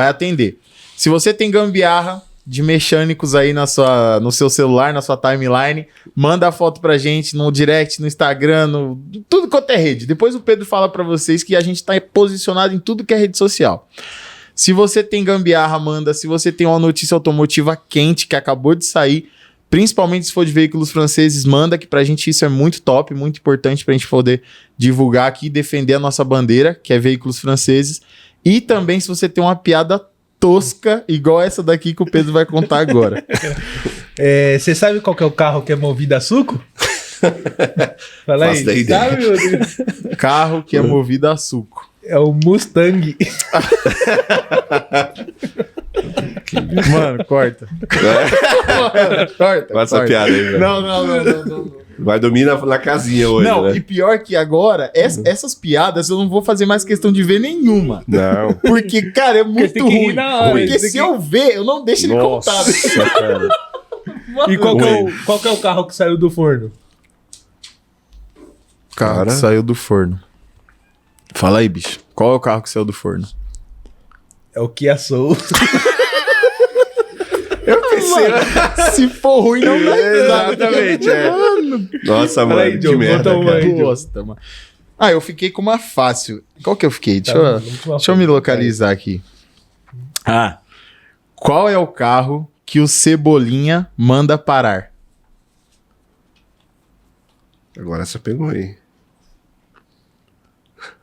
[SPEAKER 2] atender. Se você tem gambiarra de mecânicos aí no seu celular, na sua timeline, manda a foto pra gente no direct, no Instagram, tudo quanto é rede. Depois o Pedro fala pra vocês que a gente tá posicionado em tudo que é rede social. Se você tem gambiarra, manda. Se você tem uma notícia automotiva quente que acabou de sair, Principalmente se for de veículos franceses, manda, que pra gente isso é muito top, muito importante pra gente poder divulgar aqui e defender a nossa bandeira, que é veículos franceses. E também se você tem uma piada tosca, igual essa daqui que o Pedro vai contar agora.
[SPEAKER 3] Você sabe qual que é o carro que é movido a suco? Fala aí.
[SPEAKER 1] Faço da ideia.
[SPEAKER 3] Sabe, Rodrigo?
[SPEAKER 2] Carro que é movido a suco.
[SPEAKER 3] É o Mustang.
[SPEAKER 2] Mano, corta. Mano, corta.
[SPEAKER 1] Vai essa piada aí, velho.
[SPEAKER 2] Não.
[SPEAKER 1] Vai dormir na casinha hoje,
[SPEAKER 2] Não,
[SPEAKER 1] né?
[SPEAKER 2] e pior que agora, essas piadas eu não vou fazer mais questão de ver nenhuma.
[SPEAKER 1] Não.
[SPEAKER 2] Porque, cara, é muito
[SPEAKER 3] tem que rir
[SPEAKER 2] ruim.
[SPEAKER 3] na hora,
[SPEAKER 2] Porque
[SPEAKER 3] tem
[SPEAKER 2] se
[SPEAKER 3] que-
[SPEAKER 2] eu ver, eu não deixo ele contar.
[SPEAKER 1] Nossa, cara.
[SPEAKER 3] E qual que é o carro que saiu do forno?
[SPEAKER 2] O carro
[SPEAKER 1] Cara.
[SPEAKER 2] que saiu do forno. Fala aí, bicho. Qual é o carro que saiu do forno?
[SPEAKER 3] É o Kia Soul.
[SPEAKER 2] Eu pensei, se for ruim, não dá
[SPEAKER 1] Exatamente, é. Nossa,
[SPEAKER 3] Fala
[SPEAKER 1] mano,
[SPEAKER 3] aí,
[SPEAKER 1] que
[SPEAKER 3] Diogo,
[SPEAKER 1] merda,
[SPEAKER 3] conta uma
[SPEAKER 1] cara.
[SPEAKER 3] aí.
[SPEAKER 2] Bosta, mano. Ah, eu fiquei com uma fácil. Qual que eu fiquei? Deixa eu me localizar aqui. Ah, qual é o carro que o Cebolinha manda parar?
[SPEAKER 1] Agora você pegou aí.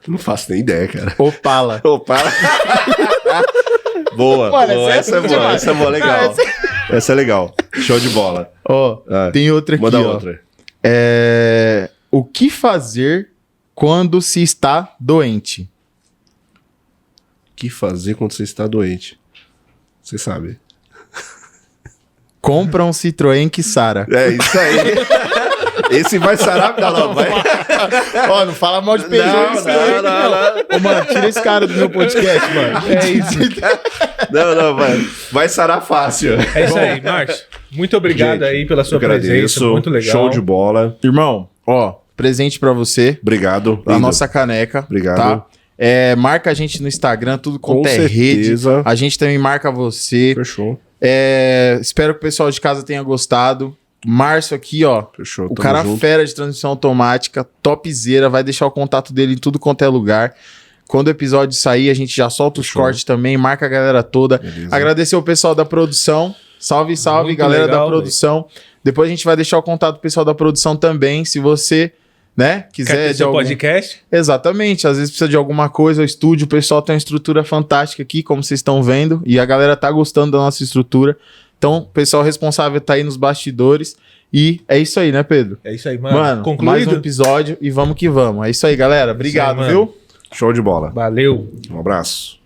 [SPEAKER 1] Não faço nem ideia, cara.
[SPEAKER 2] Opala.
[SPEAKER 1] Opa! Boa,
[SPEAKER 2] Mano,
[SPEAKER 1] boa,
[SPEAKER 2] essa é
[SPEAKER 1] essa é boa,
[SPEAKER 2] demais.
[SPEAKER 1] essa é boa, legal.
[SPEAKER 2] Ah,
[SPEAKER 1] Essa é legal. Show de bola.
[SPEAKER 2] Ó,
[SPEAKER 1] Ah,
[SPEAKER 2] tem outra aqui,
[SPEAKER 1] manda
[SPEAKER 2] ó.
[SPEAKER 1] outra.
[SPEAKER 2] O que fazer quando se está doente?
[SPEAKER 1] O que fazer quando você está doente? Você sabe.
[SPEAKER 2] Compra um Citroën que sara.
[SPEAKER 1] É isso aí. Esse vai sarar. Não, vai.
[SPEAKER 2] Ó, não fala mal de Peugeot.
[SPEAKER 1] Não.
[SPEAKER 2] Ô, mano, tira esse cara do meu podcast, mano.
[SPEAKER 3] É isso.
[SPEAKER 1] Não, vai sarar fácil.
[SPEAKER 3] É isso aí, Márcio. Muito obrigado
[SPEAKER 1] Gente,
[SPEAKER 3] aí pela sua
[SPEAKER 1] eu agradeço.
[SPEAKER 3] presença. Muito legal.
[SPEAKER 1] Show de bola.
[SPEAKER 2] Irmão, ó, presente pra você.
[SPEAKER 1] Obrigado.
[SPEAKER 2] A
[SPEAKER 1] lindo.
[SPEAKER 2] nossa caneca.
[SPEAKER 1] Obrigado.
[SPEAKER 2] Tá? Marca a gente no Instagram, tudo
[SPEAKER 1] Com
[SPEAKER 2] quanto é rede.
[SPEAKER 1] certeza.
[SPEAKER 2] A gente também marca você.
[SPEAKER 1] Fechou.
[SPEAKER 2] Espero que o pessoal de casa tenha gostado. Márcio aqui, ó.
[SPEAKER 1] Fechou.
[SPEAKER 2] O
[SPEAKER 1] tamo
[SPEAKER 2] cara
[SPEAKER 1] junto.
[SPEAKER 2] fera de transmissão automática, topzera, vai deixar o contato dele em tudo quanto é lugar. Quando o episódio sair, a gente já solta os
[SPEAKER 1] Fechou.
[SPEAKER 2] cortes também, marca a galera toda.
[SPEAKER 1] Beleza.
[SPEAKER 2] Agradecer o pessoal da produção. Salve, salve,
[SPEAKER 3] Muito
[SPEAKER 2] galera
[SPEAKER 3] legal,
[SPEAKER 2] da produção. Depois a gente vai deixar o contato do pessoal da produção também, se você, né,
[SPEAKER 3] Quer
[SPEAKER 2] quiser
[SPEAKER 3] ter
[SPEAKER 2] de
[SPEAKER 3] seu
[SPEAKER 2] algum...
[SPEAKER 3] podcast?
[SPEAKER 2] Exatamente, às vezes precisa de alguma coisa, o estúdio, o pessoal tem uma estrutura fantástica aqui, como vocês estão vendo, e a galera tá gostando da nossa estrutura. Então, o pessoal responsável tá aí nos bastidores. E é isso aí, né, Pedro?
[SPEAKER 3] É isso aí, mano.
[SPEAKER 2] Mano, mais um
[SPEAKER 3] Concluído?
[SPEAKER 2] episódio e vamos que vamos. É isso aí, galera. Obrigado,
[SPEAKER 3] mano.
[SPEAKER 2] viu?
[SPEAKER 1] Show de bola.
[SPEAKER 3] Valeu.
[SPEAKER 1] Um abraço.